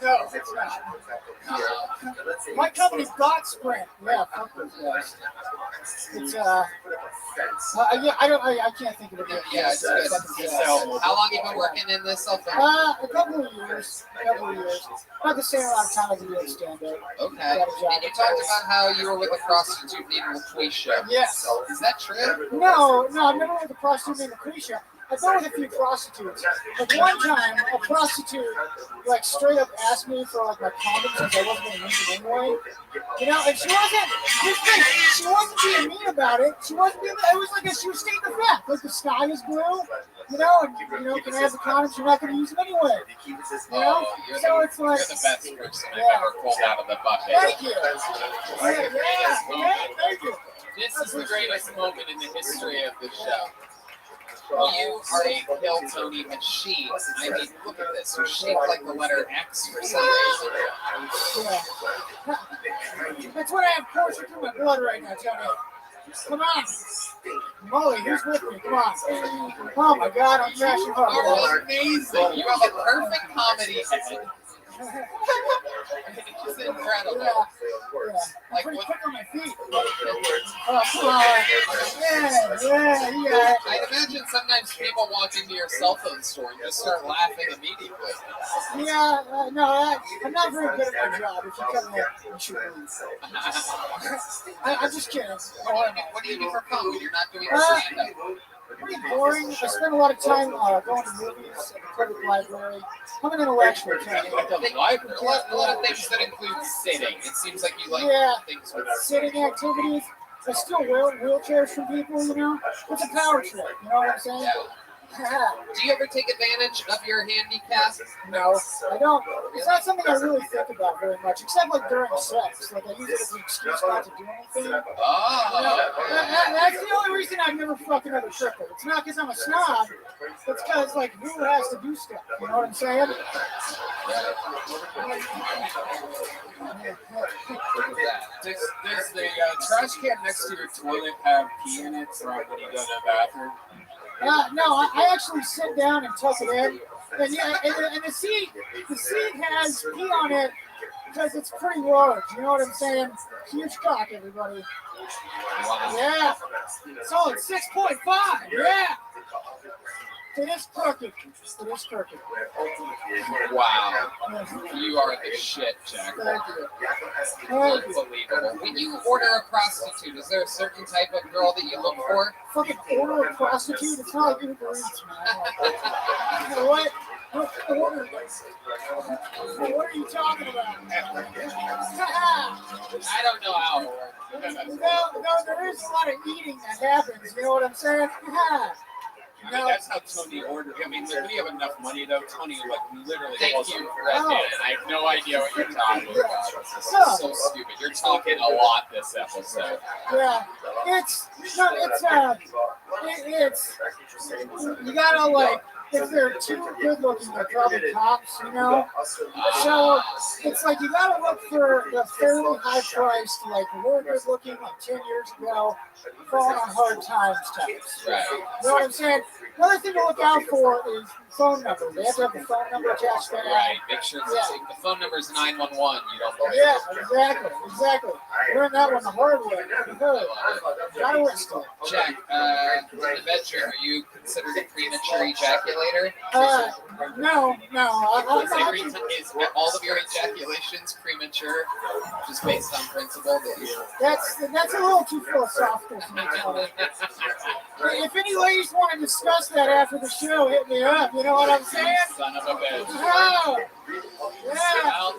No, it's not. My company bought Sprint. Yeah, fuck those guys. It's yeah, I can't think of it. Yeah, it's good. How long have you been working in this cell phone? A couple of years. Not the same amount of time as a real stand-up. Okay. And you talked about how you were with a prostitute named LaQuisha. Yes. Is that true? No, I've never with a prostitute named LaQuisha. I've been with a few prostitutes. Like one time, a prostitute like straight up asked me for like my condoms because I wasn't going to use them anyway. You know, and she wasn't being mean about it. She wasn't being. It was like she was stating the fact, like the sky is blue. You know, and can I have the condoms? You're not going to use them anyway. You know, so it's like you're the best person I've ever pulled out of the bucket. Thank you. Yeah, thank you. This is the greatest moment in the history of the show. You are a Kill Tony machine. I mean, look at this. You're shaped like the letter X for some reason. Yeah. That's what I have coursing through my blood right now, Tony. Come on. Molly, who's with me? Come on. Oh my God, I'm crashing hard. You're amazing. You have a perfect comedy head. It's just incredible. Yeah. I'm pretty quick on my feet. Oh, come on. Yeah. I imagine sometimes people walk into your cell phone store and just start laughing immediately. Yeah, no, I'm not very good at my job. If you come here, you should leave. I'm just kidding. What do you do for fun when you're not doing stand-up? Pretty boring. I spend a lot of time going to movies at the public library. I'm an intellectual kind of. A lot of things that include sitting. It seems like you like things with sitting activities. I still wheelchairs from people, you know. It's a power trip, you know what I'm saying? Yeah. Do you ever take advantage of your handicap? No, I don't. It's not something I really think about very much, except like during sex. Like I use it as an excuse not to do anything. Oh. You know, that's the only reason I've never fucked another stripper. It's not because I'm a snob. It's because like who has to do stuff? You know what I'm saying? Does the trash can next to your toilet have pee in it from when you go to the bathroom? No, I actually sit down and tuck it in, and the seat has pee on it because it's pretty large. You know what I'm saying? Huge cock, everybody. Wow. Yeah, solid 6.5. Yeah. It is crooked. Wow. You are the shit, Jack. Thank you. Unbelievable. When you order a prostitute, is there a certain type of girl that you look for? Fucking order a prostitute? It's not like Uber Eats, man. You know what? What are you talking about? I don't know how it works. No, there is a lot of eating that happens. You know what I'm saying? I mean, that's how Tony ordered. I mean, when you have enough money, though, Tony, like, literally calls you for that. I have no idea what you're talking about. This is so stupid. You're talking a lot this episode. Yeah, you gotta, like, if they're too good looking, they're probably cops, you know? So it's like you gotta look for the fairly high priced, like we're good looking like 10 years ago, falling on hard times types. Right. You know what I'm saying? Another thing to look out for is phone numbers. They have to have the phone number attached to that. Right. Make sure the phone number is 911. You don't believe Yeah, exactly. Learn that one the hard way. Gotta risk it. Jack, in the bedroom, are you considered a premature ejaculator? No. Is all of your ejaculations premature, just based on principle? That's a little too philosophical for me, Tony. If any ladies want to discuss that after the show, hit me up. You know what I'm saying? Son of a bitch. Oh, yeah.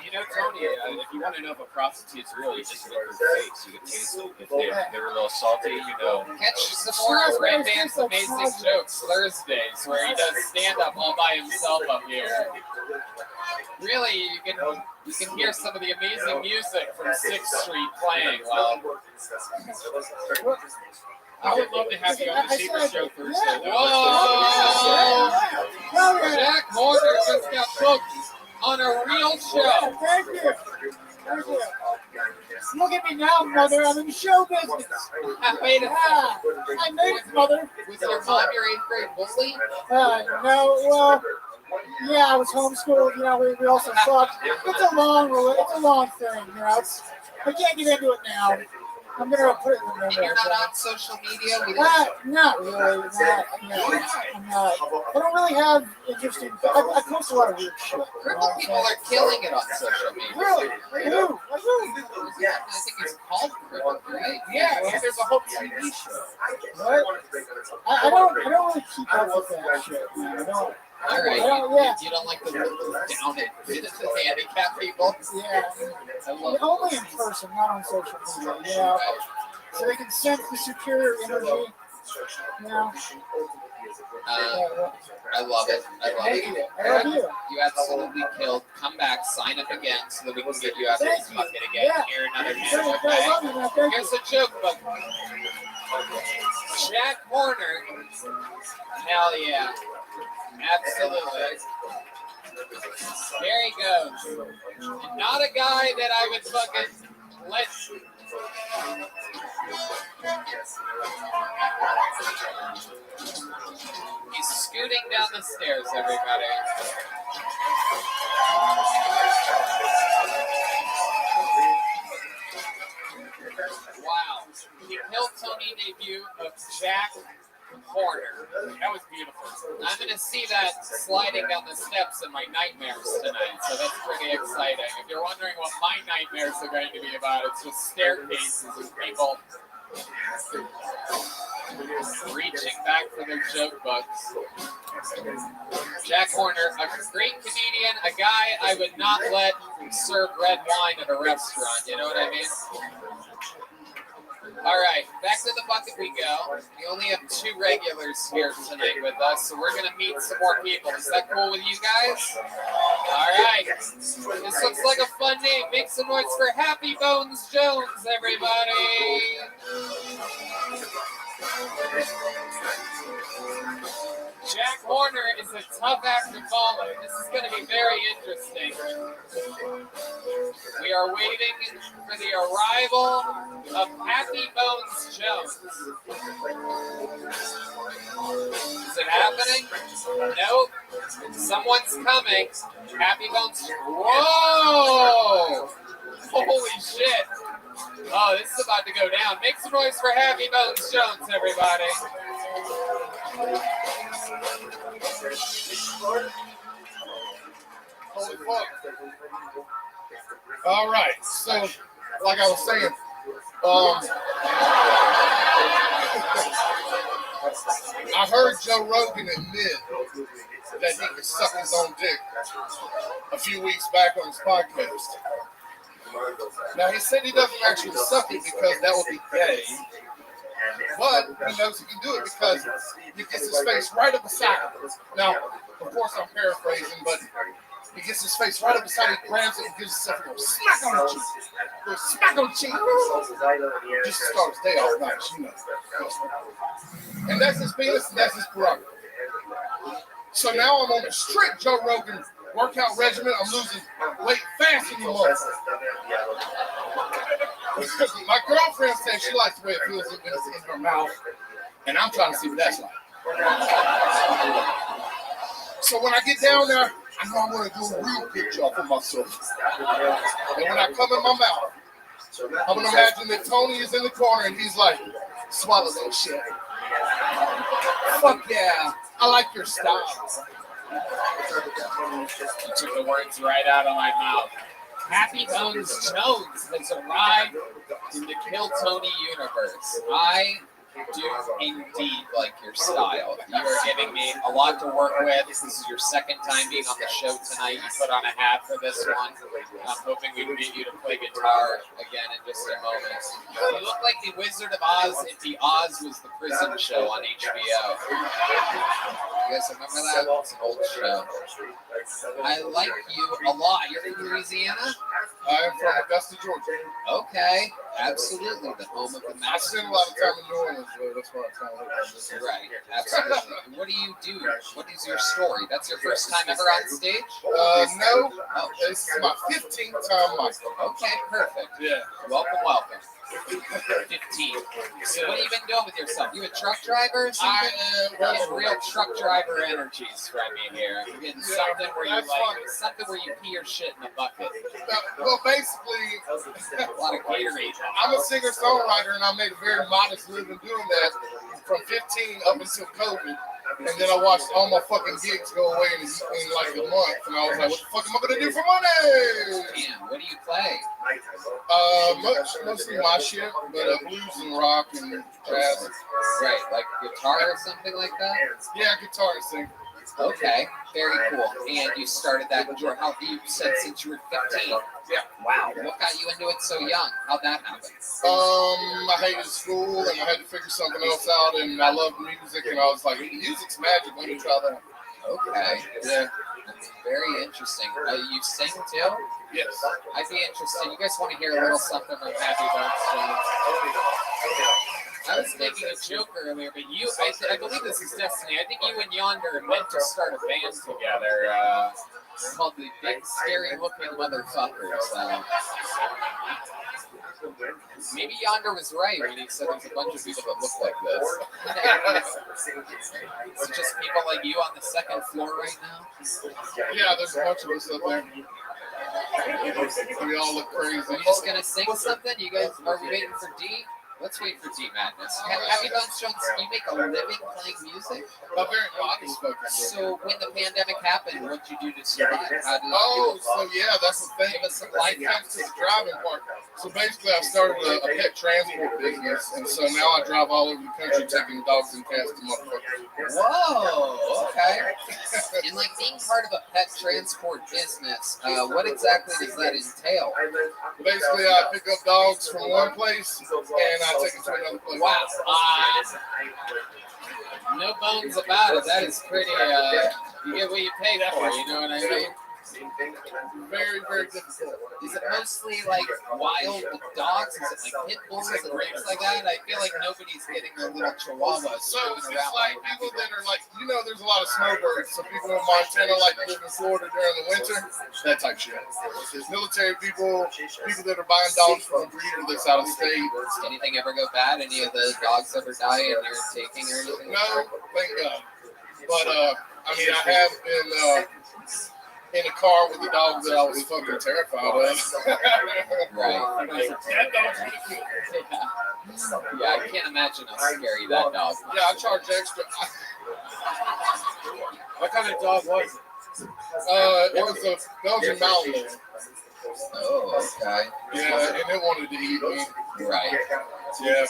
You know, Tony, if you want to know if a prostitute's real, you just look at their face. You can taste it. If they're a little salty, you know. Catch some more Red Band's Amazing Jokes Thursdays, where he does stand-up all by himself up here. Really, you can hear some of the amazing music from 6th Street playing while... I would love to have you on the Secret Show Thursday. Whoa! Jack Morgan just got booked on a real show. Thank you. Look at me now, mother. I'm in show business. I made it, mother. Was your mom your 8th grade bully? No, well, yeah, I was homeschooled. You know, we also fucked. It's a long thing. You know, I can't get into it now. I'm gonna put it in the And memory. you're not on social media? Not really. I'm not. I don't really have interesting. I post a lot of weird shit. Crippled people are killing it on social media. Really? Like who? Yeah, I think it's called Crippled, right? Yeah, there's a whole TV show. What? I don't really keep up with that shit, man. I don't. All right. Yeah. You don't like the down the handicapped people? Yeah. I love it. Only in person, not on social media. You know, so they can sense the superior energy. You know. I love it. I love it. I love you. You absolutely killed. Come back, sign up again so that we can get you out of this bucket again. Here another joke, okay? Here's a joke book. Jack Horner. Hell yeah. Absolutely. There he goes. And not a guy that I would fucking let. He's scooting down the stairs, everybody. Wow. The Kill Tony debut of Jack Horner. That was beautiful. I'm going to see that sliding down the steps in my nightmares tonight, so that's pretty exciting. If you're wondering what my nightmares are going to be about, it's just staircases and people reaching back for their joke books. Jack Horner, a great comedian, a guy I would not let serve red wine at a restaurant, you know what I mean? All right, back to the bucket we go. We only have 2 regulars here tonight with us, so we're going to meet some more people. Is that cool with you guys? All right. This looks like a fun name. Make some noise for Happy Bones Jones, everybody. Jack Horner is a tough act to follow. This is going to be very interesting. We are waiting for the arrival of Happy Bones Jones. Is it happening? Nope. Someone's coming. Happy Bones. Whoa! Holy shit. Oh, this is about to go down. Make some noise for Happy Bones Jones, everybody. Holy fuck. All right, so like I was saying, I heard Joe Rogan admit that he could suck his own dick a few weeks back on his podcast. Now he said he doesn't actually suck it because that would be gay, but he knows he can do it because he gets his face right up beside him. Now, of course I'm paraphrasing, but he gets his face right up beside him, grabs it, and gives himself a little smack on the cheek. A little smack on the cheek. Just to start his day off nice, you know. And that's his penis, and that's his prerogative. So now I'm on a strict Joe Rogan workout regimen. I'm losing weight fast anymore. My girlfriend says she likes the way it feels when it's in her mouth, and I'm trying to see what that's like. So when I get down there, I know I'm going to do a real good job for myself. And when I come in my mouth, I'm going to imagine that Tony is in the corner and he's like, swallow that shit. Fuck yeah, I like your style. You took the words right out of my mouth. Happy Bones Jones has arrived in the Kill Tony universe. I do indeed like your style. You are giving me a lot to work with. This is your second time being on the show tonight. You put on a hat for this one. I'm hoping we can get you to play guitar again in just a moment. You look like the Wizard of Oz if the Oz was the prison show on HBO. You guys remember that? It's an old show. I like you a lot. You're from Louisiana? I am from Augusta, Georgia. Okay, absolutely. The home of the I master. spend a lot of time in New Orleans, so that's why I kind of like this. Right, absolutely. What do you do? What is your story? That's your first time ever on stage? No. This is my 15th time, Michael. Okay, perfect. Yeah. Welcome, welcome. 15. So what have you been doing with yourself? You a truck driver or something? Well, Getting real truck driver energies from you here. You're getting something where you something where you pee your shit in a bucket. well, basically, A lot of Gatorade. I'm a singer-songwriter, and I made a very modest living doing that from 15 up until COVID. And then I watched all my fucking gigs go away in like a month, and I was like, what the fuck am I gonna do for money? Damn, what do you play? Mostly my shit, but blues and rock and jazz. Right, like guitar or something like that? Yeah, guitar and sing. Okay, very cool. And you started that, how you said since you were 15. Yeah. Wow, what got you into it so young? How'd that happen? I hated school, and I had to figure something else out, and I loved music, and I was like, music's magic, let me try that. Okay, Yeah. very interesting. You sing too? Yes. I'd be interested. You guys want to hear a little something from Rabbi Rothschild? I was making a joke earlier, but I believe this is destiny. I think you and Yonder meant to start a band together called the Big Scary Looking Motherfuckers. Maybe Yonder was right when he said there's a bunch of people that look like this. It's just people like you on the second floor right now? Yeah, there's a bunch of us up there. We all look crazy. Are you just going to sing something? You guys, are we waiting for D? Let's wait for D Madness. Happy Bones Jones, you make a living playing music? A very modest focus. So when the pandemic happened, what did you do to survive? So yeah, that's the thing. Give us some life hacks to the driving part. So basically, I started a pet transport business, and so now I drive all over the country taking dogs and cats to motherfuckers. Whoa, okay. And like being part of a pet transport business, what exactly does that entail? Basically, I pick up dogs from one place and I take them to another place. Wow. No bones about it. That is pretty, you get what you pay for, you know what I mean? Very, very difficult. Is it mostly like wild dogs? Is it like pit bulls and things like that? I feel like nobody's getting their little chihuahuas So moving it's around. like people that are like, there's a lot of snowbirds. So people in Montana like to live in Florida during the winter. That type shit. Military people that are buying dogs from a breeder that's out of state. Anything ever go bad? Any of the dogs ever die and you're taking or anything? No, thank God. But I have been in a car with a dog that I was fucking terrified of. Right. That dog's really cool. Yeah, I can't imagine how scary that dog was. Yeah, I charge extra. What kind of dog was it? It was a Belgian Malinois. Oh, okay. Yeah, and it wanted to eat me. Right. Yeah.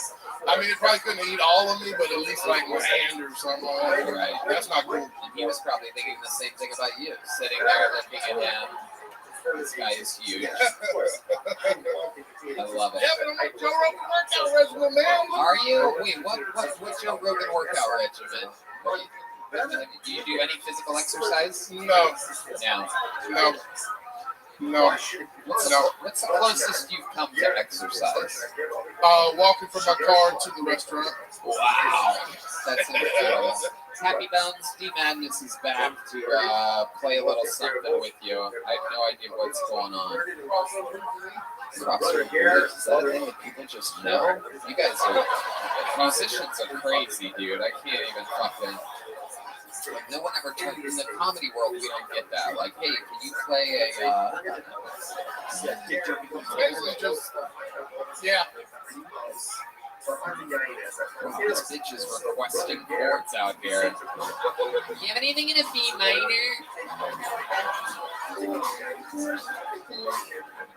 I mean, it probably couldn't eat all of me, but at least like my hand or something like that. Right. That's not cool. And he was probably thinking the same thing about you, sitting there looking at him. This guy is huge. I love it. Yeah, but I'm like Joe Rogan workout regimen, man. Are you? Wait, what's your Rogan workout regimen? Do you do any physical exercise? No. No. No. What's the closest you've come to exercise? Walking from my car to the restaurant. Wow. That's incredible. Happy Bones, D Madness is back to play a little something with you. I have no idea what's going on. Rockstar Bridge, is that a thing that people just know? You guys are, musicians are crazy, dude. I can't even fucking, like, no one ever turns, in the comedy world, we don't get that. Like, hey, can you play Basically just, yeah. wow, this bitch is requesting chords out here. You have anything in a B minor?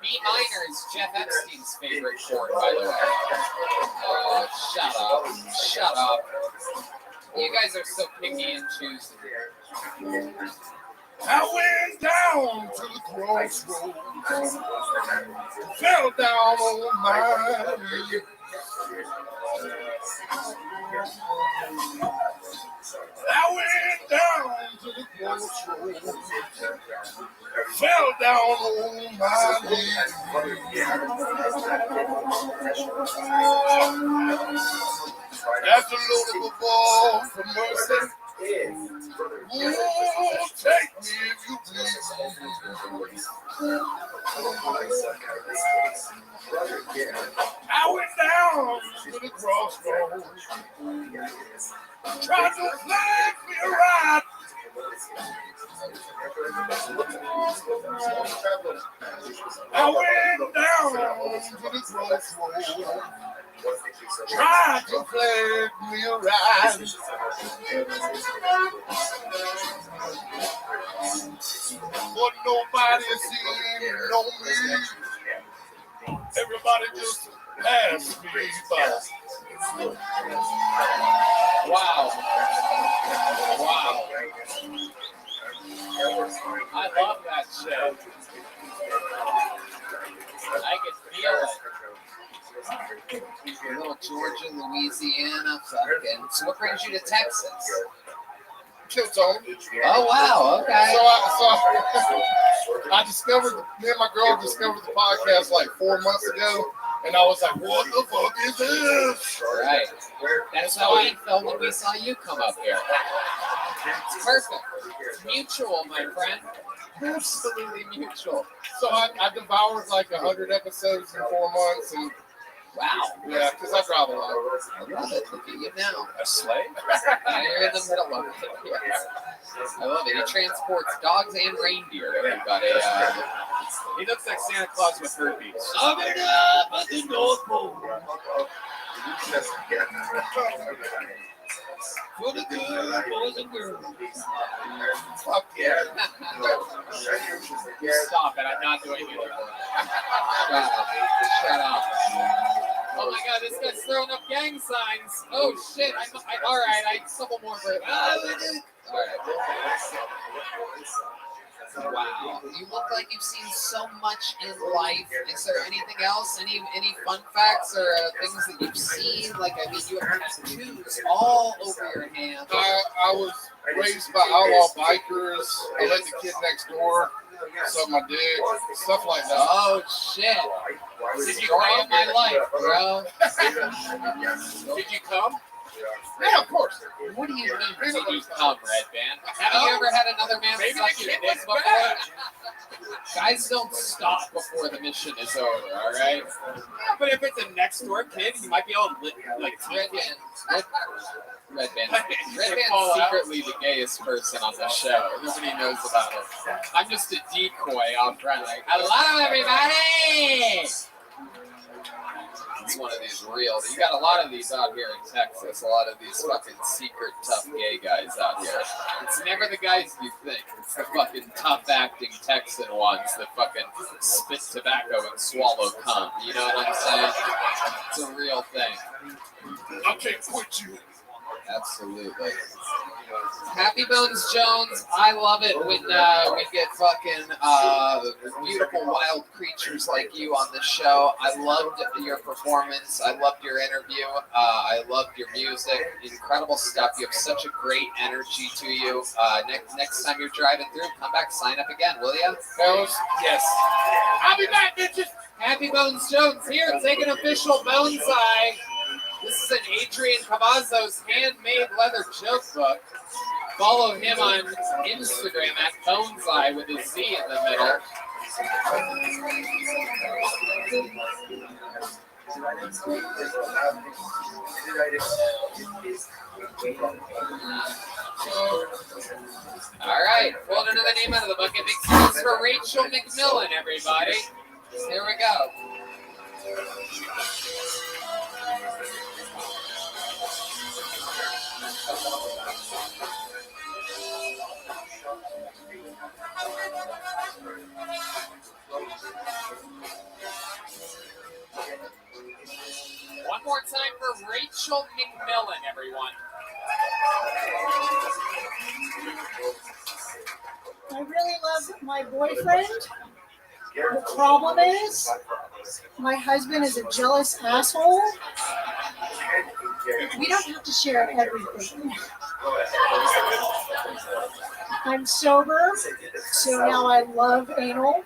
B minor is Jeff Epstein's favorite chord, by the way. Oh, shut up. You guys are so picky and choosy. I went down to the crossroads, fell down on my knees. I went down to the crossroads, fell down on my knees. After Lord of a ball for mercy, take me if you please. I went Try to flag me right. I went down to the crossroad. Try to flag me right. But nobody seemed to know me. Everybody just passed me by. Wow. Wow. I love that shit. I can feel it. Little Georgia, Louisiana, fucking. So what brings you to Texas? Kiltone. Oh, wow, okay. So I discovered, me and my girl discovered the podcast like 4 months ago, and I was like, what the fuck is this? Right. That's how I felt when we saw you come up here. It's perfect. It's mutual, my friend. Absolutely mutual. So I devoured like 100 episodes in 4 months, and wow. Yeah, because I drive a lot. I love it. Look at you now. A slave? Yeah, you're in the middle of it. Yes. I love it. He transports dogs and reindeer, everybody. He looks like Santa Claus with herpes. Open up at the North Pole. For the good boys and girls. Fuck yeah. Stop it. I'm not doing it anymore. Shut up. Shut up. Oh my god, this guy's throwing up gang signs. Oh shit. All right, I couple more for it. Wow, you look like you've seen so much in life. Is there anything else? Any fun facts or things that you've seen? Like, I mean, you have tattoos all over your hands. I was raised by outlaw bikers. I let the kid next door suck my dick, stuff like that. Oh shit! Did you Story come? of my life, bro. Did you come? Yeah, of course. What do you mean? Did you come, Red Band? Have you ever had another man Maybe suck the your kid dick was before? bad. Guys don't stop before the mission is over. All right. Yeah, but if it's a next door kid, you might be able to like Red Band. Red Band. Red Fall Band's out. secretly the gayest person on the show. Nobody knows about it. I'm just a decoy out front, like, hello, everybody! It's one of these real. You got a lot of these out here in Texas. A lot of these fucking secret tough gay guys out here. It's never the guys you think. It's the fucking tough acting Texan ones that fucking spit tobacco and swallow cum. You know what I'm saying? It's a real thing. I can't quit you. Absolutely. Happy Bones Jones, I love it when we get fucking beautiful wild creatures like you on the show. I loved your performance. I loved your interview. I loved your music. Incredible stuff. You have such a great energy to you. Next time you're driving through, come back, sign up again, will you? Yes. I'll be back, bitches. Happy Bones Jones here. Take an official bonsai. This is an Adrian Cavazos handmade leather joke book. Follow him on Instagram at bonsai with a Z in the middle. All right, pulled another name out of the bucket. Big thanks for Rachel McMillan, everybody. Here we go. One more time for Rachel McMillan, everyone. I really love my boyfriend. The problem is, my husband is a jealous asshole. We don't have to share everything. I'm sober, so now I love anal.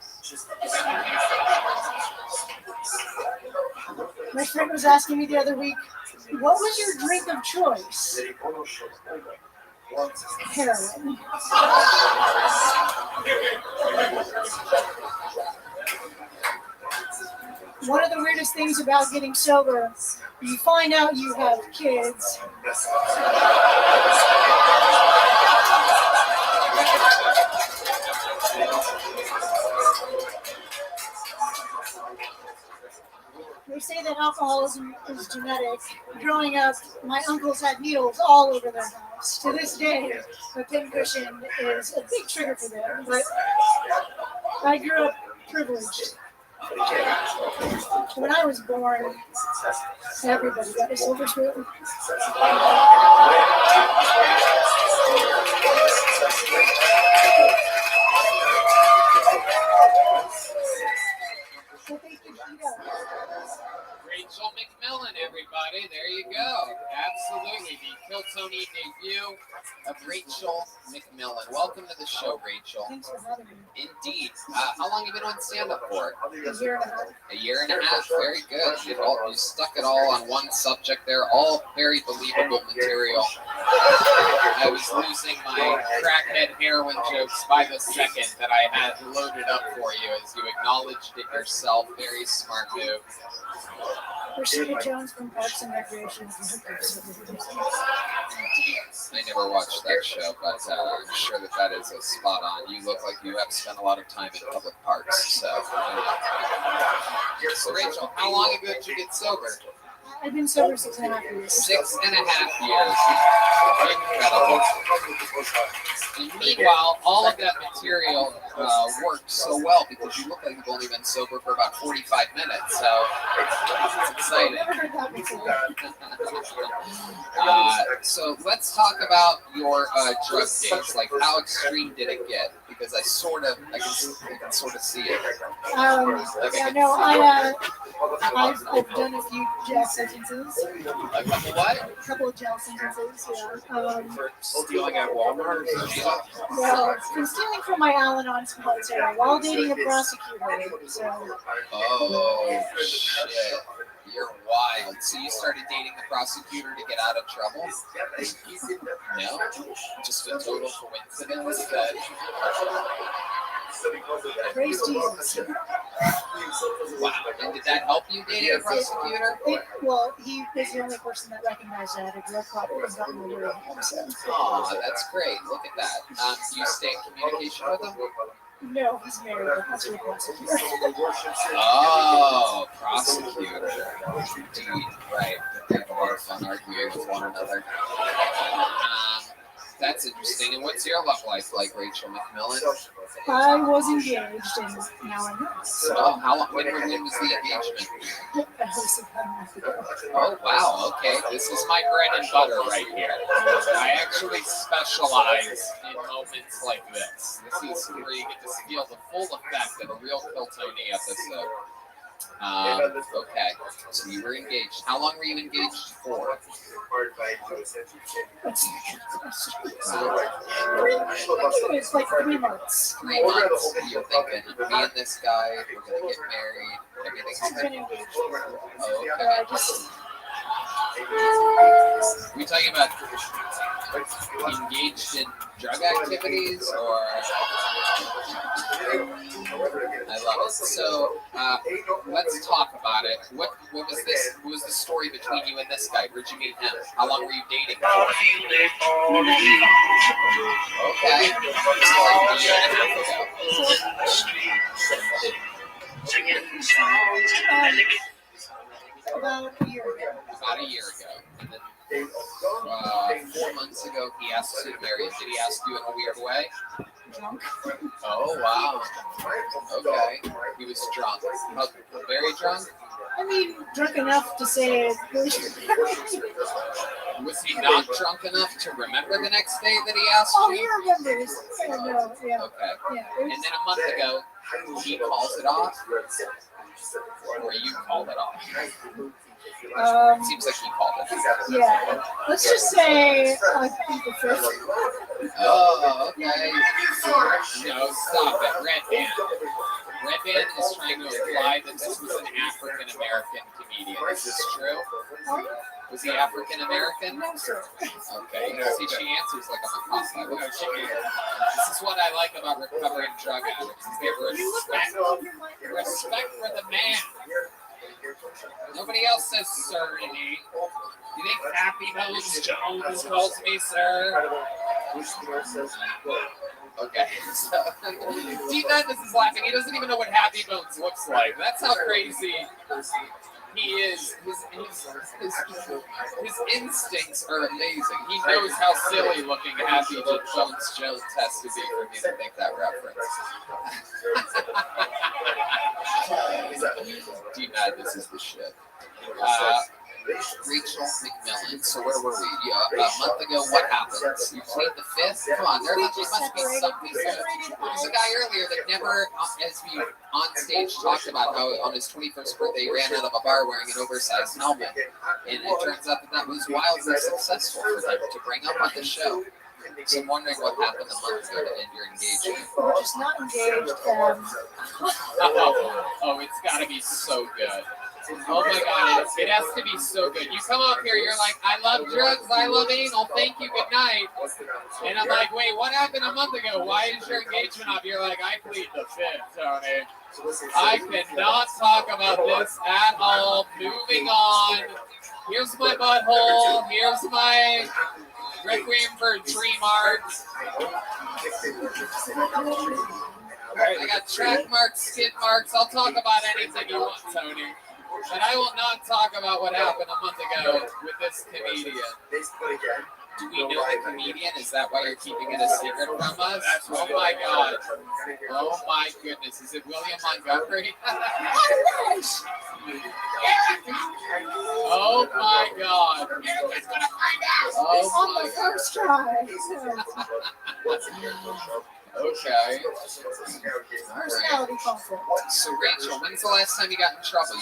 My friend was asking me the other week, what was your drink of choice? Heroin. One of the weirdest scariest things about getting sober, you find out you have kids. They say that alcoholism is genetic. Growing up, my uncles had needles all over their house. To this day, the pincushion is a big trigger for them. But I grew up privileged. When I was born, everybody got a silver spoon. But they could eat up. Rachel McMillan, everybody. There you go. Absolutely. The Kill Tony debut of Rachel McMillan. Welcome to the show, Rachel. Thanks for having me. Indeed. How long have you been on stand-up for? A year and a half. A year and a half. Very good. You stuck it all on one subject there. All very believable material. I was losing my crackhead heroin jokes by the second that I had loaded up for you as you acknowledged it yourself. Very smart move. Rashida Jones from Parks and Recreation. I never watched that show, but I'm sure that is a spot on. You look like you have spent a lot of time in public parks. So Rachel, how long ago did you get sober? I've been sober 6.5 years. 6.5 years. Incredible. And meanwhile, all of that material worked so well because you look like you've only been sober for about 45 minutes. So it's exciting. I've never heard that before. So let's talk about your drug days. Like, how extreme did it get? Because I can sort of see it. I've done a few jail sentences. A couple what? A couple of jail sentences, yeah. For stealing at Walmart or something? Well, been stealing from my Al-Anon sponsor while dating a prosecutor. So. Oh, shit. You're wild. So you started dating the prosecutor to get out of trouble? No? Just a total coincidence that... Praise Jesus. Wow. And did that help you dating a prosecutor? Well, he was the only person that recognized that I had a drug problem and got me away from him. So. Oh, that's great. Look at that. Do you stay in communication with him? No, he's married. That's a prosecutor. Oh, prosecutor. Indeed. Right. They have a lot of fun arguing with one another. That's interesting. And what's your love life like, Rachel McMillan? I was engaged, and now I'm not. Oh, how long? When was the engagement? That was a month ago. Oh, wow. Okay. This is my bread and butter right here. I actually specialize in moments like this. This is where you get to feel the full effect of a real Kill Tony episode. Okay. So you were engaged. How long were you engaged for? It's like 3 months. 3 months. You're thinking, me and this guy, we're going to get married. Everything's I've been good. engaged. Oh, okay. Are we talking about engaged in drug activities or? I love it. So let's talk about it. What was this? What was the story between you and this guy? Where'd you meet him? How long were you dating for? Okay. So like a year and a half ago. About a year ago. About a year ago. And then 4 months ago, he asked you to marry him. Did he ask you in a weird way? Drunk. Oh, wow. Okay. He was drunk. Very drunk? I mean, drunk enough to say Was he not drunk enough to remember the next day that he asked oh, you? he remembers. Yeah, no, yeah. Okay. Yeah, And then a month ago, he calls it off? Or you called it off? Seems like he called it. Yeah. Let's just say the 5th. Oh, okay. No, stop it. Red Band. Red Band is trying to imply that this was an African American comedian. Is this true? Was he African American? No, sir. Okay. See, she answers like I'm a cop. I love she is. This is what I like about recovering drug addicts. They have respect for the man. Nobody else says sir to me. You think Happy Bones Jones calls me sir? Okay, so T-Madness is laughing. He doesn't even know what Happy Bones looks like. That's how crazy he is. His instincts are amazing. He knows how silly looking Happy Bones Jones has to be for me to make that reference. T-Madness is the shit. Rachel McMillan. So where were we? A month ago, what happened? You played the 5th? Come on, there must be something. There was a guy earlier that never, as we on stage talked about how on his 21st birthday he ran out of a bar wearing an oversized helmet. And it turns out that was wildly successful for him to bring up on the show. So I'm wondering what happened a month ago to end your engagement. We're just not engaged. Oh, it's got to be so good. Oh my God, it has to be so good. You come up here, you're like, I love drugs, I love anal, thank you, good night. And I'm like, wait, what happened a month ago? Why is your engagement up? You're like, I plead the 5th, Tony. I cannot talk about this at all. Moving on. Here's my butthole. Here's my Requiem for a Tree mark. I got track marks, skid marks. I'll talk about anything you want, Tony. But I will not talk about what happened a month ago with this comedian. Do we know the comedian? Is that why you're keeping it a secret from us? Oh my God. Oh my goodness. Is it William Montgomery? Oh my God. Oh On the first try. Okay. Personality conflict. So Rachel, when's the last time you got in trouble?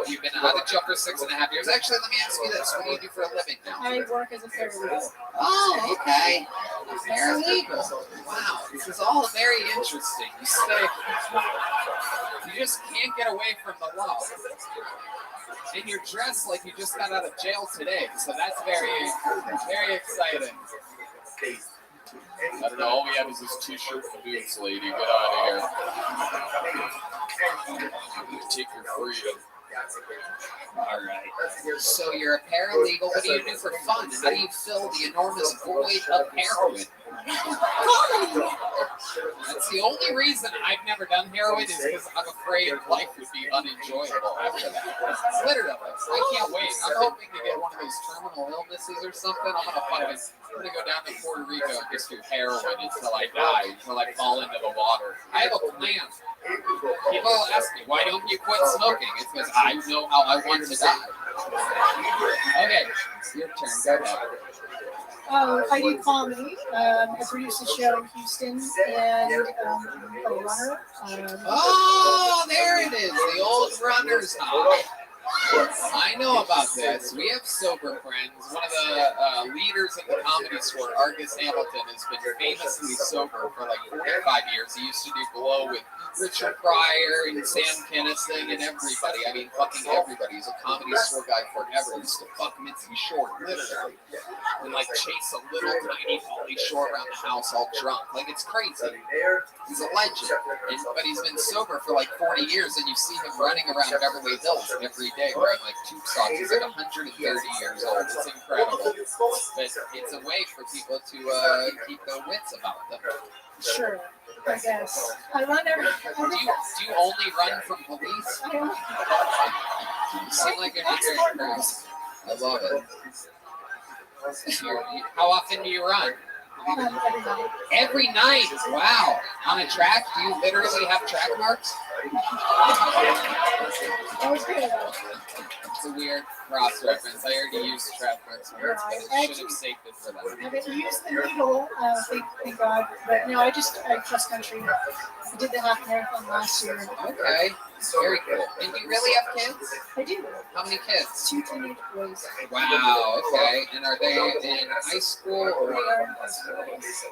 You've been out of jail for 6.5 years. Actually, let me ask you this: what do you do for a living now? I work as a paralegal. Oh, okay. Paralegal. Wow, this is all very interesting. You just can't get away from the law. And you're dressed like you just got out of jail today, so that's very, very exciting. I don't know, all we have is this t-shirt and boots, lady. Get out of here. Take your freedom. All right. So you're a paralegal. What do you do for fun? How do you fill the enormous void of heroin? That's the only reason I've never done heroin is because I'm afraid life would be unenjoyable after that. Literally. I can't wait. I'm hoping to get one of those terminal illnesses or something. I'm gonna go down to Puerto Rico and just do heroin until I die, until I fall into the water. I have a plan. People ask me, why don't you quit smoking? It's because I know how I want to die. Okay, your turn. Go ahead. I do comedy. I produce a show in Houston and a runner. Oh, there it is, the old runner's high. I know about this. We have sober friends. One of the leaders in the comedy store, Argus Hamilton, has been famously sober for like 45 years. He used to do Glow with Richard Pryor and Sam Kinison and everybody. I mean, fucking everybody. He's a comedy store guy forever. He used to fuck Mitzi Short, literally. And like chase a little tiny Pauly Shore around the house all drunk. Like, it's crazy. He's a legend. But he's been sober for like 40 years, and you see him running around Beverly Hills every day wearing like tube socks. He's like 130 years old. It's incredible. But it's a way for people to keep their wits about them. Sure, I guess. I run every. Do you only run from police? You seem like you're not very crazy. I love it. How often do you run? Every night. Every night? Wow. On a track? Do you literally have track marks? That was good. It's a weird cross reference. I already used track marks once, but I should have saved it for that. I didn't use the needle, thank God. But no, I cross country. I did the half marathon last year. Okay. Very cool. And do you really have kids? I do. How many kids? 2 teenage boys. Wow, okay. And are they in high school or? They are in high school.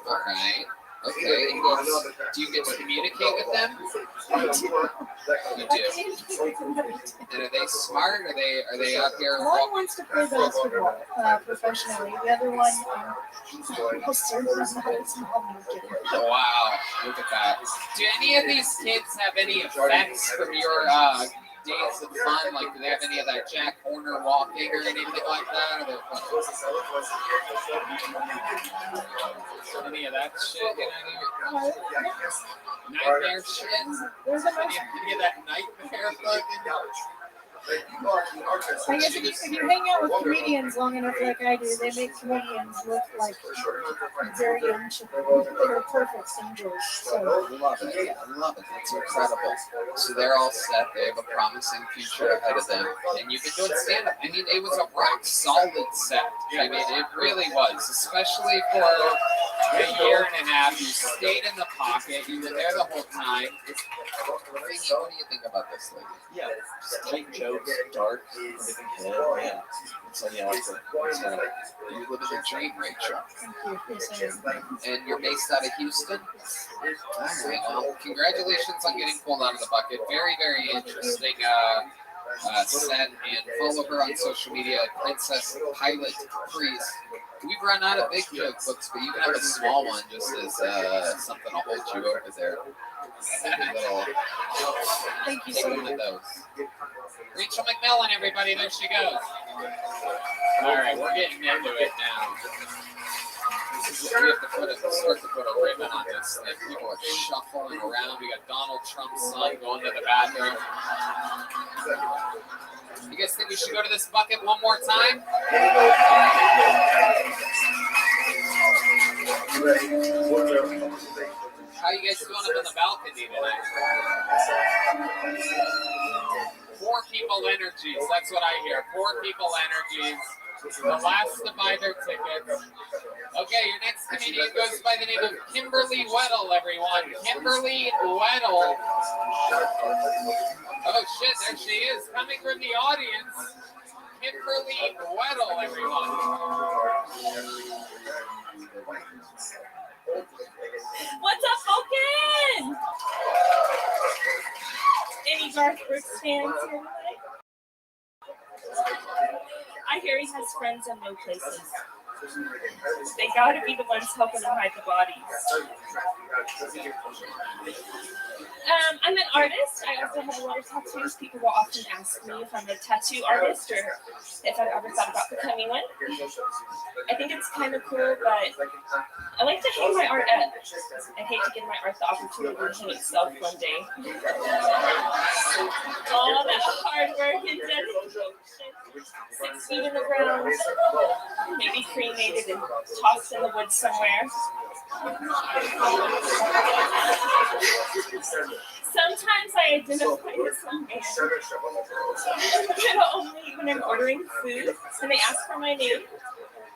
All right. Okay. And do you get to communicate with them? I do. You do. And are they smart? Are they out here? One wants to play basketball professionally. The other one will serve as a small market. Wow, look at that. Do any of these kids have any effects from your days of fun? Like, do they have any of that Jack Horner walking or anything like that? Or any of that shit? You know, nightmare shit? There's a bunch. Any of that nightmare fucking? I guess if you hang out with comedians long enough like I do, they make comedians look like very young children. They're perfect angels. So. I love it. Yeah, I love it. That's incredible. So they're all set. They have a promising future ahead of them. And you've been doing stand-up. I mean, it was a rock solid set. I mean, it really was. Especially for a year and a half. You stayed in the pocket. You were there the whole time. What do you think about this lady? Yeah, tight jokes, dark, everything hit. Yeah. So yeah, you live in the dream, Rachel. Thank you. And you're based out of Houston? Alright, well, congratulations on getting pulled out of the bucket. Very, very interesting set. And follow her on social media at Princess Pilot Priest. We've run out of big joke books, but you can have a small one just as something to hold you over there. Thank you Take so one much. of those. Rachel McMillan, everybody, there she goes. All right, we're getting into it now. We have to start to put a ribbon on this thing. People are shuffling around. We got Donald Trump's son going to the bathroom. You guys think we should go to this bucket one more time? How you guys doing up in the balcony tonight? 4 people energies. That's what I hear. 4 people energies. The last to buy their tickets. Okay, your next comedian goes by the name of Kimberly Weddle, everyone. Kimberly Weddle. Oh shit, there she is, coming from the audience. Kimberly Weddle, everyone. What's up, Vulcan? Any Garth Brooks fans here tonight? I hear he has friends in low places. They gotta be the ones helping him hide the bodies. I'm an artist. I also have a lot of tattoos. People will often ask me if I'm a tattoo artist or if I've ever thought about becoming one. I think it's kind of cool, but I like to hang my art up. I hate to give my art the opportunity to hang itself one day. All that hard work and dedication. 6 feet in the ground, maybe cremated and tossed in the woods somewhere. Sometimes I identify as a man, but only when I'm ordering food and they ask for my name.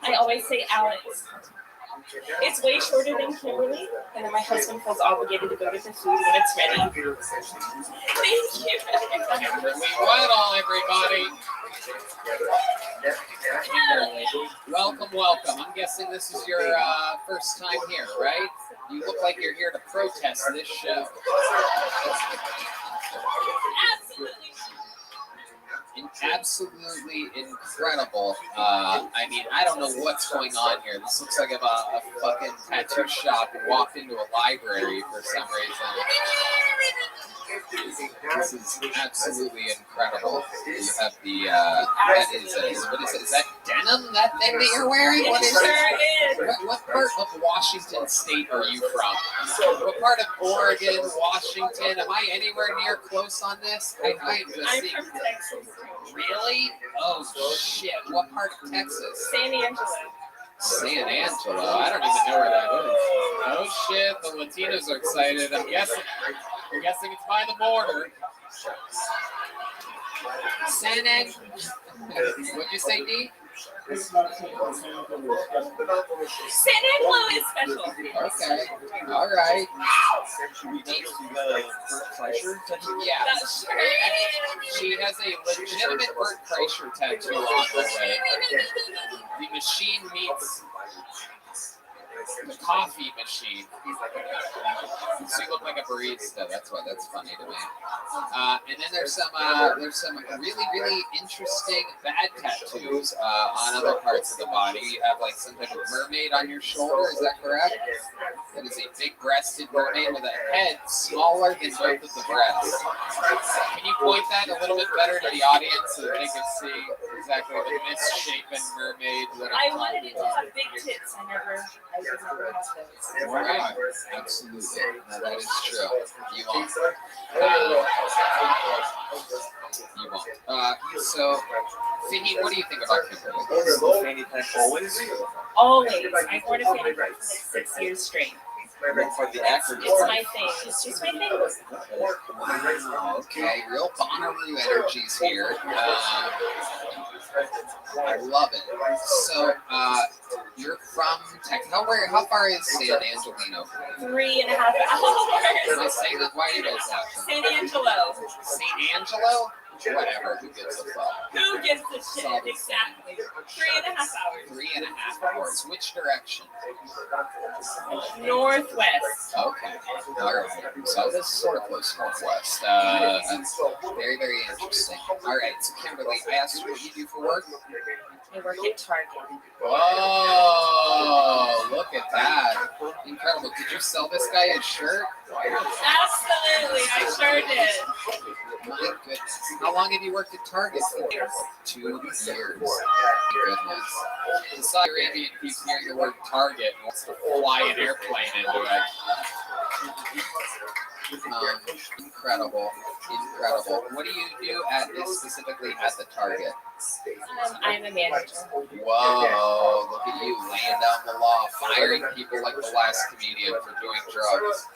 I always say Alex. It's way shorter than Kimberly, and then my husband feels obligated to go get the food when it's ready. Thank you. Kimberly Weddle, everybody. Kimberly, welcome. I'm guessing this is your first time here, right? You look like you're here to protest this show. Absolutely. Absolutely incredible. I mean, I don't know what's going on here. This looks like a fucking tattoo shop and walked into a library for some reason. This is absolutely incredible. You have the, that is, what is it? Is that denim, that thing that you're wearing? What is it? What part of Washington State are you from? What part of Oregon, Washington? Am I anywhere near close on this? I'm from Texas. Really? Oh, shit. What part of Texas? San Angelo. San Angelo. I don't even know where that is. Oh, shit. The Latinos are excited. I'm guessing it's by the border. San Angelo. What'd you say, D? San Angelo is special. Okay. All right. Yeah. She has a legitimate Bert Kreischer tattoo on the way. The machine meets the coffee machine. So you look like a barista. That's funny to me. And then there's some really interesting bad tattoos on other parts of the body. You have like some type of mermaid on your shoulder. Is that correct? That is a big-breasted mermaid with a head smaller than both of the breasts. Can you point that a little bit better to the audience so that they can see exactly the misshapen mermaid? I wanted it to have big tits. I would never have those. Right. Absolutely. No, that is true. You won't. You won't. So, Fahim, what do you think about Kimberly? Fanny pack always. Always. I've worn a fanny pack for like 6 years straight. For the actor. It's my thing. It's just my thing. Wow, okay, real Bonnaroo energies here. I love it. So, you're from Texas. How far is San Angelino? 3.5 hours. Am I saying that? Why are you guys laughing? San Angelo. St. Angelo? Whatever, who gives a fuck? Who gives a shit? Exactly. 3.5 hours. 3.5 hours. Which direction? Northwest. Okay. All right. So this is sort of close northwest. That's very, very interesting. All right. So Kimberly, I asked you what you do for work. I work at Target. Whoa! Look at that. Incredible. Did you sell this guy a shirt? Absolutely. I sure did. My goodness. How long have you worked at Target for? 2 years. Goodness. The Saudi Arabian keeps hearing the word Target and wants to fly an airplane into it. Incredible. What do you do specifically at the Target? I'm a manager. Whoa, look at you laying down the law, firing people like the last comedian for doing drugs.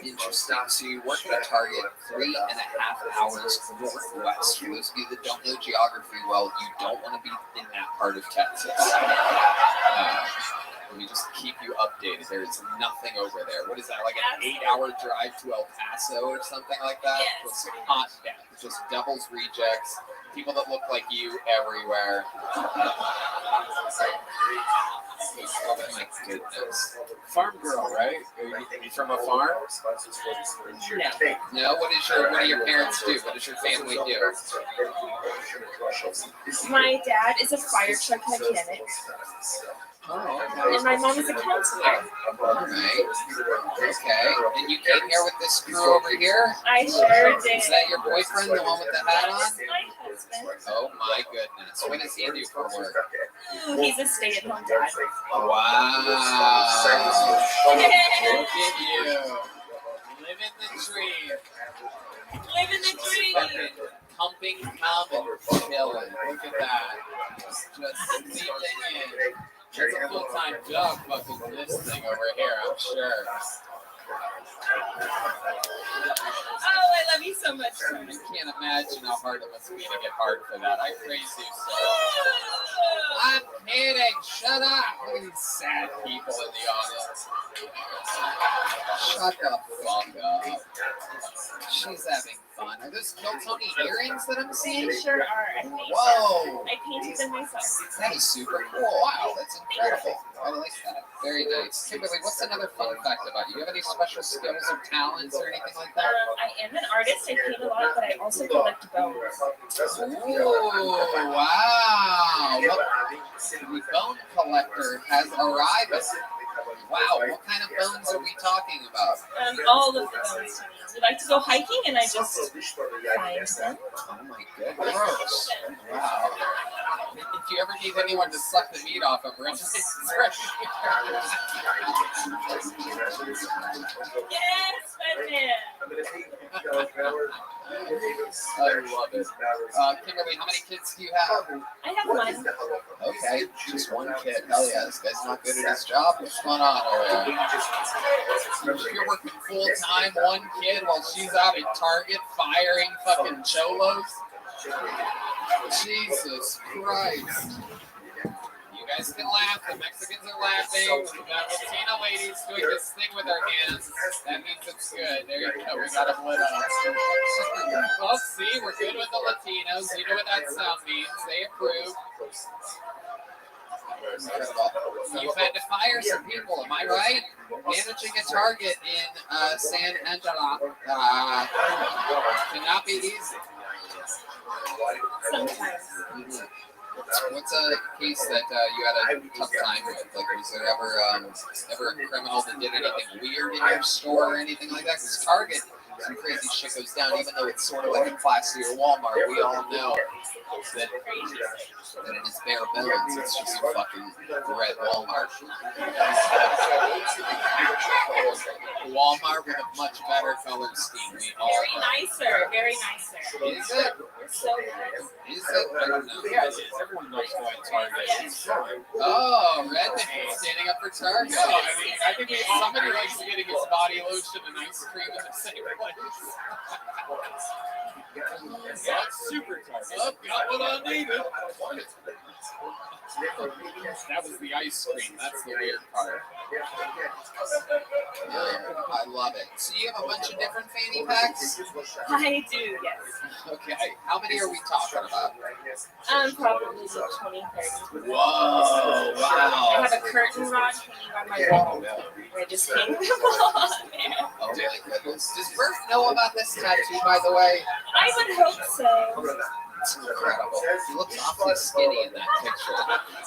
Interesting. So you work at a Target 3.5 hours northwest. For those of you that don't know geography well, you don't want to be in that part of Texas. Let me just keep you updated. There is nothing over there. What is that, like an 8-hour drive to El Paso or something like that? Yes. It's hot death. Just devil's rejects. People that look like you everywhere. Oh my goodness. Farm girl, right? Are you from a farm? No, what do your parents do? What does your family do? My dad is a fire truck mechanic. Oh, okay. And my mom is a counselor. All right. Okay. And you came here with this crew over here? I sure did. Is that your boyfriend, the one with the hat on? That's my husband. Oh my goodness. What does he do for work? Ooh, he's a stay-at-home dad. Wow. Look at you. Living the dream. Living the dream. Fucking pumping cum and chilling. Look at that. Just sleeping in. There's a full-time job fucking this thing over here, I'm sure. Oh, I love you so much, Tony. I can't imagine how hard it must be to get hard for that. I praise you so much. I'm kidding. Shut up. Look at these sad people in the audience. Shut the fuck up. She's having fun. Are those Tony earrings that I'm seeing? They sure are. I think. Whoa. I painted them myself. That is super cool. Wow, that's incredible. I like that. Very nice. Kimberly, what's another fun fact about you? Do you have any special skills or talents or anything like that? I am an artist. I paint a lot, but I also collect bones. Ooh, wow. Look, the bone collector has arrived. Wow, what kind of bones are we talking about? All of the bones. We like to go hiking, and I just find them. Oh my goodness. Wow. If you ever need anyone to suck the meat off of, we're Yes, I love it. Kimberly, how many kids do you have? I have one. Okay, just one kid. Hell yeah, this guy's not good at his job. What's going on over there? You're working full time, one kid, while she's out at Target firing fucking cholos? Jesus Christ. You guys can laugh. The Mexicans are laughing. The Latina lady's doing this thing with her hands. That means it's good. There you go. We got them lit up. Well, see, we're good with the Latinos. You know what that sound means. They approve. You've had to fire some people, am I right? Managing a target in San Angelo cannot be easy. Sometimes. What's a case that you had a tough time with? Like, was there ever a criminal that did anything weird in your store or anything like that? Because Target, some crazy shit goes down, even though it's sort of like a classier Walmart. We all know that it is bare bones. It's just a fucking red Walmart. Walmart with a much better color scheme. Very nicer. Is it? It's so nice. Is it? I don't know. Yeah, it is. Everyone loves going to Target. It's fun. Oh, Redman standing up for Target. No, I mean, I think somebody likes getting his body lotion and ice cream in the same place. That's super Target. Oh, got what I needed. That was the ice cream. That's the weird part. I love it. So you have a bunch of different fanny packs? I do, yes. Okay. How many are we talking about? Probably 20, 30. Whoa! I Wow. have a curtain rod hanging on my wall. I just hang them on there. Oh my goodness. Does Bert know about this tattoo, by the way? I would hope so. It's incredible. He looks awfully skinny in that picture.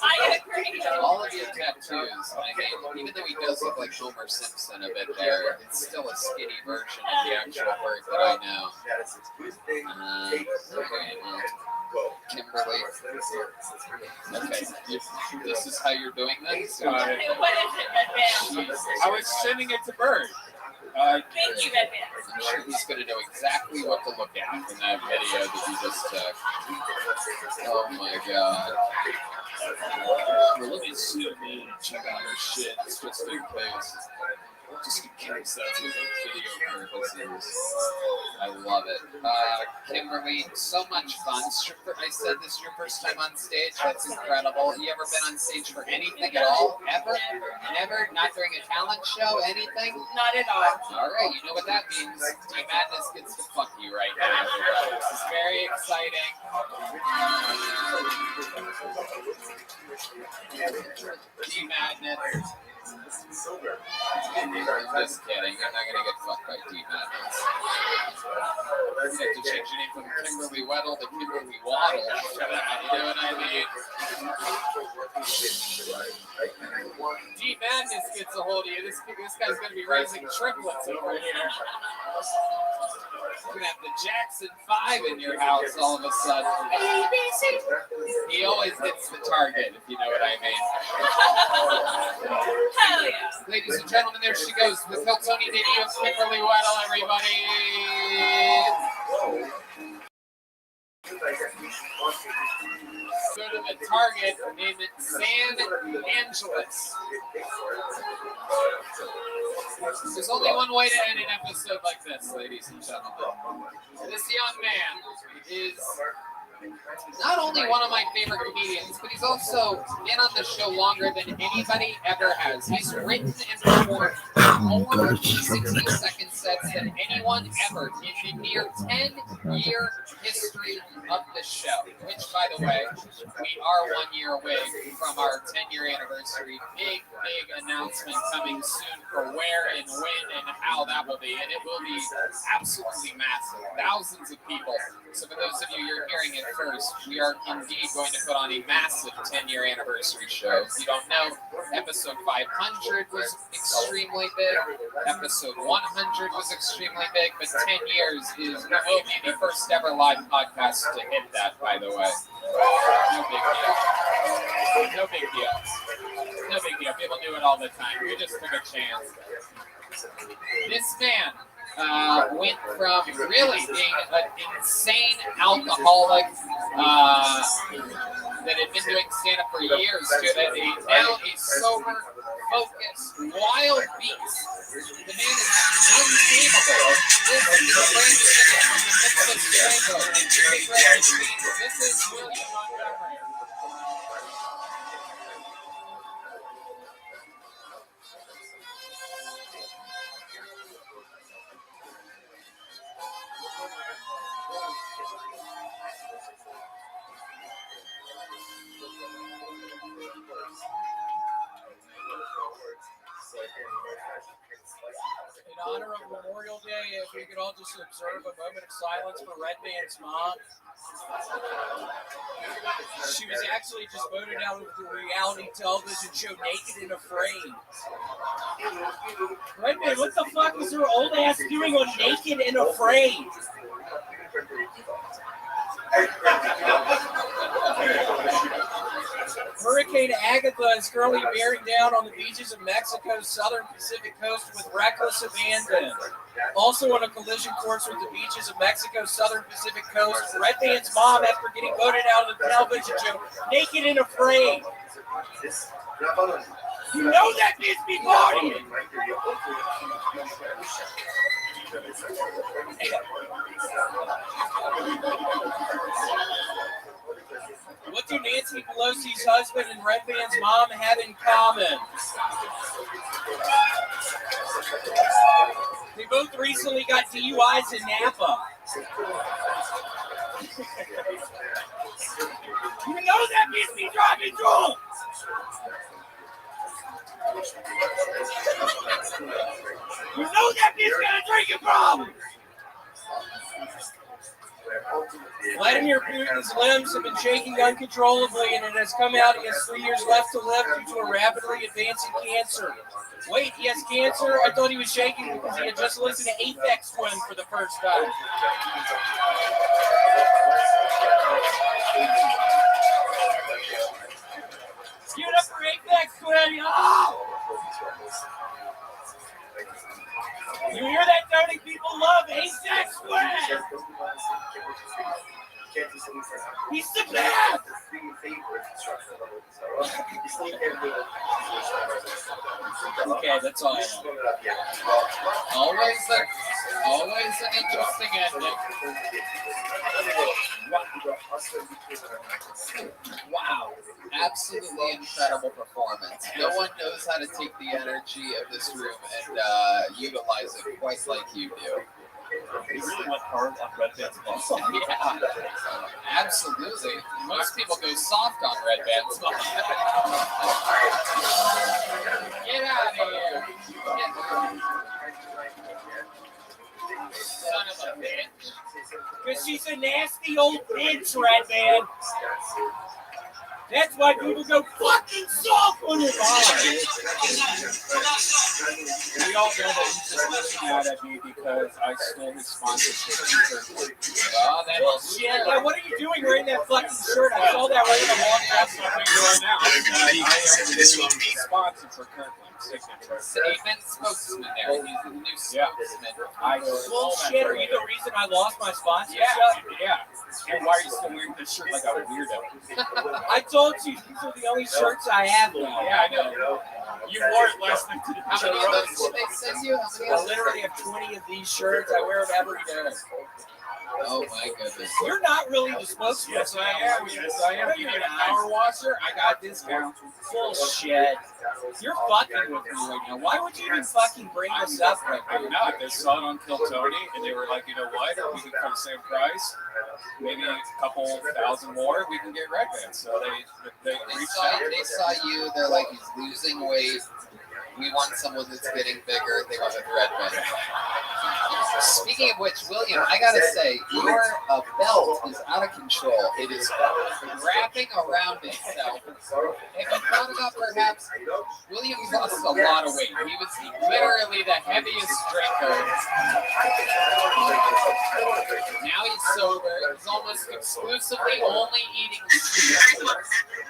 I agree. All of your tattoos, I mean, even though he does look like Homer Simpson a bit there, it's still a skinny version of the actual Bert that I know. Okay, well, Kimberly. Okay, this is how you're doing this? What is it, Redman? I was sending it to Bird. Thank you, Redman. I'm sure he's going to know exactly what to look at in that video that you just took. Oh my god. Well, let me zoom in and check out your shit just in case. Just in case that's for video purposes. I love it. Kimberly, so much fun. I said this is your first time on stage. That's incredible. You ever been on stage for anything at all? Ever? Never? Not during a talent show? Anything? Not at all. All right, you know what that means. Team Madness gets to fuck you right now. This is very exciting. Team Madness. I'm just kidding. You're not gonna get fucked by Team Madness. You have to change your name from Kimberly Weddle to Kimberly Waddle. You know what I mean? Team Madness gets a hold of you. This guy's going to be raising triplets over here. You're going to have the Jackson 5 in your house all of a sudden. He always hits the target, if you know what I mean. Hell yeah. Ladies and gentlemen, there she goes. The Hiltoni debut of Kimberly Weddle, everybody. Go to the target in San Angeles. There's only one way to end an episode like this, ladies and gentlemen. This young man is not only one of my favorite comedians, but he's also been on the show longer than anybody ever has. He's written and performed more 60-second sets than anyone ever in the near 10-year history of the show, which, by the way, we are 1 year away from our 10-year anniversary. Big announcement coming soon for where and when and how that will be, and it will be absolutely massive. Thousands of people. So for those of you who are hearing it first, we are indeed going to put on a massive 10-year anniversary show. If you don't know, episode 500 was extremely big. Episode 100 was extremely big, but 10 years will be the first ever live podcast to hit that, by the way. No big deal. No big deal. No big deal. People do it all the time. We just took a chance. This man went from really being an insane alcoholic that had been doing stand-up for years to now a sober, focused, wild beast. The man is untamable. This is Brandon from the midst of Strangle. This is William Montgomery. Memorial Day, if we could all just observe a moment of silence for Redman's mom. She was actually just voted out of the reality television show Naked and Afraid. Redman, what the fuck was her old ass doing on Naked and Afraid? Hurricane Agatha is currently bearing down on the beaches of Mexico's southern Pacific coast with reckless abandon. Also on a collision course with the beaches of Mexico's southern Pacific coast, Redman's mom after getting voted out of the television show Naked and Afraid. You know that bitch be partying! What do Nancy Pelosi's husband and Redman's mom have in common? They both recently got DUIs in Napa. You know that bitch be driving drunk! You know that bitch got a drinking problem! Vladimir Putin's limbs have been shaking uncontrollably, and it has come out he has 3 years left to live due to a rapidly advancing cancer. Wait, he has cancer? I thought he was shaking because he had just listened to Aphex Twin for the first time. Give it up for Aphex Twin! Oh! You hear that, Tony? People love Aphex Twin! He's the best! Okay, that's all I know. Always an interesting ending. Wow. Absolutely incredible performance. No one knows how to take the energy of this room and utilize it quite like you do. He really went hard on Redman's mom. Yeah, absolutely. Most people go soft on Redman's mom. Get out of here. Son of a bitch. Because she's a nasty old bitch, Redman. That's why people go fucking soft on his mom. We all know that he's just listening out at me because I stole his sponsorship. Oh, that is Shit, yeah, what are you doing wearing that fucking shirt? I saw that right in the long dress. I am the sponsor for Kirkland Signature. Statement spokesman there. He's the new spokesman. Bullshit, are you the reason I lost my sponsorship? Yeah. And why are you still wearing this shirt like a weirdo? I told you, these are the only shirts I have now. Yeah, I know. You wore it less than How many of those did they send you? I literally have 20 of these shirts. I wear them every day. Oh my goodness. You're not really the spokesman. Yes, I am. Yes, I am. You need a power washer? I got discount. Bullshit. You're fucking with me right now. Why would you even fucking bring this up right I'm now? not. They saw it on Kill Tony, and they were like, you know what? We can for the same price, maybe a couple thousand more, we can get Redman. So they reached out. They saw you. They're like, he's losing weight. We want someone that's getting bigger. They went with Redman. Speaking of which, William, I gotta say, your belt is out of control. It is wrapping around itself. Have you thought about perhaps William's lost a lot of weight? He was literally the heaviest drinker. Now he's sober. He's almost exclusively only eating sweets.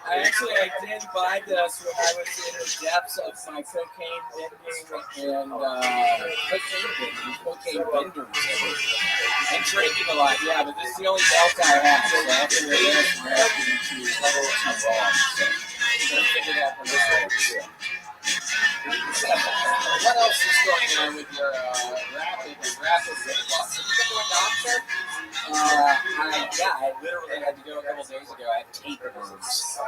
I did buy this when I was in the depths of my cocaine bending and cocaine benders and drinking a lot. Yeah, but this is the only belt I have. So after this, we're having to level 2 raw. So I'm figure that one out. What else is going on with your rapid weight loss? Have you been to a doctor? I literally had to go a couple days ago. I had tapeworms.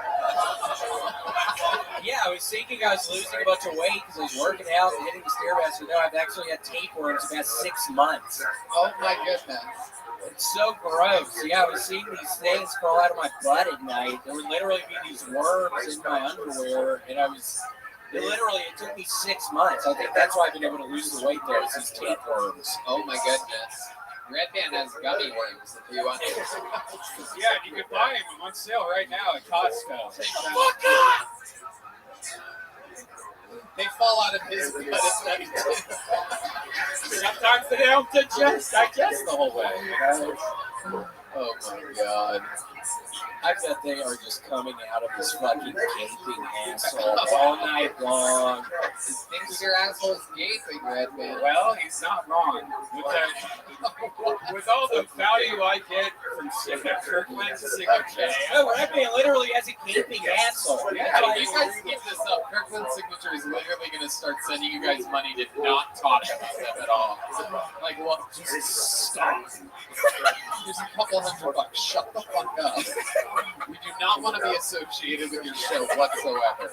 Yeah, I was thinking I was losing a bunch of weight because I was working out and hitting the Stairmaster. No, I've actually had tapeworms the past 6 months. Oh my goodness. It's so gross. Yeah, I was seeing these things crawl out of my butt at night. There would literally be these worms in my underwear, and It took me 6 months. I think that's why I've been able to lose the weight there. Is these tapeworms. Oh my goodness. Red Band has gummy worms if you want to. Yeah, you can buy them on sale right now at Costco. They fall out of his gut. Sometimes they don't digest the whole way. Oh my god. I bet they are just coming out of this fucking gaping asshole all night long. He thinks your asshole's gaping, Red Man. Well, he's not wrong. With all the value I get from Kirkland's signature. Oh, Red Man literally has a gaping asshole. Yeah, you guys get this up. Kirkland's signature is literally going to start sending you guys money to not talk about them at all. Like, well, just stop. Here's a couple $100. Shut the fuck up. We do not want to be associated with your show whatsoever.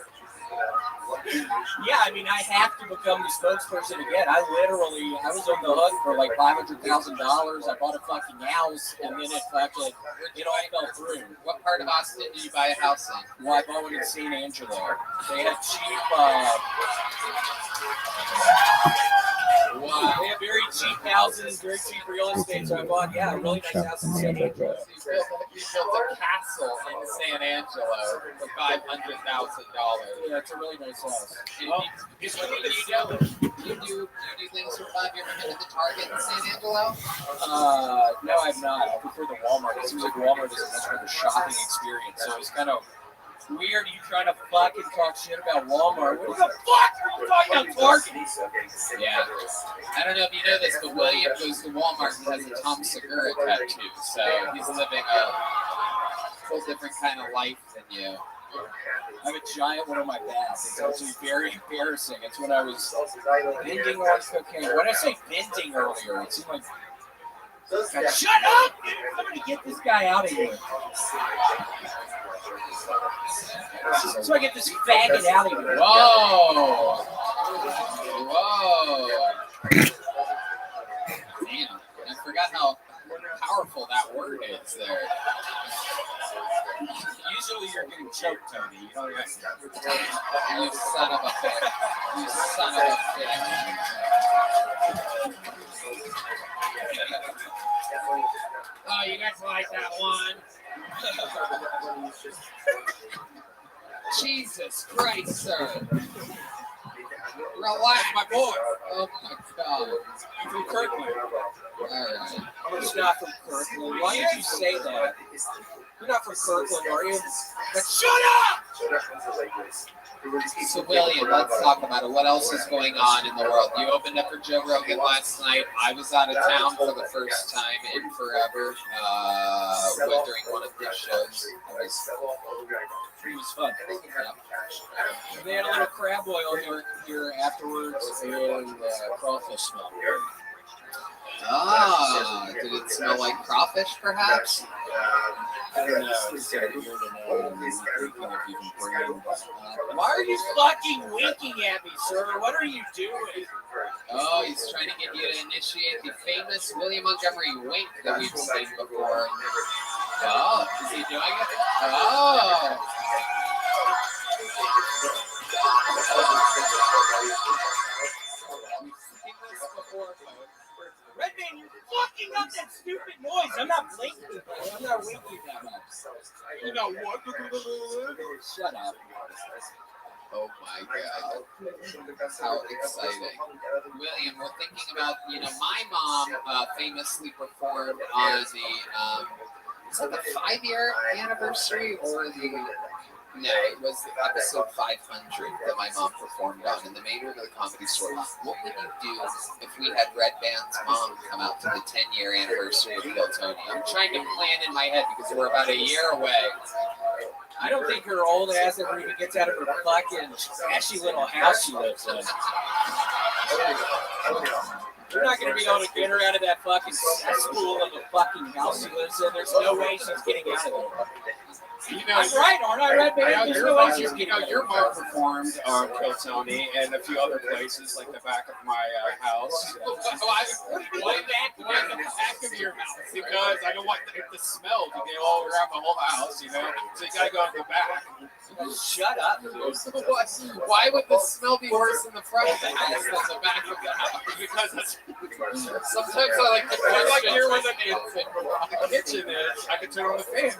Yeah, I mean, I have to become the spokesperson again. I was on the hook for like $500,000. I bought a fucking house, and then it all fell through. What part of Austin did you buy a house in? Well, I bought one in St. Angelo. They had cheap, they have very cheap houses, very cheap real estate. So I bought, a really nice house in St. Angelo. So you built a castle in San Angelo for $500,000. Yeah, it's a really nice house. What do you do things for $5? You ever been to the Target in San Angelo? No, I've not. I prefer the Walmart. It seems like Walmart is a much better shopping experience. So it's kind of weird you trying to fucking talk shit about Walmart. What the fuck are you talking about Target? Yeah. I don't know if you know this, but William goes to Walmart and has a Tom Segura tattoo. So he's living a whole different kind of life than you. I have a giant one on my back. It's actually very embarrassing. It's when I was bending on cocaine. When I say bending earlier, it seemed like, God, shut up! I'm going to get this guy out of here. So I get this faggot out of here. Whoa! Whoa! Damn, I forgot how powerful that word is there. Usually you're getting choked, Tony. You don't have You son of a bitch. You son of a bitch. Oh, you guys like that one? Jesus Christ, sir. Relax, my boy. Oh my God. I'm from Kirkland. All right. I'm just not from Kirkland. Why did you say that? You're not from Kirkland, are you? Like, shut up! So, William, let's talk about it. What else is going on in the world? You opened up for Joe Rogan last night. I was out of town for the first time in forever during one of his shows. It was fun. They had a little crab oil here afterwards and crawfish smell. Ah, did it smell like crawfish, perhaps? I don't know. It's weird to know. I'm thinking of even bringing Why are you fucking winking at me, sir? What are you doing? Oh, he's trying to get you to initiate the famous William Montgomery wink that we've seen before. Oh, is he doing it? Oh. We've seen this before, folks. Redman, you're fucking up that stupid noise. I'm not blinking. I'm not winking that much. You know what? Shut up. Oh my God. How exciting. William, we're thinking about, my mom famously performed on the, is it the 5-year anniversary or no, it was episode 500 that my mom performed on in the main room of the Comedy Store. What would you do if we had Red Band's mom come out to the 10-year anniversary of Kiltony? I'm trying to plan in my head because we're about a year away. I don't think her old ass ever even gets out of her fucking ashy little house she lives in. You're not going to be able to get her out of that fucking cesspool of a fucking house she lives in. There's no way she's getting out of there. I'm right, aren't I, Red Band? There's no way she's getting out of there. Your mom performed on Kiltony and a few other places like the back of my house. Why the back of your house? Because I don't want the smell to get all around the whole house, so you gotta go in the back. Shut up, dude. Why would the smell be worse in the front of the house than the back of the house? Because that's Sometimes I like to question here where the the kitchen is. I can turn on the fans.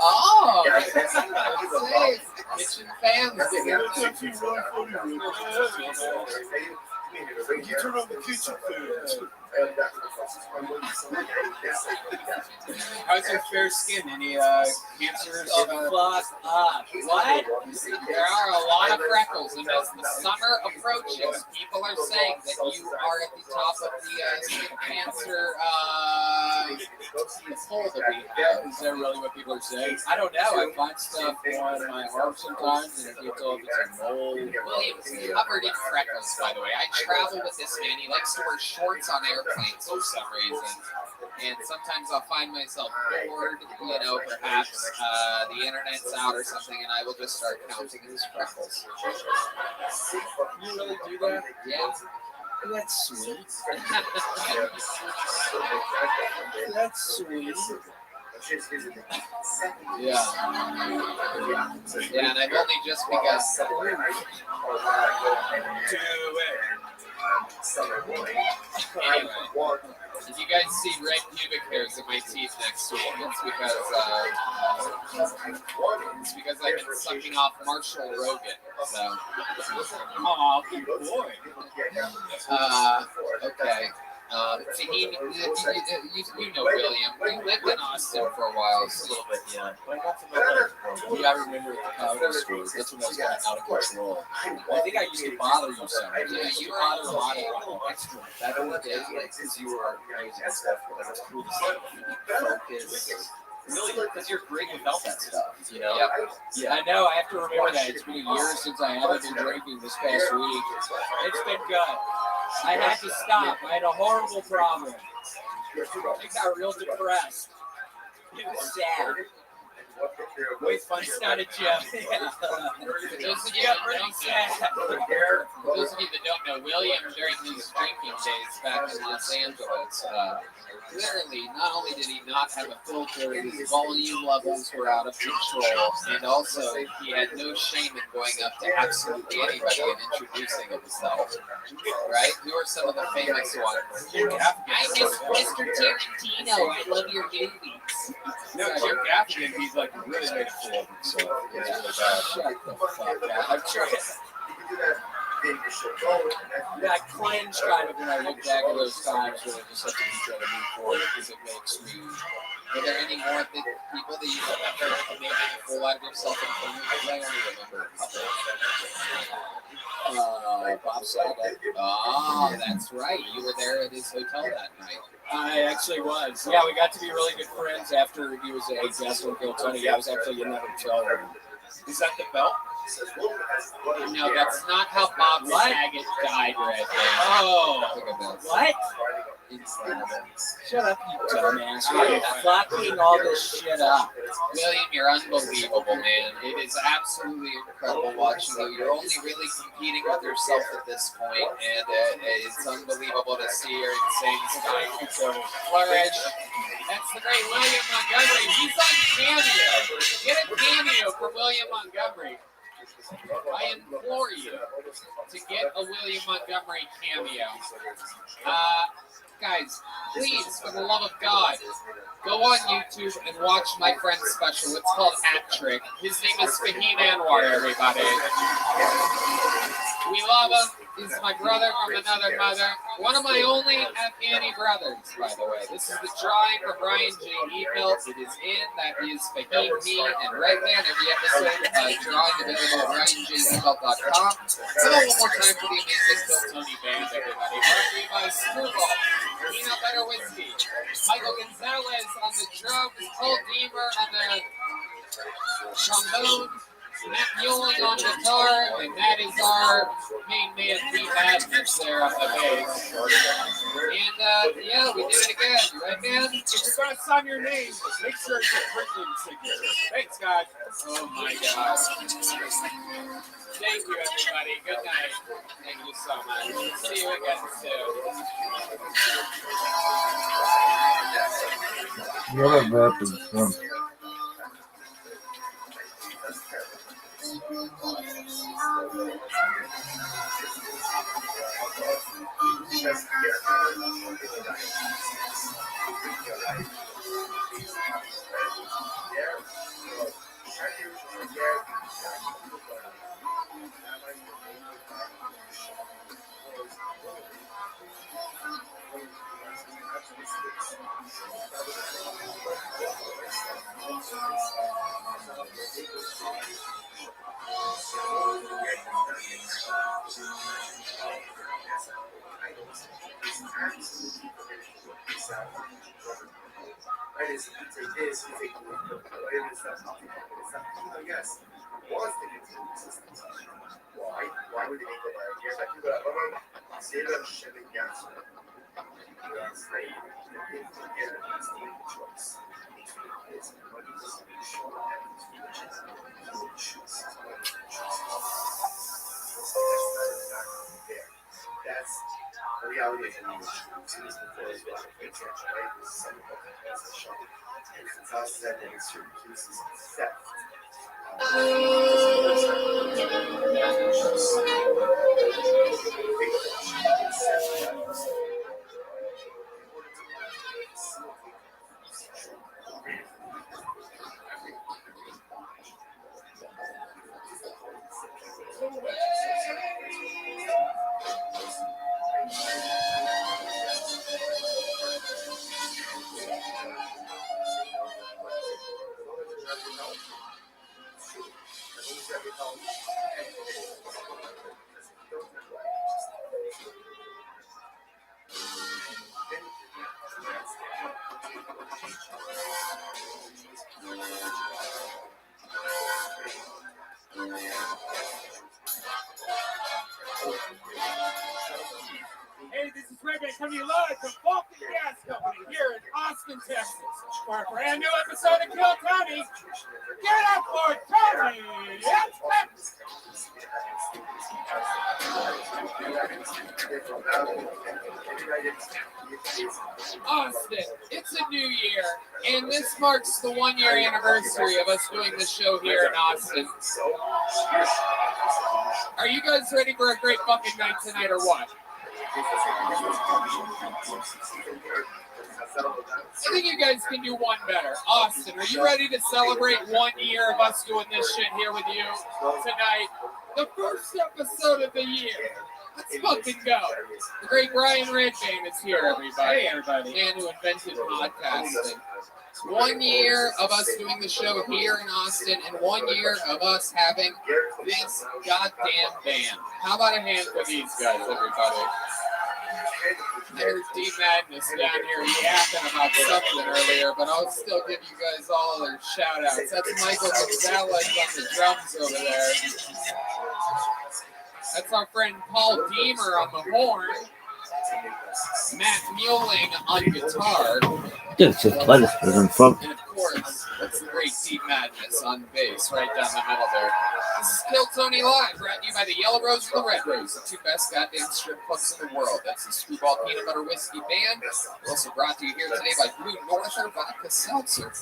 Oh, nice. Kitchen fans. You turn on the kitchen fans. How's your fair skin? Any cancers? Fuck up. What? There are a lot of freckles, and as the summer approaches, people are saying that you are at the top of the skin cancer poll that we have. Is that really what people are saying? I don't know. I find stuff on my arm sometimes, and I can't tell if it's a mole. William's covered in freckles, by the way. I travel with this man. He likes to wear shorts on airplanes for some reason. And sometimes I'll find myself bored, perhaps the internet's out or something, and I will just start counting his freckles. You really do that? Yeah. That's sweet. That's sweet. Yeah. Yeah, and I've only just begun. Anyway, if you guys see red pubic hairs in my teeth next week, it's because I've been sucking off Marshall Rogan. So, Oh, good boy. okay. You know William. We lived in Austin for a while. A little bit, yeah. But I got to know, yeah, I remember at the comedy store, that's when I was kind of out of control. I think I used to bother you so much. Yeah, You bother a lot of extra back in the day, because you were crazy and stuff, but it's cool to see focus. Really, because you're great without that stuff, Yeah. Yeah, I know. I have to remember that. It's been a year since I haven't been drinking this past week. It's been good. I had to stop. I had a horrible problem. I got real depressed. It was sad. Always fun. It's not a joke. For those of you got that pretty don't sad. For those of you that don't know, William during these drinking days back in Los Angeles, literally, not only did he not have a filter, his volume levels were out of control, and also he had no shame in going up to absolutely anybody and introducing himself. Right? Who are some of the famous ones? I'm Mr. Tarantino. I love your movies. No, Jim Gaffigan, he's like really made a fool of himself. It's really bad. Shut the fuck up. I'm trying. Yeah, I cringe kind of when I look back at those times when I just have to be trying to move forward because it makes me. Were there any more people that you remember making a fool out of yourself in front of you? I only remember a couple. Bob Saget. Oh, that's right. You were there at his hotel that night. I actually was. Yeah, we got to be really good friends after he was a guest on Kill Tony. I was actually in that hotel room. Is that the belt? No, that's not how Bob Saget died, Red. Oh, what? Incredible. Shut up, you dumbass. You're fucking all this shit up. William, you're unbelievable, man. It is absolutely incredible watching you. You're only really competing with yourself at this point, and it's unbelievable to see your insane style. Flourish. That's the great William Montgomery. He's on Cameo. Get a cameo for William Montgomery. I implore you to get a William Montgomery cameo. Guys, please, for the love of God, go on YouTube and watch my friend's special. It's called Hat Trick. His name is Fahim Anwar, everybody. We love him. He's my brother from another mother. One of my only Afghani brothers, by the way. This is the drawing for Brian J. Ephelt. It is in. That is Fahim, me, and Red Man. Every episode, drawing available at RyanJEphelt.com. So one more time for the amazing Kill Tony band, everybody. Brought by Screwball, Peanut Butter Whiskey, Michael Gonzalez on the drums, Cole Deemer on the trombone, Matt Mueling on guitar, and that is our main man, Pete Adams, there on the bass. And, yeah, we did it again, right, man? If you're going to sign your name, make sure it's a printed signature. Thanks, guys. Oh, my God. Thank you, everybody. Good night. Thank you so much. See you again soon. What happened? Hey, this is Rabbi coming to you live from Falcon Gas Company here in Austin, Texas, for a brand new episode of Kill Tony. Get up for Tony! Austin, it's a new year, and this marks the 1 year anniversary of us doing the show here in Austin. Are you guys ready for a great fucking night tonight or what? I think you guys can do one better. Austin, are you ready to celebrate 1 year of us doing this shit here with you tonight? The first episode of the year. Let's fucking go. The great Brian Redbane is here, everybody. Hey, everybody. Man who invented podcasting. 1 year of us doing the show here in Austin, and 1 year of us having this goddamn band. How about a hand for these guys, everybody? There's D Madness down here yapping about something earlier, but I'll still give you guys all their shout outs. That's Michael Gonzalez on the drums over there. That's our friend Paul Deemer on the horn. Matt Mueling on guitar. It's just lettuce for them from. And of course, that's the great D Madness on bass right down the middle there. This is Kill Tony Live, brought to you by the Yellow Rose and the Red Rose, the two best goddamn strip clubs in the world. That's the Screwball Peanut Butter Whiskey Band. We're also brought to you here today by Blue Norther Vodka Seltzer.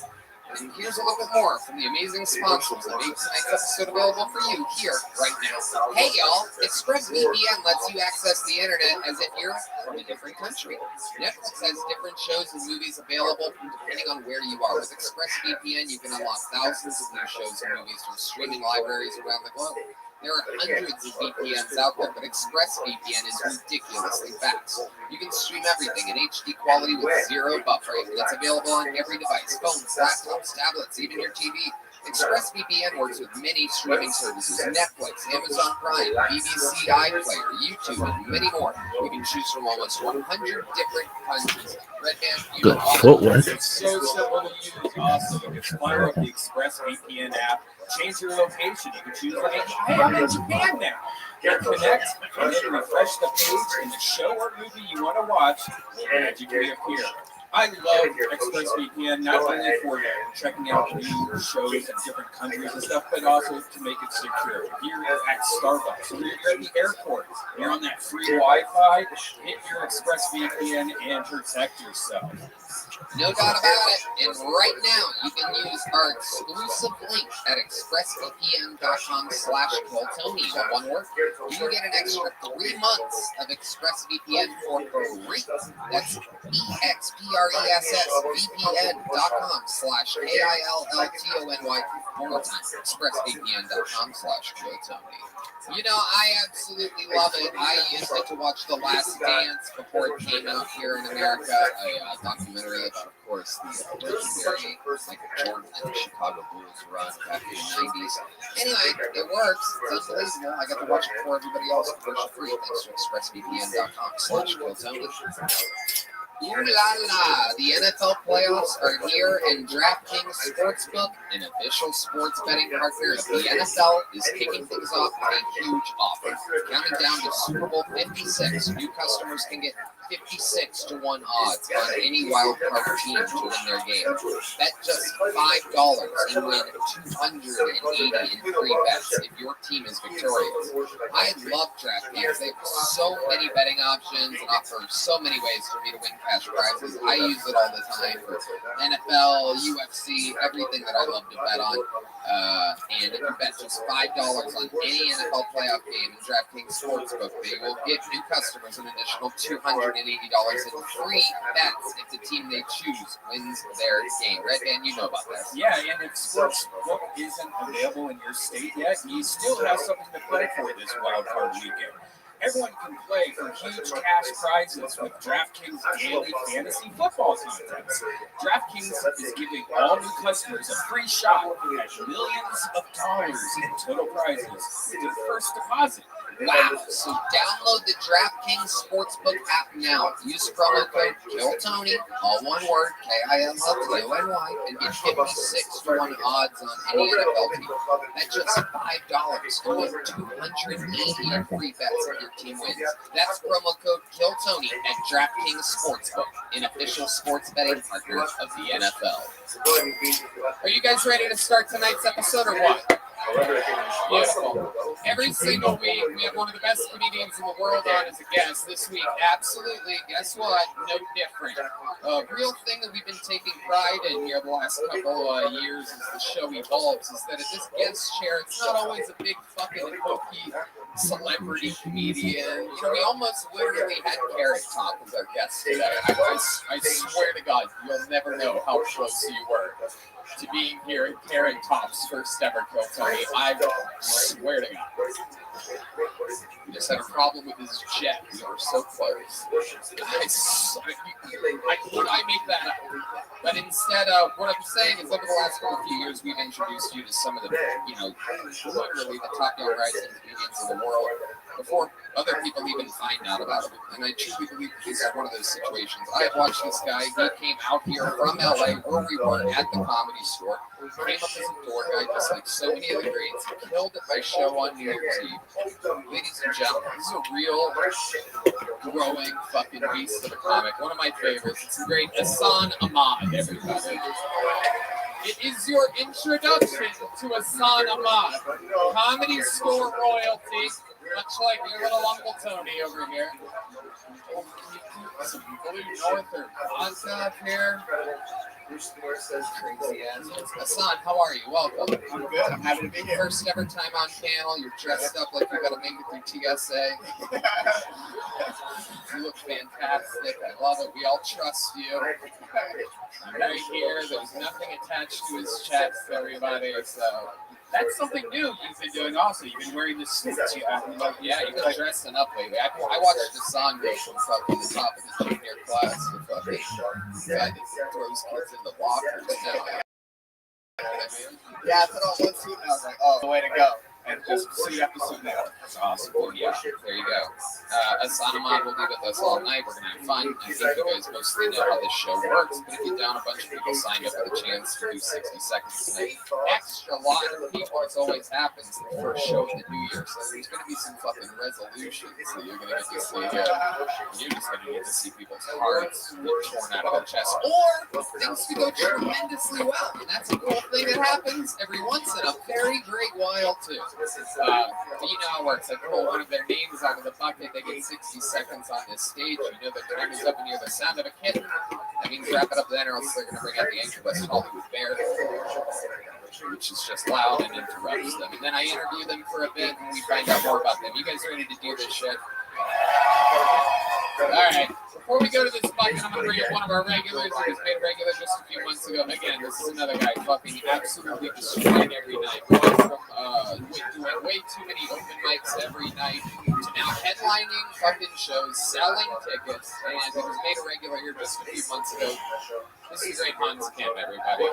And here's a little bit more from the amazing sponsors that make tonight's episode available for you here right now. Hey y'all, ExpressVPN lets you access the internet as if you're from a different country. Netflix has different shows and movies available depending on where you are. With ExpressVPN, you can unlock thousands of new shows and movies from streaming libraries around the globe. There are hundreds of VPNs out there, but ExpressVPN is ridiculously fast. You can stream everything in HD quality with zero buffering. It's available on every device, phones, laptops, tablets, even your TV. ExpressVPN works with many streaming services: Netflix, Amazon Prime, BBC iPlayer, YouTube, and many more. You can choose from almost 100 different countries. Good footwork. It's so simple to use. Also, you can fire up the ExpressVPN app, change your location. You can choose, like, hey, I'm in Japan now. Hit connect, and then refresh the page, and the show or movie you want to watch will magically appear. I love ExpressVPN, not only for checking out new shows in different countries and stuff, but also to make it secure. If you're at Starbucks, or you're at the airport, you're on that free Wi-Fi, hit your ExpressVPN and protect yourself. No doubt about it. And right now, you can use our exclusive link at expressvpn.com/KillTony. One word. You can get an extra 3 months of ExpressVPN for free. That's expressvpn.com/KILLTONY. One more time, expressvpn.com/KillTony. You know, I absolutely love it. I used it to watch The Last Dance before it came out here in America. A documentary about, of course, the legendary Michael Jordan and the Chicago Bulls run back in the 90s. Anyway, it works. It's unbelievable. I got to watch it before everybody else commercial free thanks to expressvpn.com/KillTony. Ooh la la! The NFL playoffs are here, and DraftKings Sportsbook, an official sports betting partner of the NFL, is kicking things off with a huge offer. Counting down to Super Bowl 56, new customers can get 56-1 odds on any wild card team to win their game. Bet just $5 and win $280 in free bets if your team is victorious. I love DraftKings. They have so many betting options and offer so many ways for me to win cash prizes. I use it all the time for NFL, UFC, everything that I love to bet on. And if you bet just $5 on any NFL playoff game in DraftKings Sportsbook, they will give new customers an additional $280 in free bets if the team they choose wins their game. Red Dan, you know about this. Yeah, and if Sportsbook isn't available in your state yet, you still have something to play for this wild card weekend. Everyone can play for huge cash prizes with DraftKings Daily Fantasy Football Contest. DraftKings is giving all new customers a free shot at millions of dollars in total prizes with their first deposit. Wow. So download the DraftKings Sportsbook app now. Use promo code KillTony, all one word, KILLTONY, and get 56-1 odds on any NFL team. That's just $5 and win $280 in free bets if your team wins. That's promo code KillTony at DraftKings Sportsbook, an official sports betting partner of the NFL. Are you guys ready to start tonight's episode or what? Beautiful. Every single week, we have one of the best comedians in the world on as a guest. This week, absolutely, guess what? No different. A real thing that we've been taking pride in here the last couple years as the show evolves is that at this guest chair, it's not always a big fucking hokey celebrity comedian. You know, we almost literally had Carrot Top as our guest today. I swear to God, you'll never know how close you were to being here at Carrot Top's first ever Kill Tony. I swear to God. He just had a problem with his jet. We were so close. Guys, I make that up. But instead, what I'm saying is over the last few years, we've introduced you to some of the, literally the top young rising comedians in the world before other people even find out about it. And I truly believe this is one of those situations. I have watched this guy. He came out here from LA where we were at the Comedy Store. Came up as a tour guide just like so many other greats. He killed it by show on New Year's Eve. Ladies and gentlemen, this is a real growing fucking beast of a comic. One of my favorites. It's the great Hassan Ahmad, everybody. It is your introduction to Hassan Ahmad, Comedy Store royalty, much like your little Uncle Tony over here. Some Blue Northern vodka up here. Crazy ass. Hassan, how are you? Welcome. I'm good. I'm happy to be here. First ever time on panel. You're dressed up like you got to make it through TSA. You look fantastic. I love it. We all trust you. Right here. There's nothing attached to his chest, everybody. So that's something new you've been doing also. You've been wearing the suits. You've been dressing up lately. I watched Hassan go from fucking the top of the junior class to fucking guy that throws kids in the lockers now. Yeah, I put on one suit and I was like, oh, way to go. And just suit after suit now. That's awesome. Yeah, there you go. Hassan Ahmad will be with us all night. We're going to have fun. I think you guys mostly know how this show works, but if you down a bunch of people signed up for the chance to do 60 seconds tonight, extra lot of people, as always happens, the first show of the new year. So there's going to be some fucking resolutions that you're going to get to see here. You're just going to get to see people's hearts get torn out of their chest. Or things could go tremendously well. And that's a cool thing that happens every once in a very great while, too. But you know how it works. I pull one of their names out of the bucket. They get 60 seconds on this stage. You know their time is up and you hear the sound of a kitten. That means wrap it up then or else they're going to bring out the Angel West Hollywood Bear, which is just loud and interrupts them. And then I interview them for a bit and we find out more about them. You guys ready to do this shit? All right. Before we go to this bucket, I'm going to bring up one of our regulars who was made regular just a few months ago. Again, this is another guy fucking absolutely destroying every night. Going from doing way too many open mics every night to now headlining fucking shows, selling tickets, and he was made a regular here just a few months ago. This is Great Hans Camp, everybody.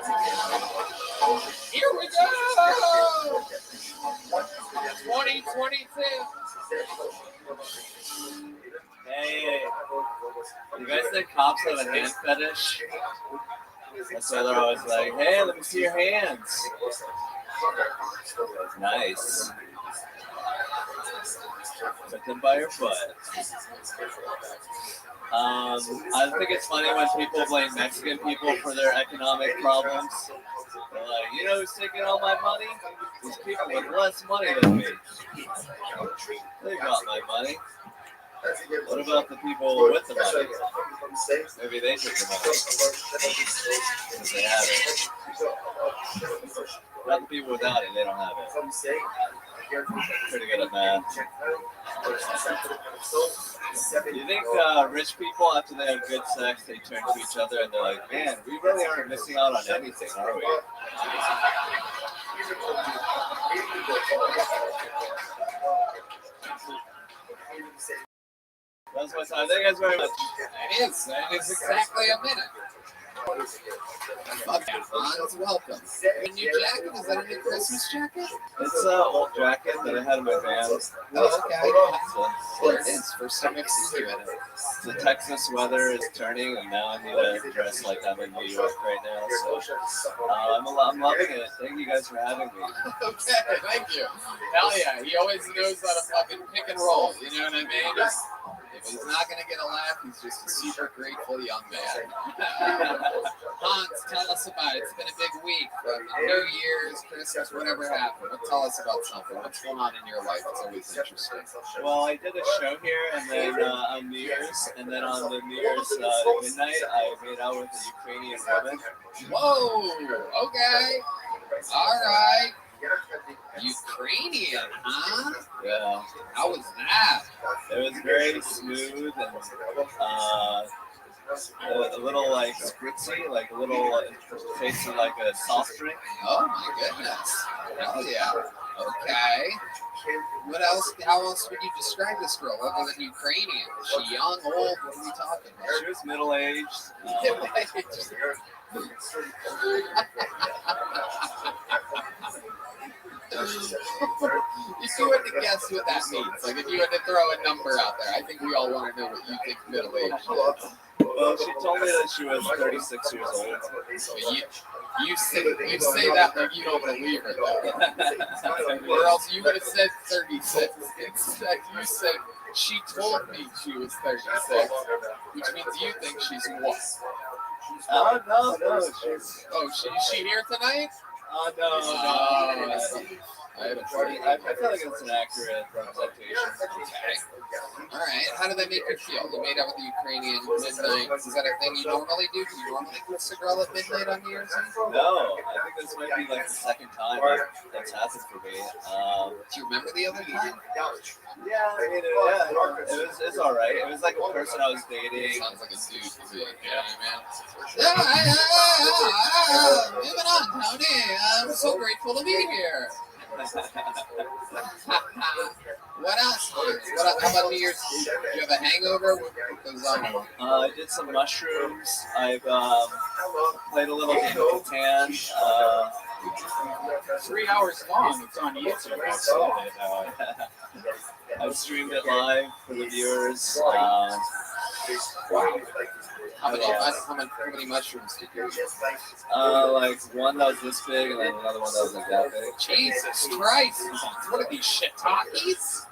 Here we go! 2022. Hey, you guys think cops have a hand fetish? That's why they're always like, hey, let me see your hands. Nice. Took them by your butt. I think it's funny when people blame Mexican people for their economic problems. They're like, you know who's taking all my money? These people with less money than me. They got my money. What about the people with the money? Maybe they took the money. Because they have it. Not the people without it, they don't have it. Pretty good at math. Do you think rich people, after they have good sex, they turn to each other and they're like, man, we really aren't missing out on anything, are we? That's my time. Thank you guys very much. It is exactly a minute. Fuck yeah, Hans, welcome. A new jacket? Is that a new Christmas jacket? It's an old jacket that I had in my van. Oh, okay. There it is. First time I've seen you in it. The Texas weather is turning, and now I need to dress like I'm in New York right now. So I'm loving it. Thank you guys for having me. Okay, thank you. Hell yeah. He always knows how to fucking pick and roll. You know what I mean? If he's not going to get a laugh, he's just a super grateful young man. Hans, tell us about it. It's been a big week. New Year's, Christmas, whatever happened. Tell us about something. What's going on in your life? It's always interesting. Well, I did a show here, and then on New Year's, and then on the New Year's midnight, I made out with a Ukrainian woman. Whoa, okay. All right. Ukrainian, huh? Yeah. How was that? It was very smooth and a little like spritzy, like a little tasted like a soft drink. Oh my goodness. Hell yeah. Okay. What else? How else would you describe this girl other than Ukrainian? Is she young, old? What are we talking about? She was middle-aged. If you had to guess what that means, like if you had to throw a number out there, I think we all want to know what you think middle-aged is. Well, she told me that she was 36 years old. You say that like you don't believe her, though. Or else you would have said 36. Instead, you said she told me she was 36, which means you think she's what? Oh, no. She's... Oh, is she here tonight? Oh, no. I feel like it's an accurate representation. Okay. All right. How did that make you feel? You made out with the Ukrainian midnight. Is that a thing you normally do? Do you normally kiss a girl at midnight on New Year's Eve? No. I think this might be like the second time that's happened for me. Do you remember the other time? Yeah, I mean, it's all right. It was like a person I was dating. Sounds like a dude to me. Yeah, man. Moving on, Tony. I'm so grateful to be here. What else? How about New Year's? Do you have a hangover? What goes on? I did some mushrooms. I've played a little game of Catan. 3 hours long. It's on YouTube. I saw it. I've streamed it live for the viewers. How many mushrooms did you eat? Like one that was this big, and then another one that was like that big. Jesus Christ! What are these shit talkies?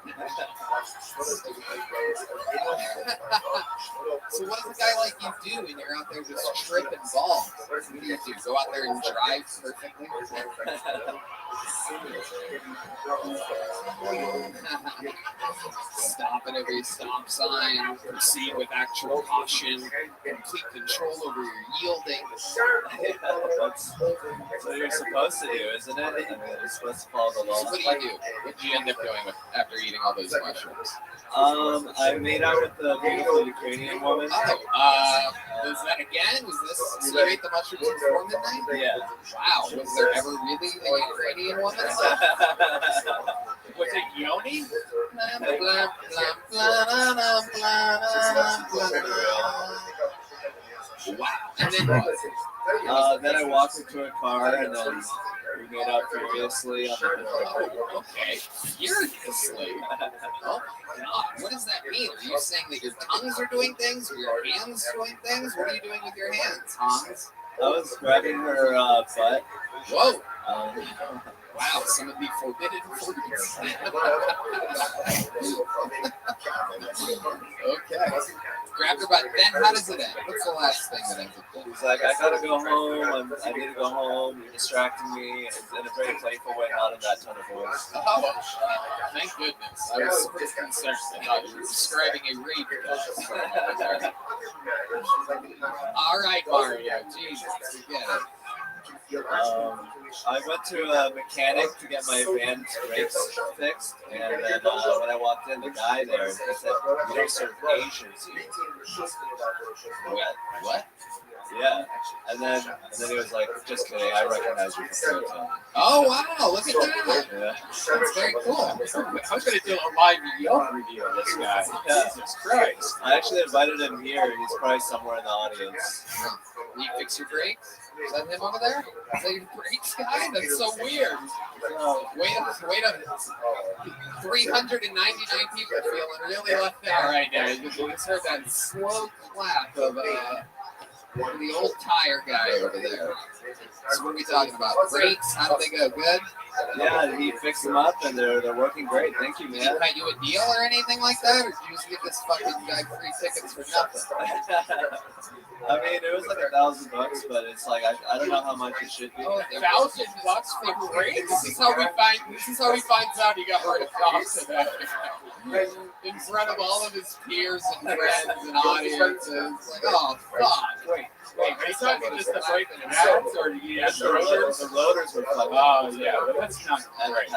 So what does a guy like you do when you're out there just tripping balls? What do you do? Go out there and drive perfectly? Stop at every stop sign. Proceed with actual caution. Complete control over your yielding. That's what you're supposed to do, isn't it? I mean, you're supposed to follow the So law. what do? What did you end up doing after eating all those mushrooms? I made out with the beautiful Ukrainian woman. Was that again? Was this? So you ate the mushrooms before midnight? Yeah. Wow. Was there ever really a Ukrainian woman? Was it Yoni? Wow. And then what? Then I walked into a car and then we made out furiously on the Oh, okay. Furiously. Oh my God. What does that mean? Are you saying that your tongues are doing things or your hands doing things? What are you doing with your hands, Hans? I was grabbing her butt. Whoa. Wow, some of the forbidden foods. Okay. Grab her butt. Then how does it end? What's the last thing that ends up? He's like, I gotta go home. I need to go home. You're distracting me. It's in a very playful way, not in that tone of voice. Oh, thank goodness. I was sort of concerned. I thought you were describing a rape. All right, Mario. Jesus, forget it. I went to a mechanic to get my van's brakes fixed, and then when I walked in, the guy there, he said, "We don't serve Asians here." What? Yeah, and then he was like, "Just kidding, I recognize you from Toronto." Oh wow! Look at that. Yeah. That's very cool. I was going to do a live Yelp review of this guy. Jesus Christ. I actually invited him here. He's probably somewhere in the audience. Can you fix your brakes? Is that him over there? Is that your brakes guy? That's so weird. Wait a minute. 399 people feeling really left out right now. You just heard that slow clap of the old tire guy over there. So what are we talking about? Brakes? How do they go? Good? Yeah, he fixed them up, and they're working great. Thank you, Did man. he cut you a deal or anything like that? Or did you just give this fucking guy free tickets for nothing? I mean, it was like $1,000, but it's like I don't know how much it should be. Oh, $1,000 for brakes? This is how he finds out he got ripped off today. In front of all of his peers and friends and audiences. Like, oh fuck. Wait, are you talking just the brake pads, or do you have the rotors? The rotors were fucking. Oh, yeah, but that's not great.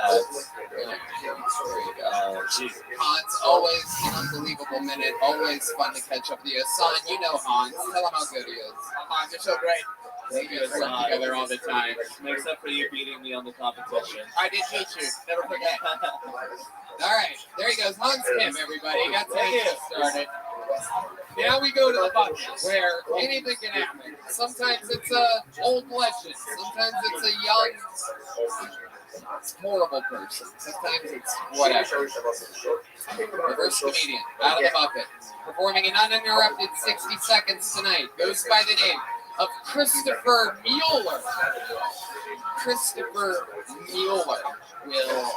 Jeez. Hans, always an unbelievable minute. Always fun to catch up with you. Son, you know Hans. Tell him how good he is. Hans, you're so great. We guys work together all the time. Except for you beating me on the competition. I did beat you. Never forget. All right, there he goes. Hans Kim, everybody. Got to get started. Now we go to the bucket where anything can happen. Sometimes it's a old legend. Sometimes it's a young, horrible person. Sometimes it's whatever. Reverse comedian out of the bucket, performing an uninterrupted 60 seconds tonight. Goes by the name of Christopher Mueller. Christopher Mueller will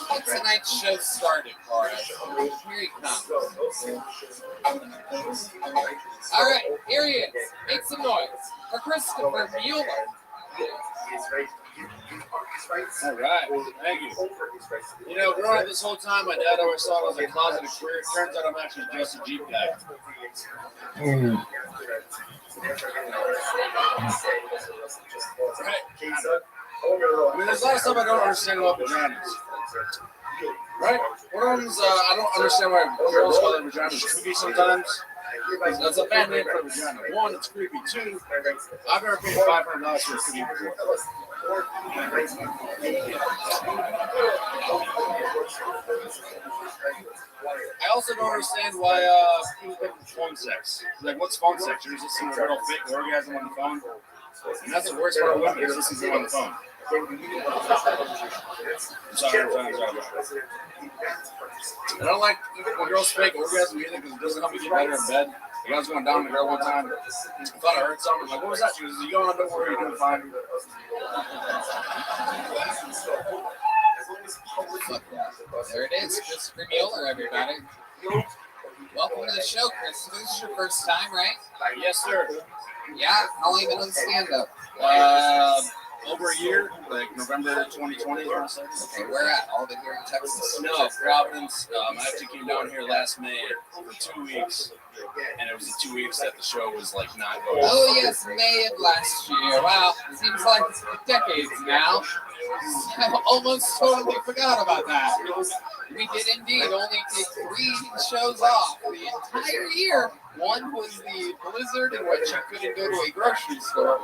get tonight's show started for us. Here he comes. All right, here he is. Make some noise for Christopher Mueller. All right, thank you. You know, growing up this whole time, my dad always thought I was a closeted queer. It turns out I'm actually just a Jeep guy. Right. I mean, there's a lot of stuff I don't understand about vaginas. Right? One of them's, I don't understand why girls call their vaginas creepy sometimes. That's a bad name for a vagina. One, it's creepy. Two, I've never paid $500 for a creepy before. I also don't understand why people think it's phone sex. Like, what's phone sex? You're just listening to a little fake orgasm on the phone. And that's the worst part of women, is listening to them on the phone. I'm sorry. I don't like when girls fake orgasm either, because it doesn't help me get better in bed. Like, I was going down with a girl one time. I thought I heard something. I'm like, what was that? She was like, "You don't worry, you're doing fine." There it is, Christopher Mueller, everybody. Welcome to the show, Chris. This is your first time, right? Yes, sir. Yeah. How long have you been on stand-up? over a year, like November 2020. Okay, where at? All the here in Texas? No, Providence. I actually came down here last May for 2 weeks, and it was the 2 weeks that the show was like not going. Oh yes, May of last year. Wow, seems like decades now. I almost totally forgot about that. We did indeed only take 3 shows off the entire year. One was the blizzard in which you couldn't go to a grocery store.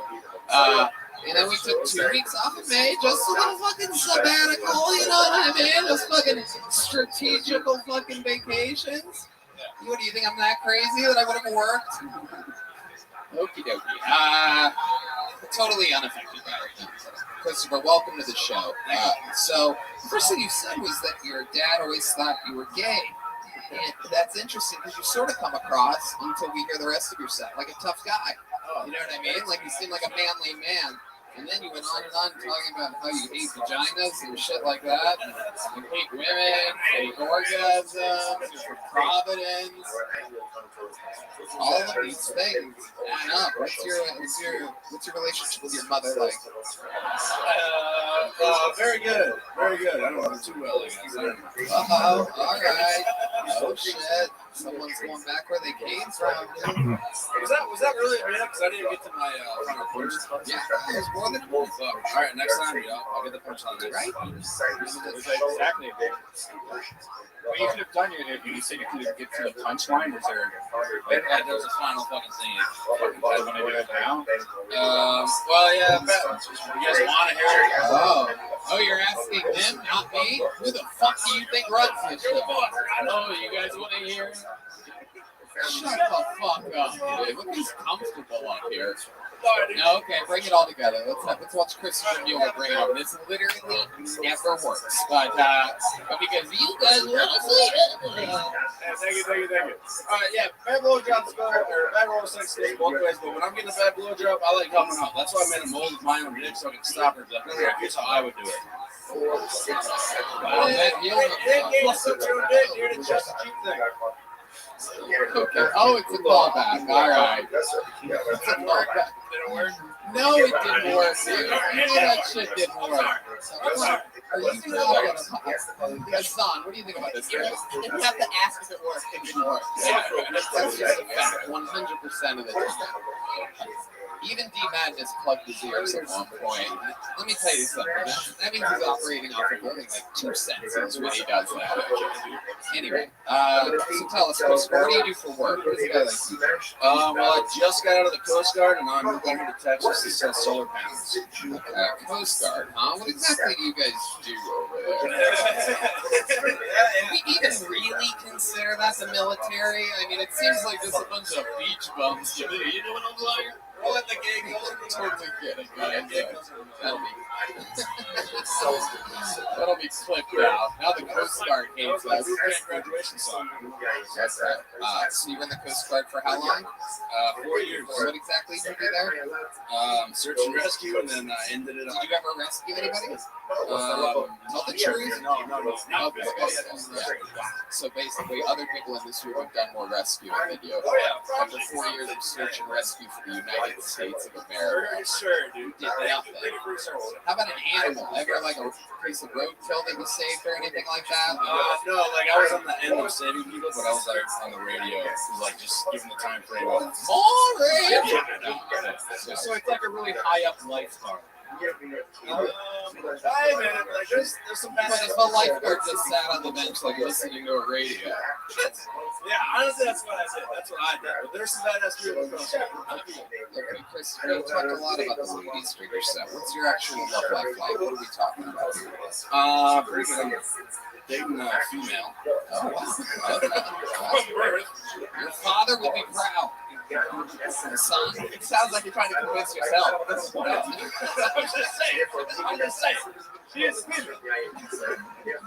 And then we took 2 weeks off in May, just a little fucking sabbatical, you know what I mean? Just fucking strategical fucking vacations. What do you think, I'm that crazy that I would have worked? Okie dokie. Totally unaffected by it. Christopher, welcome to the show. So, the first thing you said was that your dad always thought you were gay. And that's interesting because you sort of come across, until we hear the rest of your set, like a tough guy. You know what I mean? Like you seem like a manly man. And then you went on and on talking about how you hate vaginas and shit like that. You hate women, hate orgasms, you're from Providence. All of these things add up. What's your relationship with your mother like? Very good. Very good. I don't know too well, I guess. Uh-oh. All right. Oh, shit. Someone's going back where they came from. Was that really a minute? Because I didn't get to my final punchline. Yeah, it was more than a minute. So, all right, next time, I'll get the punchline. Right? Exactly. What you could have done, you said you could have get to the punchline. Was there? There was a final fucking thing. You want to do it now? Well, yeah, but you guys want to hear it? Oh, you're asking him, not me? Who the fuck do you think runs this show? Oh, you guys want to hear? Shut the fuck up, dude. Look, he's comfortable up here. No, okay, bring it all together. Let's watch Christopher Mueller bring it up. This literally never works. But because you guys want to see it. Thank you. All right, yeah, bad blowjobs go, or bad roll sex goes both ways, but when I'm getting a bad blowjob, I like helping out. That's why I made a mold of my own dick so I can stop her. Here's how I would do it. Wow, that It's just a cheap thing. Okay. Oh, it's a callback. All right. It's a callback. Did it work? No, it didn't work, dude. You know that shit didn't work. Are you talking about? Hassan, what do you think about this? You have to ask if it worked. It didn't work. That's just a fact. 100% of the time. Even D Madness plugged his ears at one point. Let me tell you something. That means he's operating off of only like 2 senses when he does that. Anyway, so tell us, Chris, what do you do for work? What does a guy like you do? Well, I just got out of the Coast Guard and I'm moving to Texas to sell solar panels. Coast Guard, huh? What exactly do you guys do over there? Do we even really consider that the military? I mean, it seems like just a bunch of beach bums. You know what I'm saying? We'll let the gig go. Totally kidding. That'll be clipped out. Now the Coast Guard hates us. Graduation song. That's right. So you were in the Coast Guard for how long? 4 years. What exactly did you do there? Search and rescue, and then I ended it Did up. you ever rescue anybody? Tell the truth. No. Okay. Yeah. So basically, other people in this room have done more rescuing than you. After 4 years of search and rescue for the United States of America. Sure, dude. Did nothing. How about an animal? Ever like a piece of roadkill that you saved or anything like that? No, like I was on the end of saving people, but I was like on the radio, like just giving the time frame. Boring. So it's like a really high up lifestyle. Hey man, like there's some bad. But if a lifeguard just sat on the bench like listening to a radio. Yeah, honestly, that's what I said. That's what I did. But there's some badass people in Coast Guard. Okay, Chris, you talked a lot about the movie streamer set. What's your actual love life like? What are we talking about? Pretty good. I'm dating a female. Oh, wow. Your father would be proud. Son, it sounds like you're trying to convince yourself. I'm just saying. She is a female. It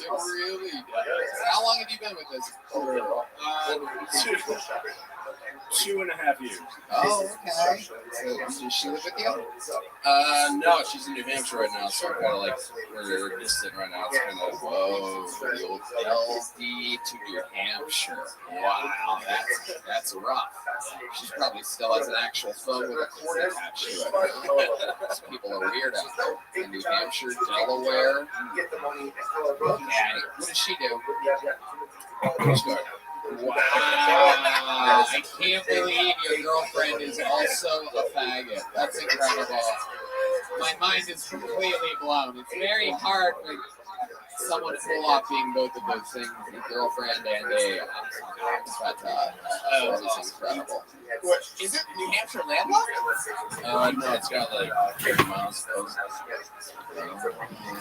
really does. How long have you been with this? 2.5 years. Oh, okay. So, does she live with you? No, she's in New Hampshire right now, so I'm kind of like we're distant right now. It's kind of Whoa, you'll LD to New Hampshire. Wow, that's rough. She probably still has an actual phone with a cord attached to it. These people are weird out there. In New Hampshire, Delaware. Yeah, what does she do? Wow, I can't believe your girlfriend is also a faggot. That's incredible. My mind is completely blown. It's very hard for someone to pull off being both of those things, a girlfriend and a but that is incredible. What, is it New Hampshire landlocked? no, it's got like 30 miles.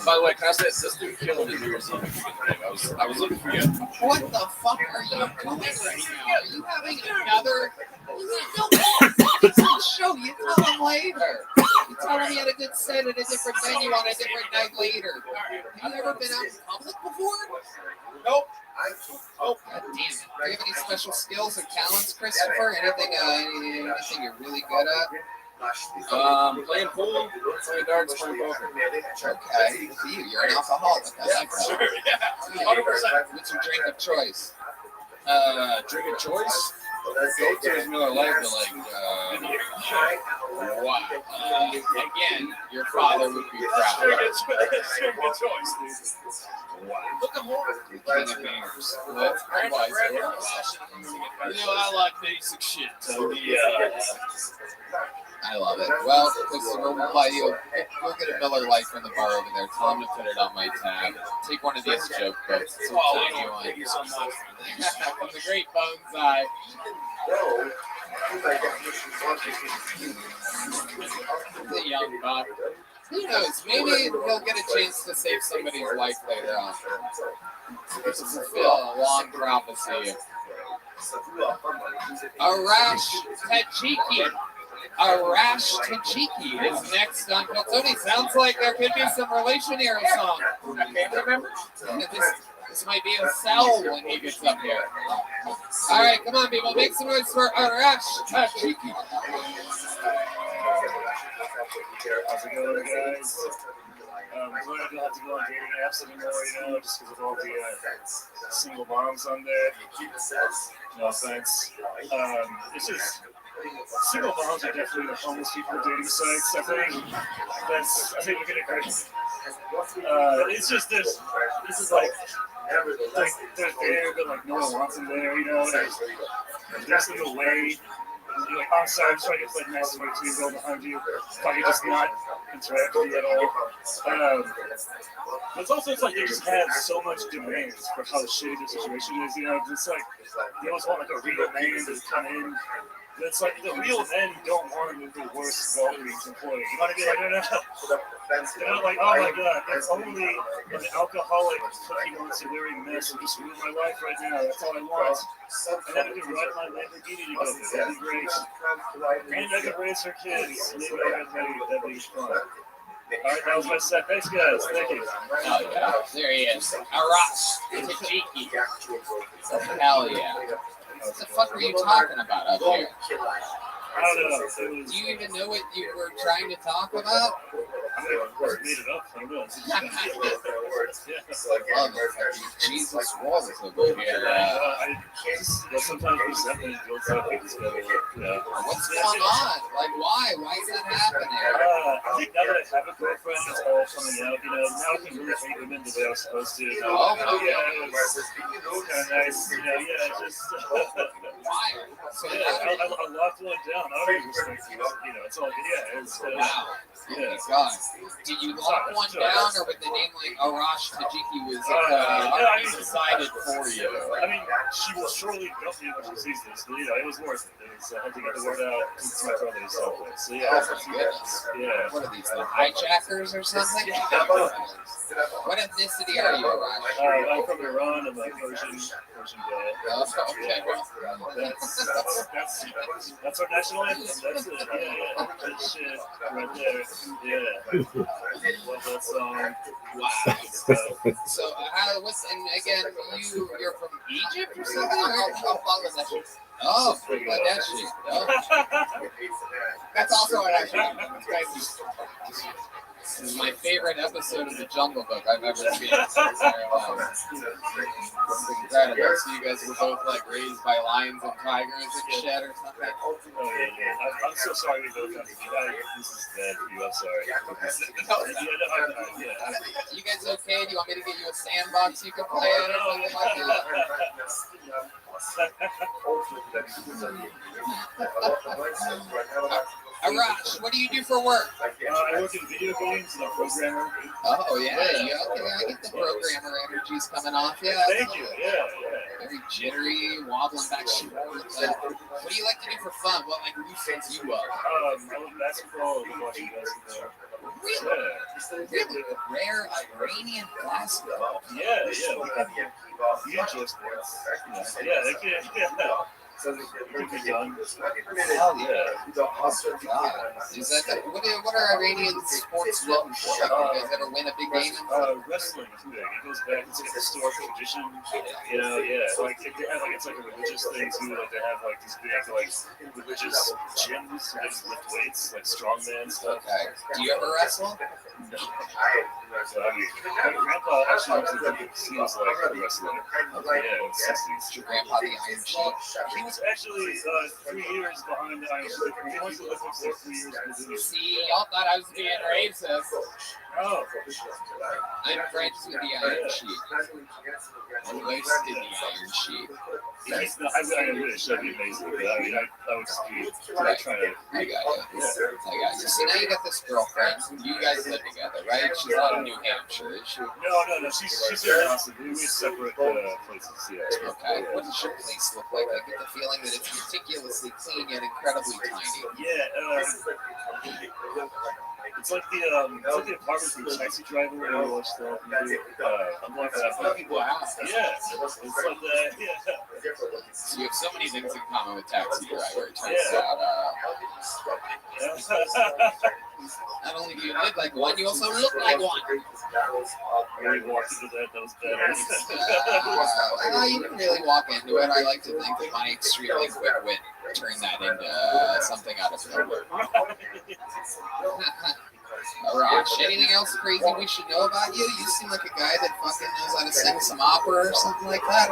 By the way, can I say this dude killed me here or something? I was looking for you. What the fuck are you doing right now? Are you having another? Show you tell him later. You tell him you had a good set at a different venue on a different night later. Have you ever been out in public before? Nope. Oh, God damn it. Do you have any special skills or talents, Christopher? Anything you're really good at? Playing pool, playing darts, playing poker. Okay, you're an alcoholic. Yeah, for sure. Yeah, 100%. What's your drink of choice? Drink of choice? Go to is Miller Lite, but Wow. Again, your father would be proud. Drink of choice, dude. Wow. Look at more. King of beers. What? I like basic shit. I love it. Well, Christopher, we'll get a Miller Lite from the bar over there. Tell him to put it on my tab. Take one of these joke books. It's a tiny one. Thank you so much. From the great Bonsai. The young buck. Who knows? Maybe he'll get a chance to save somebody's life later on. To fulfill a long prophecy. Arash Tajiki. Arash Tajiki is next on Tony. Sounds like there could be some relation here or something. I can't remember. This might be a cell when he gets up here. All right, come on, people. Make some noise for Arash Tajiki. How's it going, guys? I'm glad I don't have to go on dating apps anymore, just because of all the single moms on there. No offense. It's just, single moms are definitely the homeless people dating sites, I think we're gonna agree. It's just this is like they're there, but like no one wants them there, there's no way. You're like, I'm sorry, I'm just trying to play nice to you, go behind you. Like, you're just not interact with you at all. But it's also, like, they just have so much demands for how shitty the situation is, It's like, they almost want, like, a real man to come in. But it's like, the real men don't want to be the worst Walgreens employee. You know what I mean? Like, they're not like, oh my god, that's only an alcoholic cookie monster-wearing mess who just ruined my life right now. That's all I want. And then I can ride my Lamborghini together. That'd be great. And I can raise her kids. Maybe that'd be fun. Alright, that was my set. Thanks, guys. Thank you. Oh, yeah. There he is. Arash Tajiki. Hell yeah. What the fuck were you talking about up here? I don't know. Do you even know what you were trying to talk about? I made it up. I don't know. Jesus Walls over here. Sometimes we definitely feel something. What's going on? Like, why? Why is that happening? I think now that I have a girlfriend, it's all coming out. Now I can really hate women the way I was supposed to. Oh, it's kind of nice. Just. Why? So I locked one down. I don't even respect you. It's all. It's. Wow. Yeah. God. Did you lock one down, or with the name like Arash Tajiki was decided for you? I mean, she will surely dump me when she sees this. But, it was worth it. I had to get the word out to my brother. So yeah. What are these, the hijackers or something? What ethnicity are you, Arash? I'm from Iran. I'm a Persian guy. Okay. That's our national one? That's it. Yeah. That shit right there. Yeah. Love that song. Wow. So, and again, you're from Egypt or something? How Bangladeshi? Oh, Bangladeshi. Oh. That's also an actually. This is my favorite episode of The Jungle Book I've ever seen. It's incredible. So you guys were both like raised by lions and tigers and shit or something? Oh, yeah. I'm so sorry we both have to do that. This is bad for you. I'm sorry. You guys okay? Do you want me to get you a sandbox you can play in or something like that? Arash, what do you do for work? I work in video games. I'm a programmer. Oh, yeah. I get the programmer energies coming off. Yeah. Thank you. Yeah. Very jittery, wobbling back and forth. What do you like to do for fun? What loosens you up? I love basketball. I love watching basketball. Really? Rare Iranian basketball? Yeah. You enjoy sports. Yeah. Pretty young. Hell yeah. Is that what are Iranian sports known for? You guys ever win a big game? Wrestling is big. It goes back to the historical tradition. Like they have it's like a religious thing too. Like they have like these big religious gyms where they just lift weights, like strongman stuff. Okay. Do you ever wrestle? No. My grandpa actually was seems like a wrestler. Yeah, in the 60s. Your grandpa the Iron Sheik? He was actually 3 years behind the Iron Sheik. He went to the Olympics for 3 years. See, y'all thought I was being racist. Oh. I'm friends with the Iron Sheik. I'm roasted the Iron Sheik. I wish that'd be amazing. But I would just be trying to. I got you. See, now you got this girlfriend. You guys live together, right? She's out in New Hampshire, is she? No. She's here in Austin. We separate places. Yeah. Okay. What does your place look like? I get the feeling that it's meticulously clean yet incredibly tiny. Yeah. It's like the apartment from Taxi Driver where you watch the movie. I'm like that. Wow. Yeah. It's like that. Yeah. So you have so many things in common with Taxi Driver. It turns out. Not only do you live like one, you also look like one. When you walked into that was bad. You didn't really walk into it. I like to think that my extremely quick wit turned that into something out of nowhere. Arash, anything else crazy we should know about you? You seem like a guy that fucking knows how to sing some opera or something like that.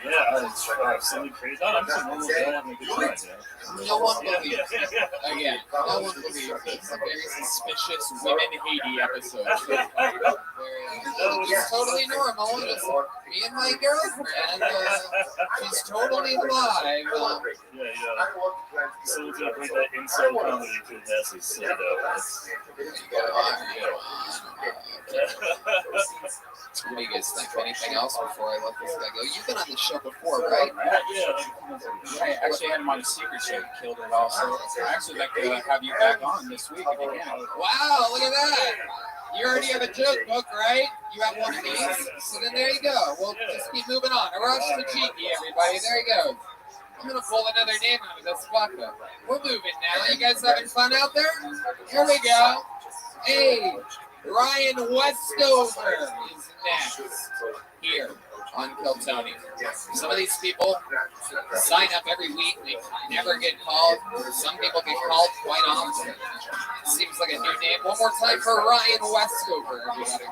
Yeah, something crazy. No, I'm just a normal guy having a good time. No one believes it. Again, no one believes it. It's a very suspicious women-hating episode. It's totally normal. It's me and my girlfriend. She's totally alive. So we're going to bring that insult comedy to the masses. So, what do you guys think? Anything else before I let this guy go? You've been on the show before, right? Yeah. I actually had him on the Secret Show. Killed it also. I actually like to have you back on this week if you can. Wow, look at that. You already have a joke book, right? You have one of these? So then there you go. We'll just keep moving on. Arash Tajiki, everybody. There you go. I'm going to pull another name out of this bucket. We're moving now. You guys having fun out there? Here we go. Hey, Ryan Westover is next here on Kill Tony. Some of these people sign up every week. They never get called. Some people get called quite often. Seems like a new name. One more time for Ryan Westover, everybody.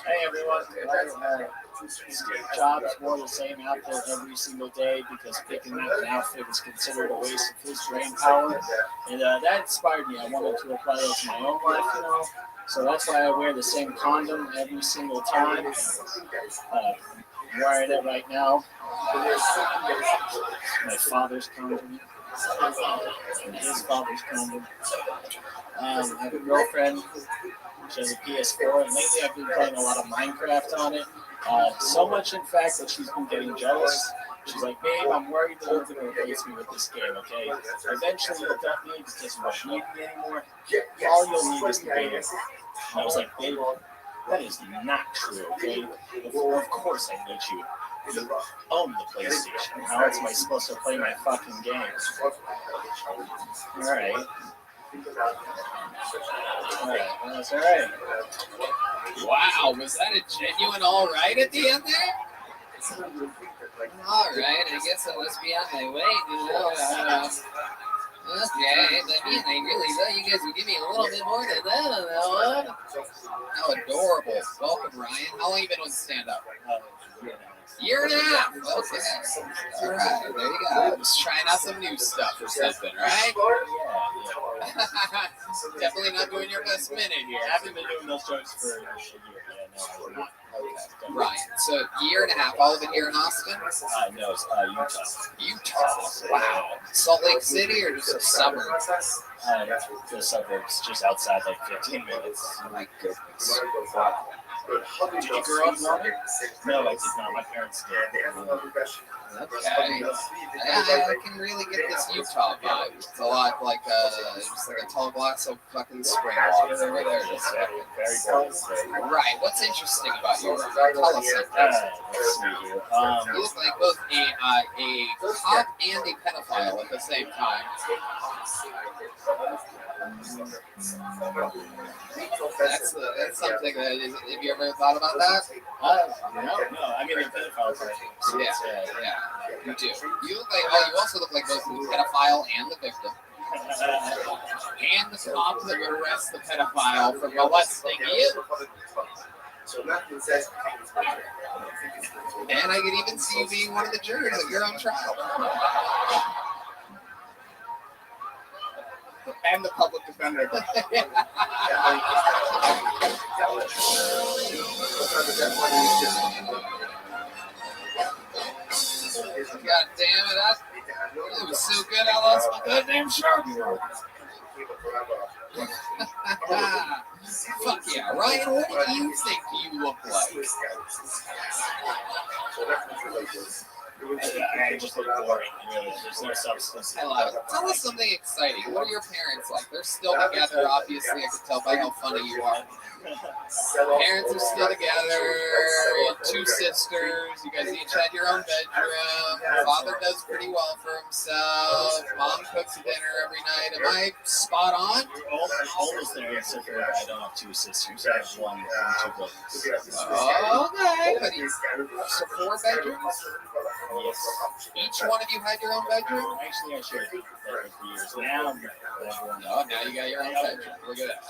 Hey, everyone. Job's more the same out there every single day because picking up an outfit is considered a waste of his brain power. And that inspired me. I wanted to apply that to my own life, So that's why I wear the same condom every single time. I'm wearing it right now. My father's condom. And his father's condom. I have a girlfriend. She has a PS4, and lately I've been playing a lot of Minecraft on it. So much, in fact, that she's been getting jealous. She's like, babe, I'm worried that you're going to replace me with this game, okay? Eventually you'll dump me because you won't need me anymore. All you'll need is the game. And I was like, babe, that is not true, okay? Of course I need you. own the PlayStation. How else am I supposed to play my fucking games? Alright. Alright, well, that's alright. Wow, was that a genuine all right at the end there? All right, I guess I must be on my way. Okay, I mean, I really thought you guys would give me a little bit more than that on that one. How adorable. Welcome, Ryan. How long have you been on stand-up? Year and a half. Okay. All right, there you go. Just trying out some new stuff or something, right? Definitely not doing your best minute here. I haven't been doing those jokes for a year. Yeah, no, okay. Ryan, so year and a half, all of it here in Austin? No, it's Utah. Utah. Wow. Salt Lake City or just a suburb? The suburbs, just outside, like 15 minutes. Oh my goodness. Wow. Did you grow up Mormon? No, I did not. My parents did. Okay. I can really get this Utah vibe. It's a lot like just like a tall glass of fucking spring water over there. Just very cool. Right. What's interesting about you? Tell us something. Let's see here. You look like both a cop and a pedophile at the same time. That's something that is. Have you ever thought about that? No. I mean, the pedophile part. Yeah, you do. You look like. Oh, you also look like both the pedophile and the victim, and the cop that would arrest the pedophile for molesting you. And I could even see you being one of the jurors at your own trial. And the public defender. God damn it, it was so good I lost my goddamn shirt. Fuck yeah. Ryan, what do you think you look like? I just look boring, really. There's no substance. I love it. Tell us something exciting. What are your parents like? They're still together, obviously. I can tell by how funny you are. Parents are still together. You have two sisters. You guys each had your own bedroom. Father does pretty well for himself. Mom cooks dinner every night. Am I spot on? Almost there, except for I don't have two sisters. I have one and two brothers. Okay. But so 4 bedrooms? Yes. Each one of you had your own bedroom? Actually, I shared bedroom for years. Now, now you got your own bedroom. Look at that.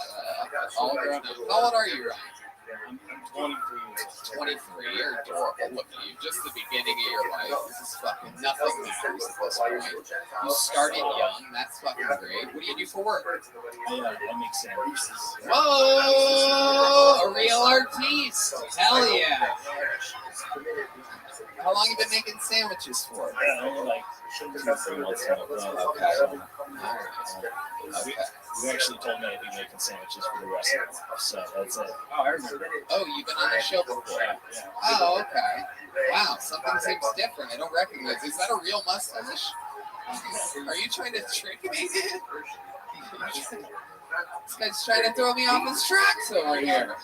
All grown up. How old are you, Ryan? I'm 23 years old. 23. You're adorable. Look at you. Just the beginning of your life. This is fucking nothing matters at this point. You started young. That's fucking great. What do you do for work? I make sandwiches. Whoa! A real artiste. Hell yeah. How long have you been making sandwiches for? Only like 2-3 months now. Okay. You actually told me I'd be making sandwiches for the rest of the month, so that's it. Oh, I remember. Oh, you've been on the show before? Yeah. Oh, okay. Wow, something seems different. I don't recognize. Is that a real mustache? Are you trying to trick me? This guy's trying to throw me off his tracks over here.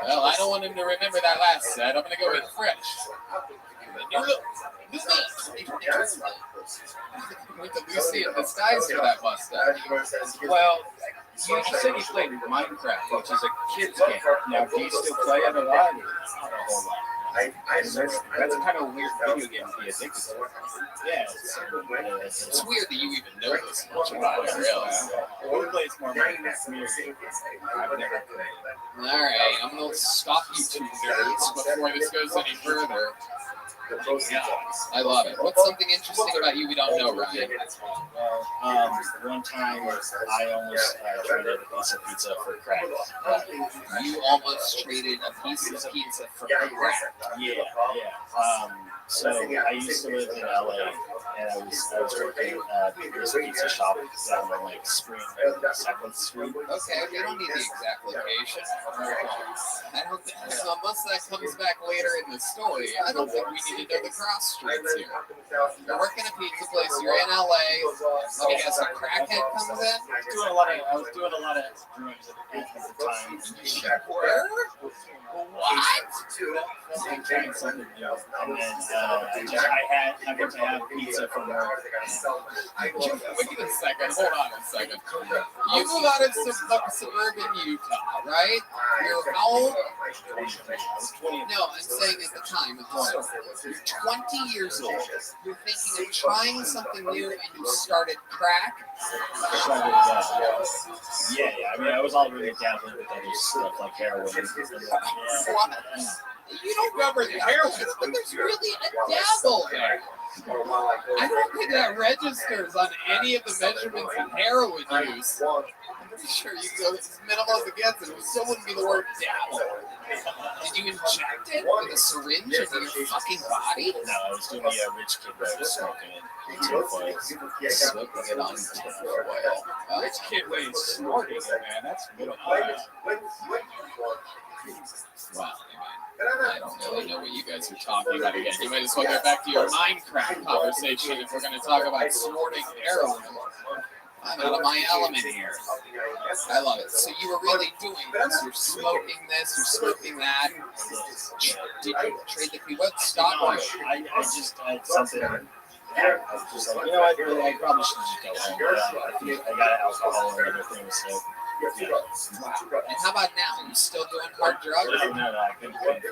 Well, I don't want him to remember that last set. I'm going to go with fresh. With the Lucy in disguise for that mustache. Well, you said you played Minecraft, which is a kid's game. Now, do you still play it a lot? That's kind of a weird video game to be addicted to. Yeah, it's weird that you even know this much about it, really. Who plays more Minecraft? I've never played. All right, I'm going to stop you two nerds before this goes any further. Yeah, I love it. What's something interesting about you we don't know, Ryan? Well, one time I almost traded a piece of pizza for crack. You almost traded a piece of pizza for crack? Yeah. So I used to live in LA, and I was working at this pizza shop down on like Spring 7th Street. Okay, we don't need the exact location. I don't think, unless that comes back later in the story, I don't think we need to know the cross streets here. You're working a pizza place, you're in LA, let me guess, a crackhead comes in? I was doing a lot of drugs at the time. Where? What? I'm trying something new. And then I happened to have pizza from work. Wait a second, hold on a second. You move out of suburban Utah, right? You're how old? No, I'm saying at the time of the story. You're 20 years old. You're thinking of trying something new and you started crack? Yeah. I mean, I was already dabbling with other stuff like heroin. What? You don't rubber the heroin, but there's really a dabble there. I don't think that registers on any of the measurements of heroin use. I'm pretty sure you can go as minimal as it gets, and it still wouldn't be the word dabble. Did you inject it with a syringe into your fucking body? No, I was doing the rich kid way of smoking it. Smoking it on tinfoil. Rich kid way of snorting it, man. That's middle class. Wow, I don't really know what you guys are talking about again. You might as well get back to your Minecraft conversation if we're going to talk about snorting heroin. I'm out of my element here. I love it. So you were really doing this. You're smoking this, you're smoking that. Did you trade the people? What stopped you? I just had something. I was just like, you know what, really, I probably should just go home. I got alcohol and other things, so. Yeah. And how about now? You still doing hard drugs? No, I've been for like a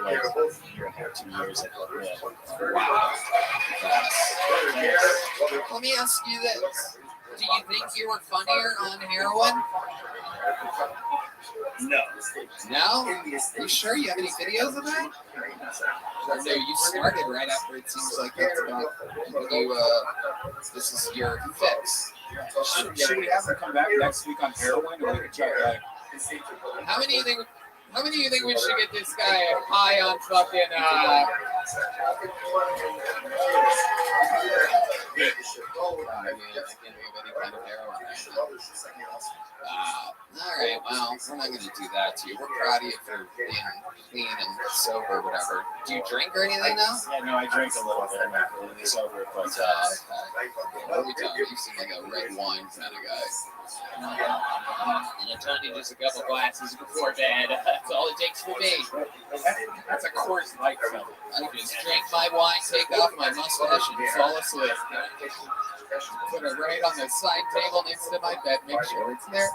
year and a half, 2 years. Wow. Let me ask you this. Do you think you were funnier on heroin? No. No? You sure you have any videos of that? Or no, you started right after it seems like it's about this is your fix. Should we have him come back next week on heroin, or we could try like? How many do you think we should get this guy high on fucking I can't think of any kind of heroin right now. all right, well, we're not going to do that to you. We're proud of you for being clean and sober or whatever. Do you drink or anything now? Yeah, no, I drink a little bit. I'm not really sober, but what are we talking? You seem like a red wine kind of guy. And it's only just a couple glasses before bed. That's all it takes for me. That's a Coors Light, fella. I just drink my wine, take off my mustache, and fall asleep. Put it right on the side table next to my bed. Make sure it's there.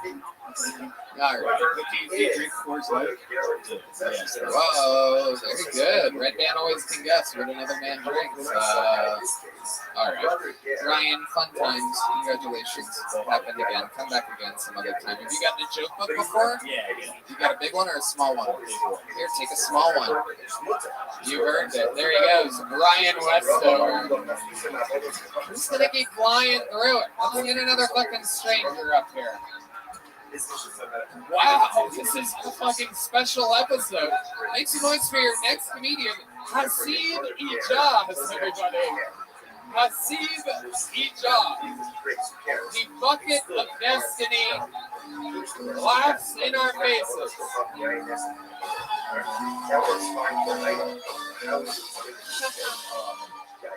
All right. Do you drink Coors Light? yes. Whoa, very good. Red man always can guess what another man drinks. All right. Ryan, fun times. Congratulations. Happened again. Come back again some other time. Have you gotten a joke book before? Yeah. You got a big one or a small one? Here, take a small one. You earned it. There he goes. Ryan Westover. Who's going to keep flying through it? Let's get another fucking stranger up here. Wow, this is a fucking special episode. Make some noise for your next comedian, Hasib Ijaz, everybody. Hasib Ijaz. The bucket of destiny laughs in our faces.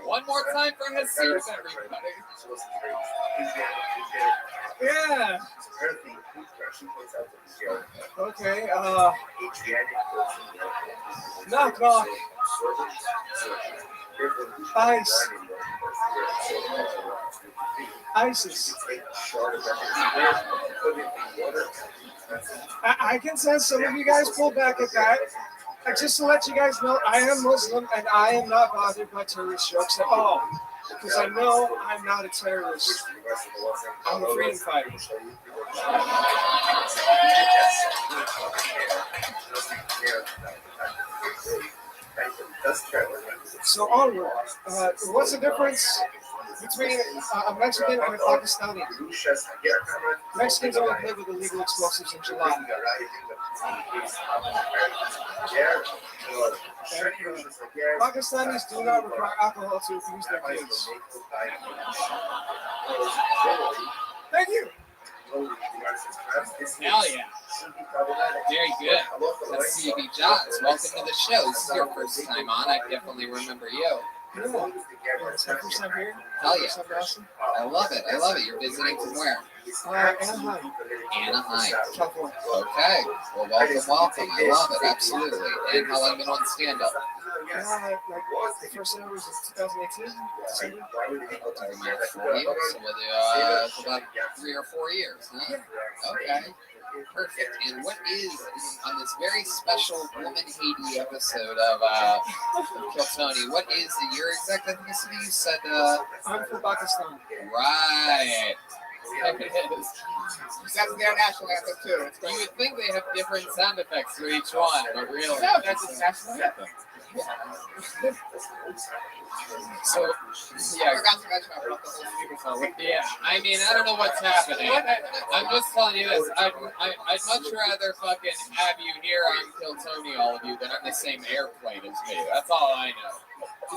One more time for Hasib, everybody. Yeah. Okay, knock knock. Ice. ISIS. I can sense some of you guys pull back at that. Just to let you guys know, I am Muslim and I am not bothered by terrorist jokes at all. Because I know I'm not a terrorist. I'm a freedom fighter. So onward. What's the difference between a Mexican and a Pakistani. Mexicans only play with illegal explosives in July. Pakistanis do not require alcohol to abuse their kids. Thank you. Hell yeah. Very good. That's CB Johns. Welcome to the show. This is your first time on. I definitely remember you. Yeah. It's my first time here. Hell yeah. First time in Austin. I love it. I love it. You're visiting from where? Anaheim, Anaheim. California. Okay. Well, welcome. I love it. Absolutely. And how long have you been on stand-up? Like the first ever was in 2018, December. About 3 or 4 years, huh? Okay. Perfect. And what is, on this very special woman-hating episode of Kill Tony, what is your exact ethnicity? You said, I'm from Pakistan. Right. It is. That's their national anthem too. It's You would think they have different sound effects for each one, but really. No, that's the national anthem. So, I yeah. forgot to mention about the whole speaker song. Yeah, I mean, I don't know what's happening. I'm just telling you this. I'd much rather fucking have you here on Kill Tony, all of you, than on the same airplane as me. That's all I know.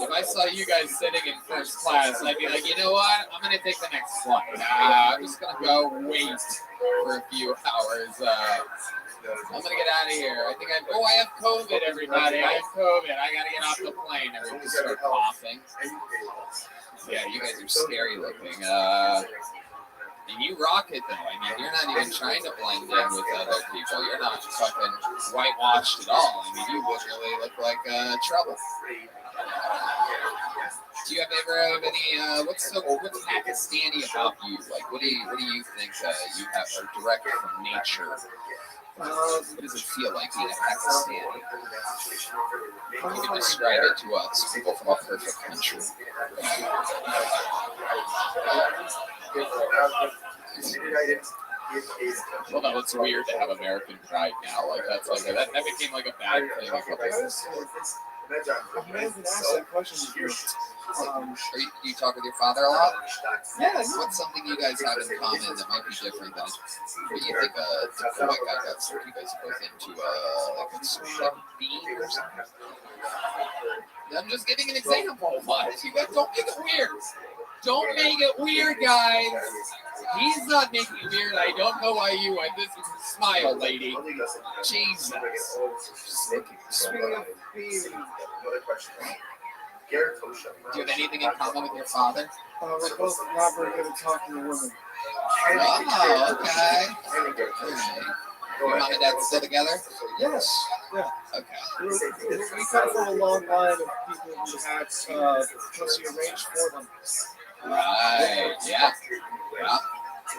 If I saw you guys sitting in first class, I'd be like, you know what? I'm going to take the next flight. I'm just going to go wait for a few hours. I'm gonna get out of here. I have COVID, everybody. I have COVID. I gotta get off the plane. Everybody start coughing. Yeah, you guys are scary looking. And you rock it though. I mean, you're not even trying to blend in with other people. You're not fucking whitewashed at all. I mean, you literally look like trouble. Do you ever have any? What's Pakistani about you? Like, what do you think you have direct from nature? What does it feel like being a Pakistani? You can describe it to us, people from a perfect country. Well, no, it's weird to have American pride now. Like that became like a bad thing. I've never been asked that question before. You talk with your father a lot? Yeah. What's something you guys have in common that might be different than what you think a typical white guy does? You guys are both into like a sort bean or something? I'm just giving an example. What? You guys don't make it weird. Don't make it weird, guys. He's not making it weird. I don't know why you are. This is a smile, lady. Jesus. Speaking of being, Do you have anything in common with your father? we're both not very good at talking to women. Oh, okay. Your mom and dad still together? Yes. Yeah. Okay. We come from a long line of people who had pussy arranged for them. Right. Yeah. Yeah.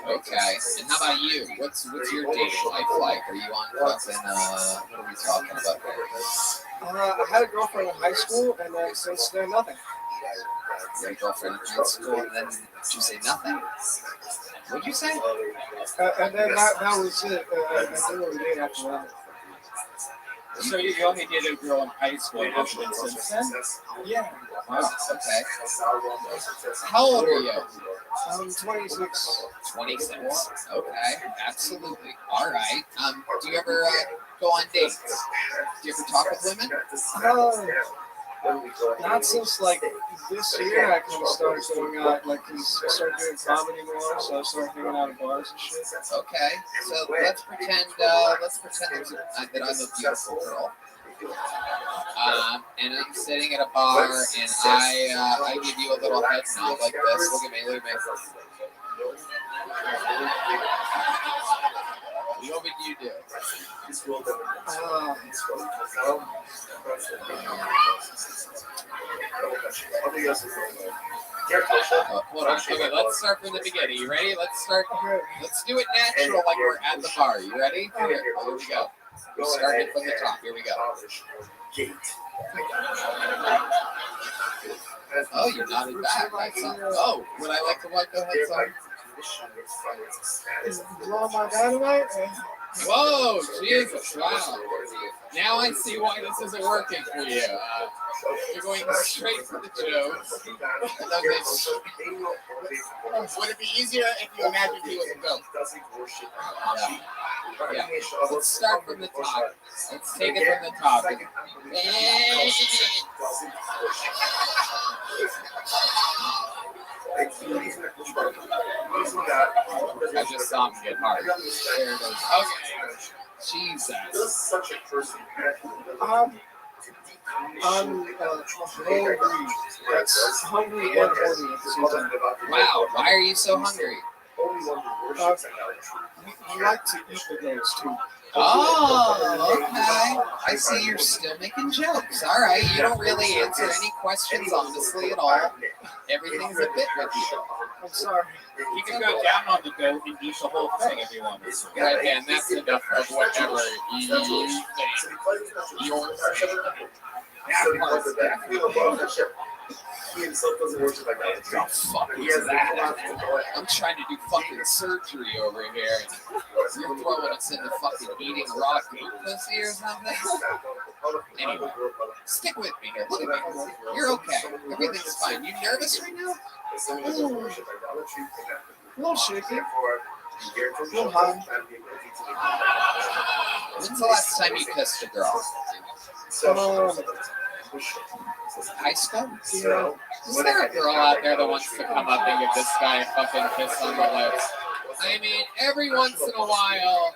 Okay. And how about you? What's your dating life like? Are you on fucking what are we talking about here? I had a girlfriend in high school, and then since then, nothing. You had a girlfriend in high school, and then did you say nothing? What'd you say? And then that was it. I didn't really date after that. So you only dated a girl in high school, and since then? Yeah. Wow. Okay. How old are you? I'm 26. 26. Okay. Absolutely. All right. Do you ever go on dates? Do you ever talk with women? Not since like this year. I kind of started going out, like, cause I started doing comedy more, so I started hanging out at bars and shit. Okay. So let's pretend that I'm a beautiful girl. And I'm sitting at a bar, and I give you a little head nod like this. Look at me. What would you do? Hold on. Okay, let's start from the beginning. You ready? Let's do it natural, like we're at the bar. You ready? Here we go. We're starting from the top. Here we go. Oh, you're nodding back. Oh, would I like to go ahead, son? Blow my dynamite? Whoa, Jesus, wow. Now I see why this isn't working for you. You're going straight for the jokes. Would it be easier if you imagined he was a goat? Yeah. Let's start from the top. Let's take it from the top. I just saw him get hard. There it goes. Okay. Jesus. I'm hungry. That's hungry and horny at the same time. Wow, why are you so hungry? I like to eat the goats too. Oh, okay. I see you're still making jokes. All right, you don't really answer any questions honestly at all. Everything's a bit with you. I'm sorry. You can go down on the goat and eat the whole thing if you want. Right, and that's enough of whatever you think. Yours. That part's definitely. The fuck is that? I'm trying to do fucking surgery over here. You're throwing us into fucking eating raw goat pussy or something? Anyway, stick with me here. Look at me. You're okay. Everything's fine. You nervous right now? A little shaky. A little high. When's the last time you kissed a girl? High school? Yeah. Is there a girl out there that wants to come up and give this guy a fucking kiss on the lips? I mean, every once in a while,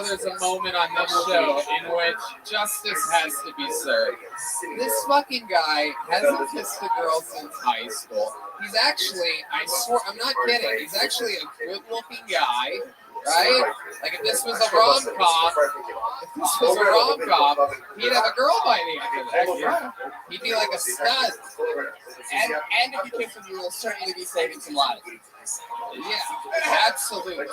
there's a moment on this show in which justice has to be served. This fucking guy hasn't kissed a girl since high school. He's actually, I swear, I'm not kidding, he's actually a good-looking guy, right? Like if this was a rom-com, he'd have a girl by the end of it. Yeah. He'd be like a stud. And if you kiss him, you will certainly be saving some lives. Yeah, absolutely.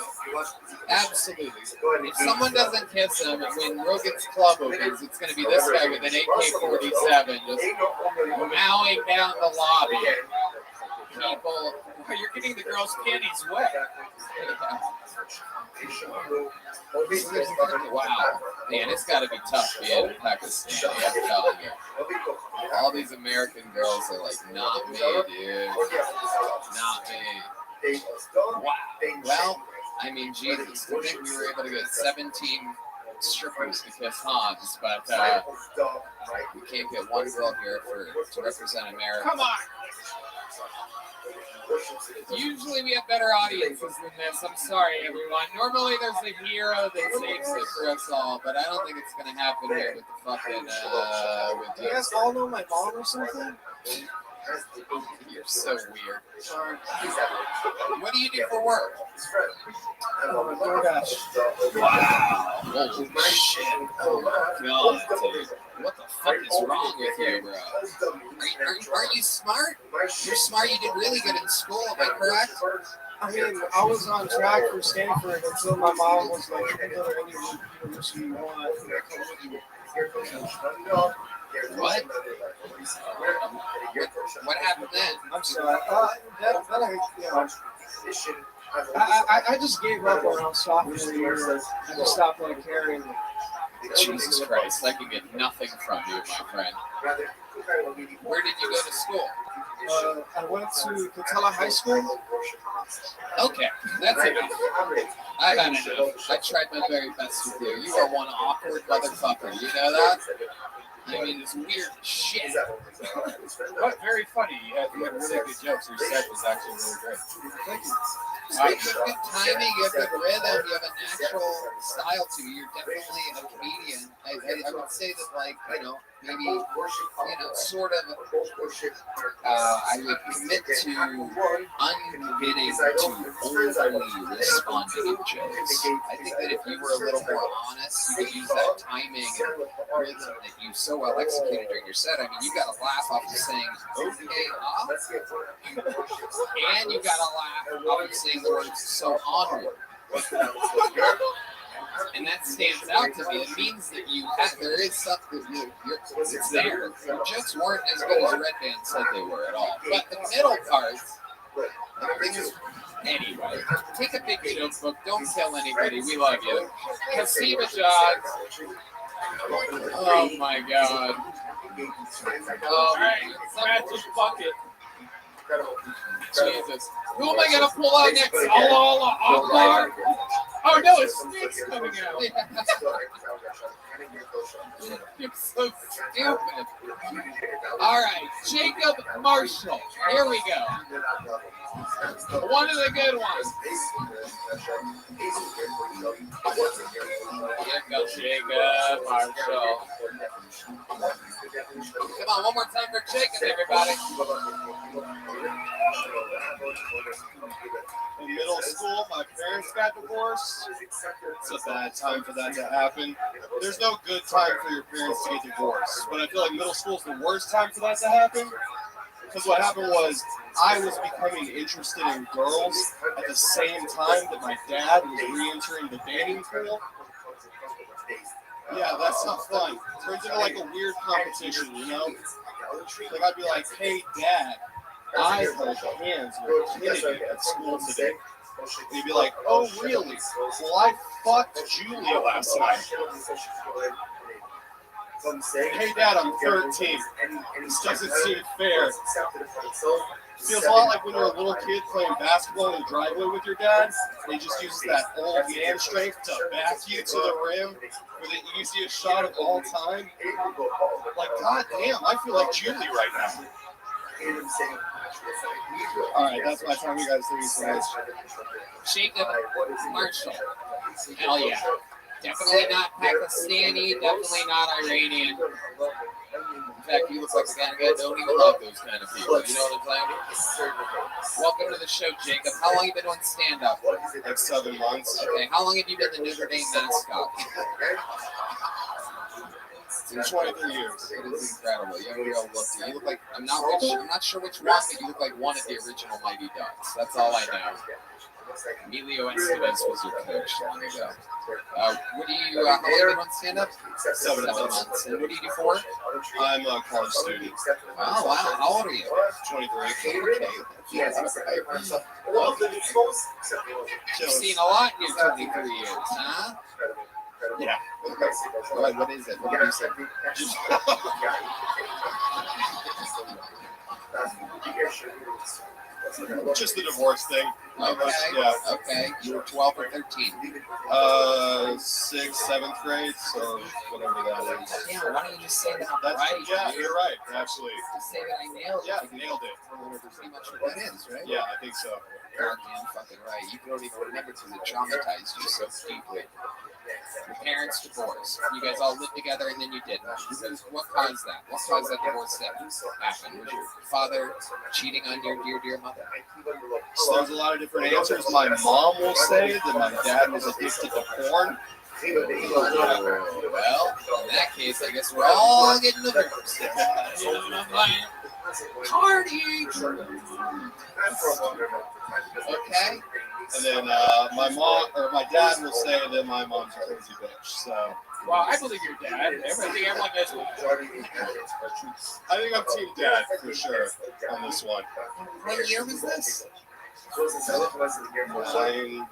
Absolutely. If someone doesn't kiss him when Rogan's Club opens, it's going to be this guy with an AK-47 just mowing down the lobby. People, You're getting the girl's panties wet. Wow, man, it's got to be tough being in Pakistan. I'm telling you. All these American girls are like, not me, dude. Not me. Wow. Well, I mean, Jesus, I think we were able to get 17 strippers to kiss Hans, but we can't get one girl here to represent America. Come on. Usually we have better audiences than this. I'm sorry, everyone. Normally there's a hero that saves it for us all, but I don't think it's going to happen here with the fucking, Do you guys all know my mom or something? You're so weird. Sorry. What do you do for work? Oh my gosh. Wow. Holy shit. Oh my god, dude. What the fuck is wrong with you, bro? Aren't you smart? You're smart. You did really good in school. Am I correct? I mean, I was on track for Stanford until my mom was like, you can go to any university you want. What? What happened then? I'm sorry. I just gave up around sophomore year. I just stopped like caring. Jesus Christ, I can get nothing from you, my friend. Where did you go to school? I went to Catella High School. Okay, that's enough. I've had enough. I tried my very best with you. You are one awkward motherfucker. You know that? I mean, it's weird shit. But very funny. You had really good jokes. Your set was actually really great. Thank you. You have good timing, you have good rhythm, you have a natural style to you. You're definitely a comedian. I would say that, like, maybe, sort of, I would commit to uncommitting to overly responding in jokes. I think that if you were a little more honest, you could use that timing and rhythm that you so well executed during your set. I mean, you got a laugh off of saying, okay, and you got a laugh off of saying the words so onward. And that stands out to me. It means that there is something, it's there. Your jokes weren't as good as Red Band said they were at all. But the middle parts, the things Anyway, take a big joke book. Don't kill anybody. We love you. Hasiba John. Oh my God. Magic bucket. Jesus. Who am I going to pull out next? Allah Akbar? Oh no, it's snakes coming out. You're so stupid. All right, Jacob Marshall. Here we go. One of the good ones. Here goes Jacob Marshall. Come on, one more time for Jacob, everybody. In middle school, my parents got divorced. It's a bad time for that to happen. There's no good time for your parents to get divorced, but I feel like middle school is the worst time for that to happen. Because what happened was I was becoming interested in girls at the same time that my dad was re-entering the dating pool. Yeah, that's not fun. It turns into like a weird competition, you know? Like I'd be like, hey, Dad, I held hands with Kennedy at school today. And he'd be like, oh, really? Well, I fucked Julia last night. Hey, Dad, I'm 13. This doesn't seem fair. It feels a lot like when you're a little kid playing basketball in the driveway with your dad. He just uses that old man strength to back you to the rim for the easiest shot of all time. Like, god damn, I feel like Julie right now. All right, that's my time. You guys, thank you so much. Jacob Marshall. Hell yeah. Definitely not Pakistani, definitely not Iranian. In fact, you look like the kind of guy that don't even love those kind of people. You know what I'm saying? Welcome to the show, Jacob. How long have you been doing stand-up? Like 7 months. Okay, how long have you been the Notre Dame mascot? 23 years. It is incredible. You have a real look. You look like, I'm not sure which one, but you look like one of the original Mighty Ducks. That's all I know. Emilio Estevez was your coach long ago. What do you, how long have you been on stand-up? 7 months. And what do you do for work? I'm a college student. Oh, wow. How old are you? 23. You've seen a lot in your 23 years, huh? Yeah. What is it? What do you say? Just the divorce thing. Okay. Yeah. Okay. You were 12 or 13? 6th, 7th grade, so whatever that is. Yeah, why don't you just say that That's right? Yeah, you're right. Absolutely. Just say that I nailed it. Yeah, nailed it. That's pretty much what that is, right? Yeah, I think so. Goddamn fucking right. You don't even remember because it traumatized you so deeply. Your parents divorced. You guys all lived together and then you didn't. What caused that? What caused that divorce to happen? Was your father cheating on your dear mother? So there's a lot of different answers. My mom will say that my dad was addicted to porn. Well, in that case, I guess we're all getting divorced. You know what I'm saying? Party! Okay. And then my dad will say that my mom's a crazy bitch. So. Well, I believe your dad. Everyone does. I think I'm team dad for sure on this one. What year was this? 9,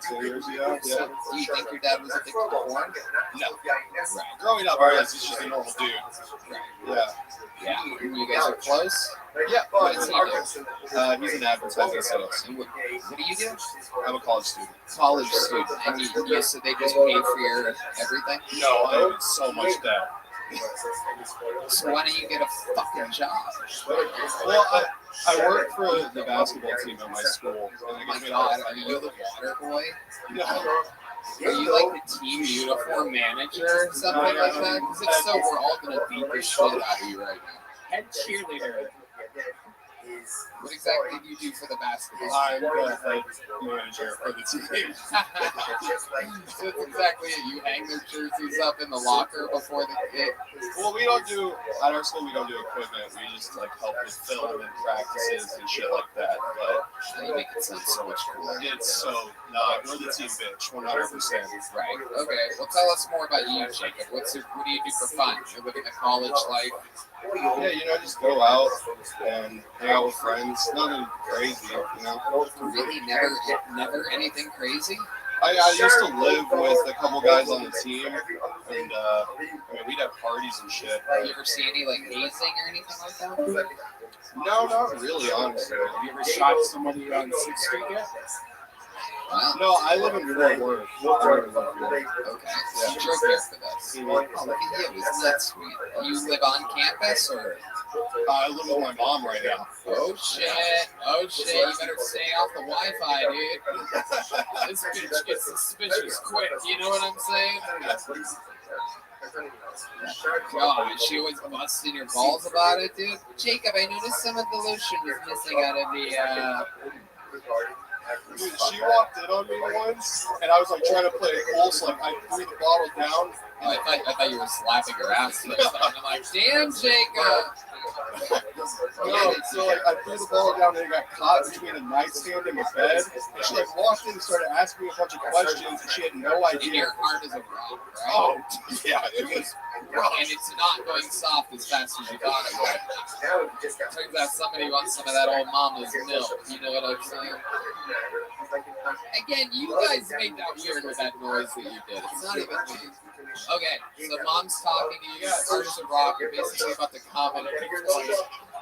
2 years ago. Yeah. So, do you think your dad was addicted to porn? No. Right. Growing up, he's just a normal dude. Right. Yeah. You guys are close? Yeah. What does he do? He's an advertising sales. And what do you do? I'm a college student. College student. And you said they just pay for your everything? No, I'm in so much debt. So why don't you get a fucking job? Well, I work for the basketball team at my school. Oh my god, are you the water boy? No. Are you like the team uniform manager or something like that? Because if so, we're all gonna beat the shit out of you right now. Head cheerleader. What exactly do you do for the basketball? I'm the head manager for the team. So that's exactly it. You hang their jerseys up in the locker before the game. Well, we don't do, at our school, we don't do equipment. We just like help with film and practices and shit like that. But you make it sound so much cooler. It's so not. We're the team bitch, 100%. Right. Okay. Well, tell us more about you, Jacob. What do you do for fun? You're living a college life. Yeah, just go out and hang out with friends. Nothing crazy, you know. Really, never anything crazy. I used to live with a couple guys on the team, and I mean, we'd have parties and shit. You ever see any like hazing or anything like that? No, not really, honestly. Have you ever shot somebody on 6th Street yet? Wow. No, I live in Fort Worth. Okay, so you drove here for this. Oh, look at you. Isn't that sweet? You live on campus or? I live with my mom right now. Oh shit! You better stay off the Wi-Fi, dude. This bitch gets suspicious quick. You know what I'm saying? God, she always busting your balls about it, dude. Jacob, I noticed some of the lotion was missing out of the. Dude, she walked in on me once, and I was like trying to play it cool, so like I threw the bottle down. I thought you were slapping her ass. And I'm like, damn, Jacob. No, so like I threw the ball down and it got caught between a nightstand and the bed. And she like walked in and started asking me a bunch of questions, and she had no idea. And your heart is a rock, right? Oh, yeah, it was rough. And it's not going soft as fast as you thought it would. Turns out somebody wants some of that old mama's milk. You know what I'm saying? Again, you guys made that weird with that noise that you did. It's not even weird. Okay, so mom's talking to you, heart is a rock, you're basically about to comment on your voice.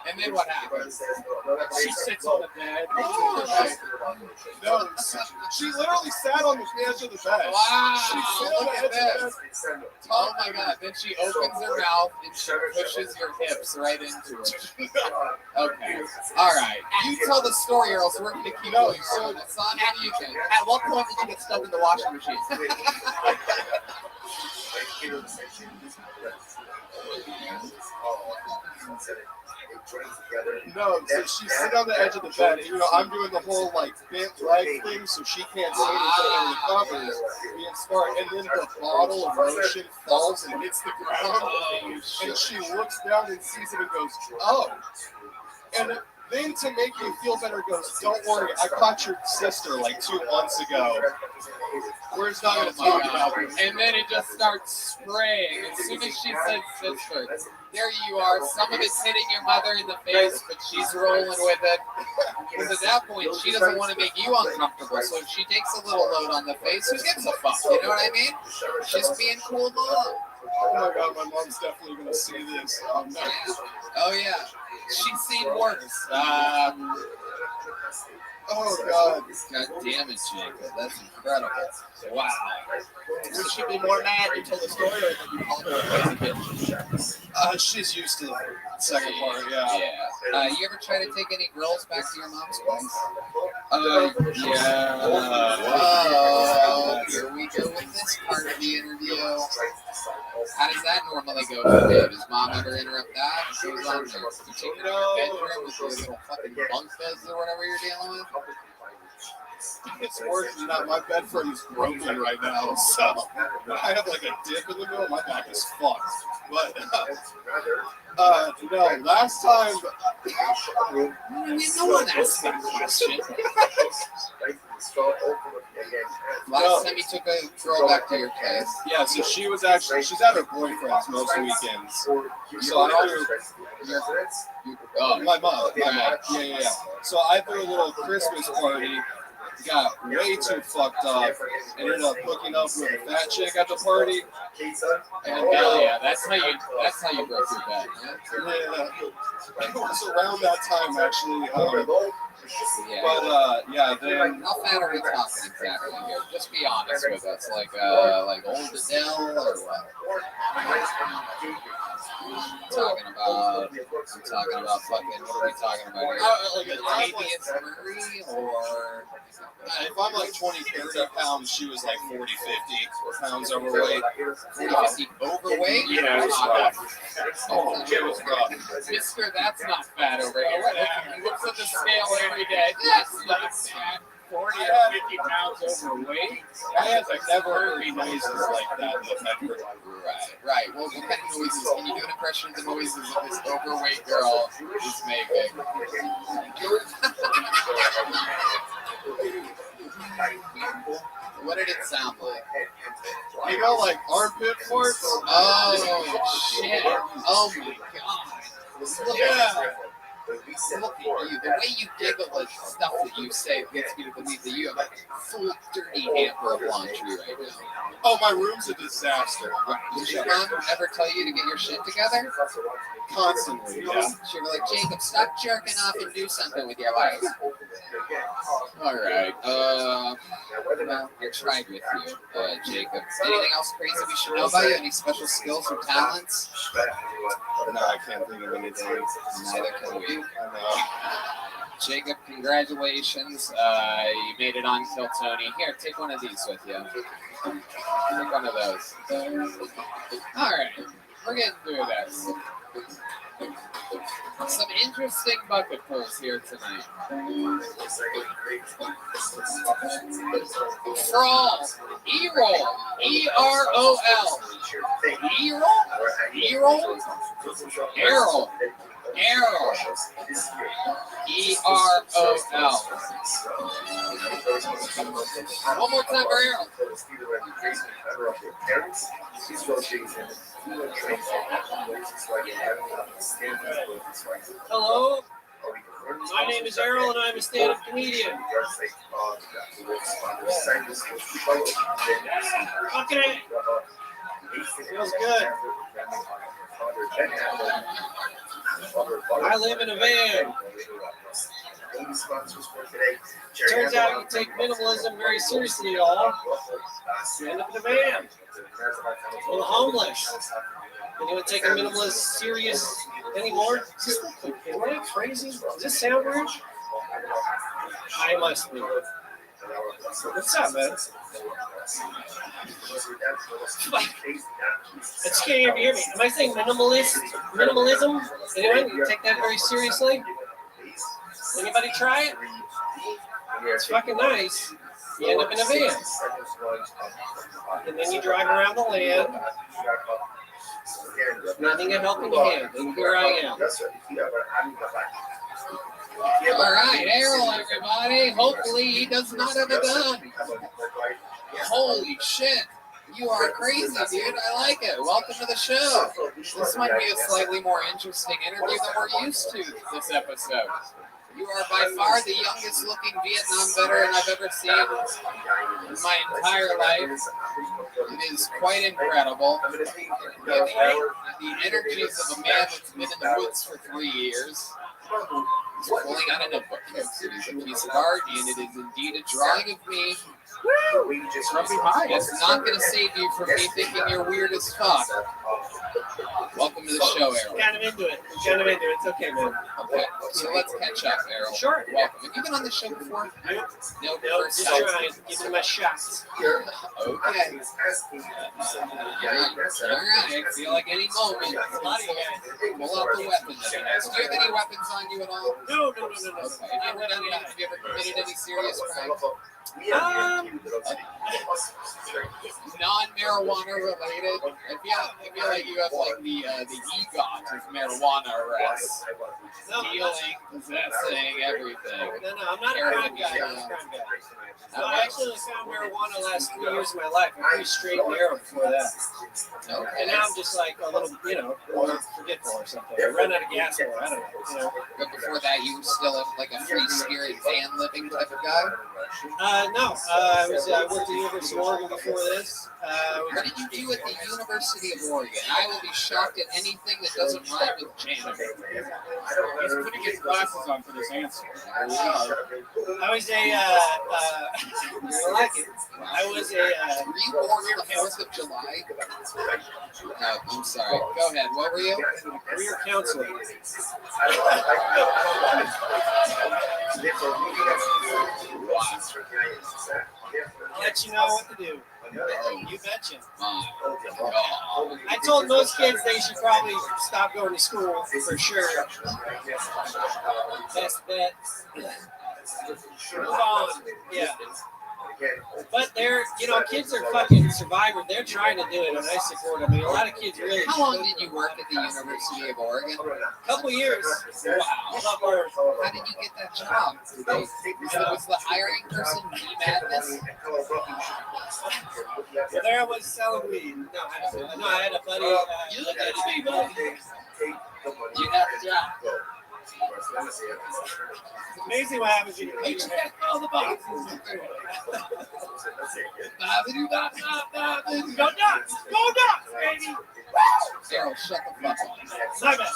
And then what happens? She sits on the bed. No, she literally sat on the edge of the bed. Wow, She sat on look the at edge of the this. bed. Oh my god, then she opens her mouth and she pushes your hips right into it. Okay, alright. You tell the story or else we're going to keep going. So it's on you can. At what point did you get stuck in the washing machine? No, so she's sitting on the edge of the bed, and I'm doing the whole like bent leg thing, so she can't see anything in the covers, being smart. And then the bottle of lotion falls and hits the ground, and she looks down and sees it and goes, "Oh." And then to make me feel better, goes, "Don't worry, I caught your sister like 2 months ago. We're just not going to talk about it." And then it just starts spraying. As soon as she said sister, there you are. Some of it's hitting your mother in the face, but she's rolling with it. Because at that point, she doesn't want to make you uncomfortable. So if she takes a little load on the face, who gives a fuck? You know what I mean? She's being cool mom. Oh my god, my mom's definitely going to see this. Oh no. Oh yeah. She's seen worse. Oh god. God damn it, Jacob. That's incredible. Wow. Would she be more mad you told the story or did you call her a crazy bitch? She's used to the second part, yeah. You ever try to take any girls back to your mom's place? Yeah. Whoa. Here we go with this part of the interview. How does that normally go for you? Does mom ever interrupt that? What goes on there? You take her to your bedroom with your little fucking bunk beds or whatever you're dealing with? It's worse than that. My bed frame is broken right now, so I have like a dip in the middle. My back is fucked. But no, last time. No one asked that question. Last time you took a girl back to your place. Yeah, so she's at her boyfriend's most weekends. So I threw my mom. Yeah. So I threw a little Christmas party. Got way too fucked up. Ended up hooking up with a fat chick at the party. And yeah, that's how you broke your bed. Yeah, it was around that time actually. Then how fat are we talking exactly here? Just be honest with us, like old Adele or what? We're talking about fucking. What are we talking about here? Latavius Murray or? If I'm like 20, 30 pounds, she was like 40, 50 pounds overweight. 40, 50 overweight? Yeah, it was rough. Oh, it was rough. Mister, that's not fat over here. He looks at the scale every day. That's not fat. 40 or 50 pounds overweight? I have never heard noises like that in the bedroom. Right. Well, what kind of noises? Can you do an impression of the noises that this overweight girl is making? What did it sound like? Like armpit farts? Oh, shit. Oh, my God. Yeah. Look at you. The way you giggle at stuff that you say leads me to believe that you have a full dirty hamper of laundry right now. Oh, my room's a disaster. Does your mom ever tell you to get your shit together? Constantly, yeah. She'll be like, Jacob, stop jerking off and do something with your life. All right. Well, I tried with you, Jacob. Anything else crazy we should know about you? Any special skills or talents? No, I can't think of anything. Neither can we. Jacob, congratulations. You made it on Kill Tony. Here, take one of these with you. Take one of those. All right. We're getting through this. Some interesting bucket pulls here tonight. Crawl. E-roll. E-R-O-L. E-roll? E-roll? Arrow. Arrow. E-R-O-L. One more time for arrow. Hello, my name is Errol and I'm a stand-up comedian. Okay. Feels good. I live in a van. Turns out you take minimalism very seriously, y'all. You end up in a van. A little homeless. Anyone taking minimalist serious anymore? Am I crazy? Does this sound weird? I must be. What's up, man? It's can't even hear me. Am I saying minimalism? Anyone? You take that very seriously? Anybody try it? It's fucking nice. You end up in a van. And then you drive around the land. Nothing a helping hand. And here I am. All right, Errol, everybody. Hopefully he does not have a gun. Holy shit. You are crazy, dude. I like it. Welcome to the show. This might be a slightly more interesting interview than we're used to this episode. You are by far the youngest looking Vietnam veteran I've ever seen in my entire life. It is quite incredible. The energies of a man that's been in the woods for 3 years. He's pulling out a notebook. It is a piece of art, and it is indeed a drawing of me. It's not going to save you from me thinking you're weird as fuck. Welcome to the show, Errol. Kind of into it. It's okay, man. Okay, so let's catch up, Errol. Sure. Welcome. Have you been on the show before? Nope. Just trying. Give me my shots. Okay. All right. I feel like any moment, pull out the weapon that he has. Do you have any weapons on you at all? No. Okay. Have you ever committed any serious crimes? Non-marijuana related. I feel like you have like the EGOT of marijuana arrests. Dealing, possessing, everything. No, I'm not a crime guy. No, I actually found marijuana last 3 years of my life. I'm pretty straight and narrow before that. Okay. And now I'm just like a little, more forgetful or something. I run out of gas more. I don't know. But before that, you were still like a free spirit van living type of guy? No. I worked at the University of Oregon before this. What did you do at the University of Oregon? I will be shocked at anything that doesn't rhyme with janitor. He's putting his glasses on for this answer. I was I like it. I was Were you born on the 4th of July? No, I'm sorry. Go ahead. What were you? career counselor. I'll let you know what to do. You betcha. I told most kids they should probably stop going to school for sure. Best bet. Move on. Yeah. But they're, kids are fucking survivors. They're trying to do it, and I support them. I mean, a lot of kids really. How long did you work at the University of Oregon? A couple years. Wow. How did you get that job? Was the hiring person Madness? There I was selling weed. No, I had a buddy. You did me, buddy. You got the job. Amazing what happens when you check all the boxes. Go nuts! Go nuts, baby! Daryl, shut the fuck up. Simon.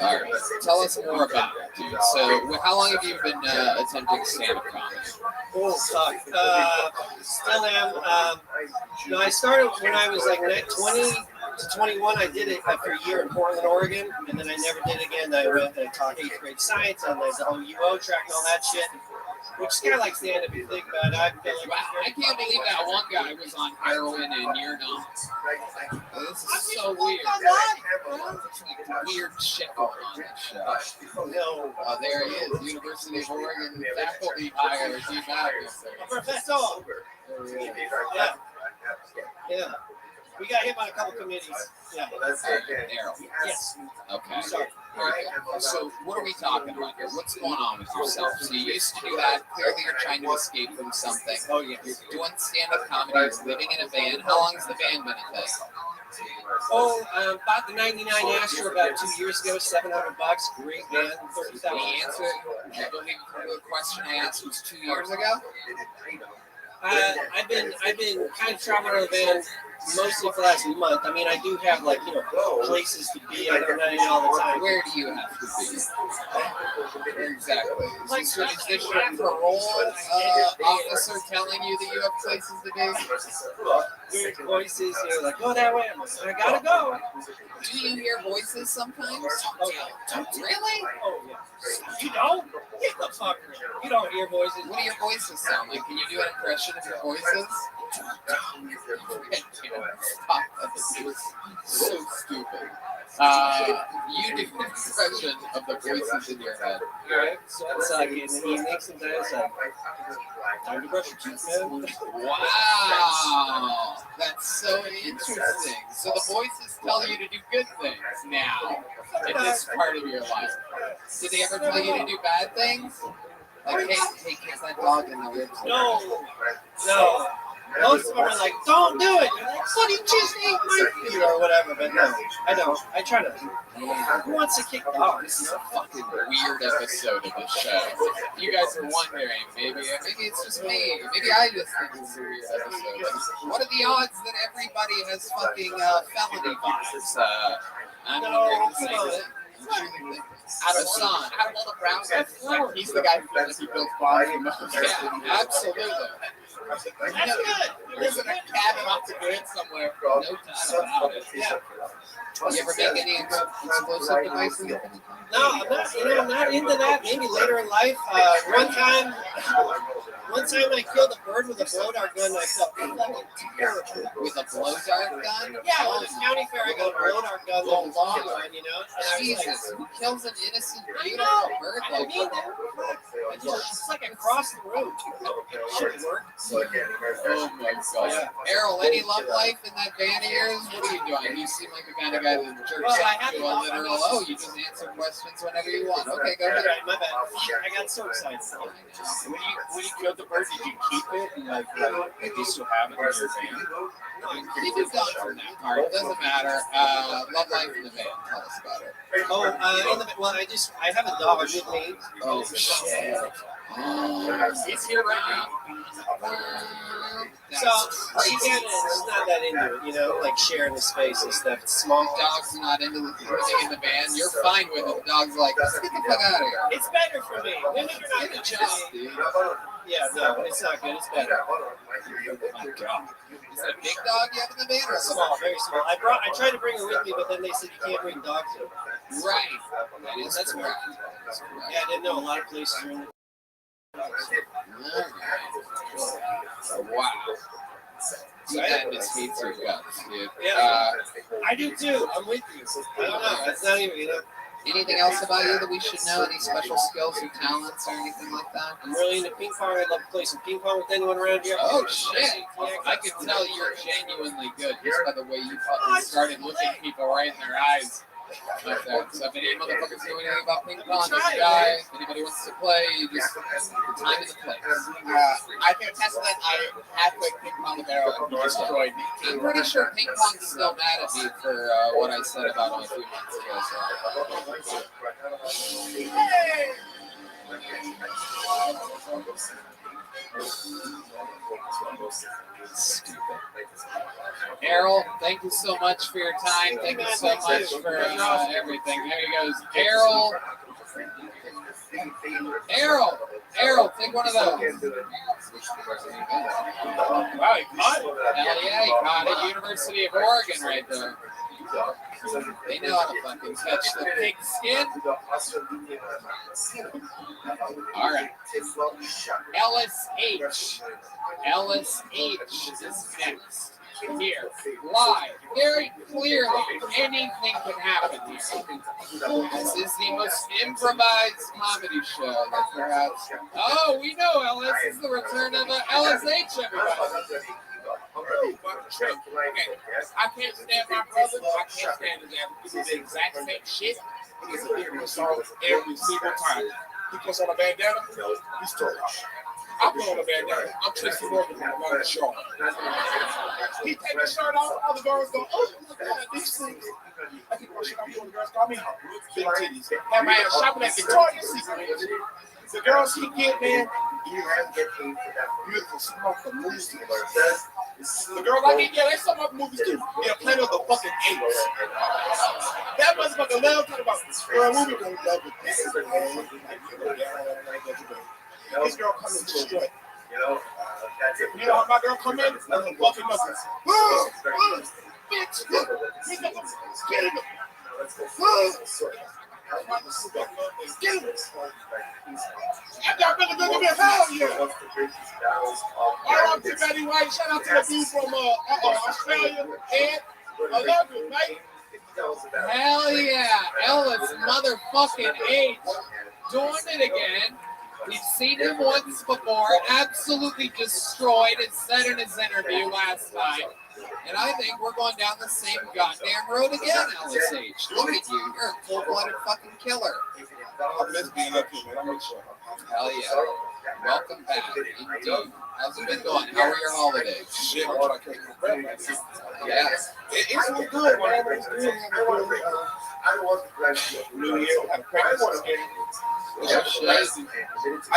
All right, tell us more about it, dude. So, how long have you been attempting stand-up comedy? Oh, fuck. Still am. I started when I was like 20 to 21. I did it for a year in Portland, Oregon, and then I never did it again. I went and taught 8th grade science and the whole UO track and all that shit, which is kind of like stand-up if you think about it. I feel like Wow, I can't believe that one guy was on heroin and you're not. This is so weird. Like weird shit going on this show. No. There he is, University of Oregon faculty hire. Is he back? Professor. Yeah. Yeah. We got him on a couple committees. Yeah. Daryl. Yes. Okay. So what are we talking about here? What's going on with yourself? So you used to do that. Clearly you're trying to escape from something. Oh, yeah. You're doing stand-up comedy. You're living in a van. How long has the van been a thing? Oh, bought the 99 Astro about 2 years ago, $700. Great van, 30,000. The answer, I believe the question I asked was 2 years ago. I've been kind of traveling around the van mostly for the last month. I mean, I do have places to be. I don't know all the time. Where do you have to be? Exactly. Is this your parole officer telling you that you have places to be? Weird voices, like, go that way. I'm like, I gotta go. Do you hear voices sometimes? Oh, yeah. Really? Oh, yeah. You don't? Get the fuck. You don't hear voices. What do your voices sound like? Can you do an impression of your voices? Stop. That's so stupid. You do an impression of the voices in your head. Right? So it's like in the evening sometimes, time to brush your teeth, man. Wow. That's so interesting. So the voices tell you to do good things now in this part of your life. Did they ever tell you to do bad things? Like, hey, kiss that dog in the ribs. No. Most of them are like, don't do it. You're like, buddy, just eat my feet or whatever. But no, I don't. I try to. Who wants to kick dogs? This is a fucking weird episode of the show. You guys are wondering, maybe it's just me. Maybe I just think it's a weird episode. What are the odds that everybody has fucking felony vibes? I'm going to say that. Out of Son, out of all the Browns, he's the guy who builds bombs the most. Yeah, absolutely. That's good. There's a cabin off the grid somewhere. No doubt about it. Yeah. You ever make any explosive devices? No, I'm not into that. Maybe later in life. One time I killed a bird with a blow dart gun. I felt fucking terrible. With a blow dart gun? Yeah, on the county fair, I got a blow dart gun, the long one, Jesus, who kills an innocent, beautiful bird like that? It's like across the road. Should work. Oh my god. Errol, any love life in that van of yours? What are you doing? You seem like the kind of guy that jerks out to a literal, you just answer questions whenever you want. Okay, go ahead. My bad. I got so excited. When you killed the bird, did you keep it? And do you still have it in your van? You moved on from that part. It doesn't matter. Love life in the van. Tell us about it. I have a dog with me. Oh, shit. He's here right now. So she's not that into it, like sharing the space and stuff. It's small. Dog's not into living in the van. You're fine with it. The dog's like, let's get the fuck out of here. It's better for me. Women are not Get a job, dude. Yeah, no, it's not good. It's better. Oh my god. Is it a big dog you have in the van or Small, very small. I tried to bring her with me, but then they said you can't bring dogs in. Right. That's correct. Yeah, I didn't know a lot of places are in the Wow. Madness hates your guts, dude. Yeah, I do too. I'm with you. I don't know. That's not even, Anything else about you that we should know? Any special skills or talents or anything like that? I'm really into ping pong. I'd love to play some ping pong with anyone around here. Oh, shit. I could tell you're genuinely good just by the way you fucking started looking people right in their eyes So if any motherfuckers know anything about ping pong, this guy, if anybody wants to play, just the time and the place. I can attest to that. I had played ping pong with Arrow and he destroyed me. I'm pretty sure ping pong's still mad at me for what I said about him a few months ago. Stupid. Errol, thank you so much for your time. Thank you so much for everything. There he goes. Errol, take one of those. Wow, he caught it. Hell yeah, he caught it. University of Oregon right there. They know how to fucking catch the pig skin. All right. Ellis H is next. Here, live, very clearly, anything can happen here. This is the most improvised comedy show that perhaps. Oh, we know Ellis. This is the return of Ellis H, everybody. Okay, I can't stand my brother. I can't stand his ass. He do the exact same shit. He's a different song every single time. He puts on a bandana, he's trash. I put on a bandana. I'm Tracy Morgan from the show. He take his shirt off, all the girls go, oh my God, these things. I keep my shit on, the girls call me big titties. Have my ass shopping at Victoria's Secret. The girls he get, man, beautiful smoke the movies. The girls like it, yeah, they some other movies too. Yeah, Planet of the fucking Apes. That motherfucker love talking about girl movie don't love it. This girl come in straight. You know how my girl come in? Fucking nothing. Bitch, get in. Get him! I got better than him in hell, yeah! R.I.P. Betty White, shout out to the dude from Australia, Ed. I love you, mate. Hell yeah, Ellis motherfucking H doing it again. We've seen him once before, absolutely destroyed and said in his interview last night. And I think we're going down the same goddamn road again, Ellis H. Look at you, you're a full-blooded fucking killer. I miss being up here, man. Hell yeah. Welcome back, indeed. How's it been going? How were your holidays? Shit, I'm trying to catch my breath. Yeah. It's been good, man. It's good. New Year, had a practice game. I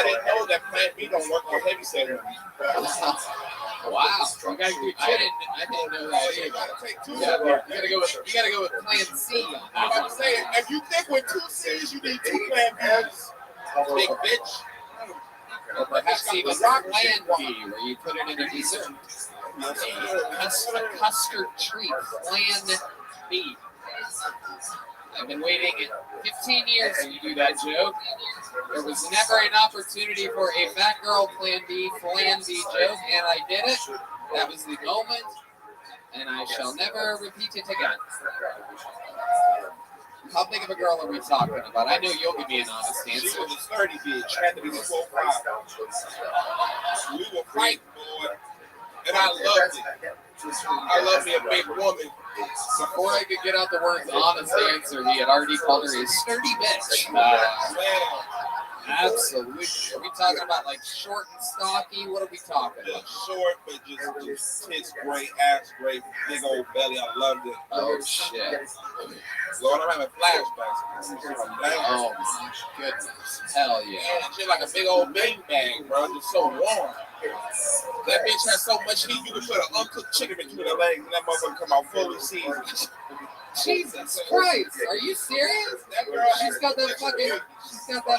didn't know that Plan B don't work on heavy set. Wow. You gotta do I didn't know that either. You gotta take two. Yeah, you gotta go with Plan C. I'm about to say, if you think with two C's, you need two Plan B's. Big bitch. Or perhaps even Plan B, where you put it in a dessert. A custard treat, Plan B. I've been waiting 15 years to do that joke. There was never an opportunity for a fat girl Plan B joke, and I did it. That was the moment, and I shall never repeat it again. How big of a girl are we talking about? I know you'll give me an honest answer. She was a 30 bitch, had to be 4'5". We were fighting, boy, and I loved it. I love me a big woman. Before I could get out the words honest answer, he had already called her a sturdy bitch. Absolutely. Are we talking about like short and stocky? What are we talking about? Short, but just tits great, ass great, big old belly. I loved it. Oh shit. Lord, I'm having flashbacks. Oh my goodness. Hell yeah. And shit like a big old bang bang, bro. Just so warm. That bitch has so much heat, you can put an uncooked chicken between her legs and that motherfucker come out fully seasoned. Jesus Christ, are you serious? That girl, she's got that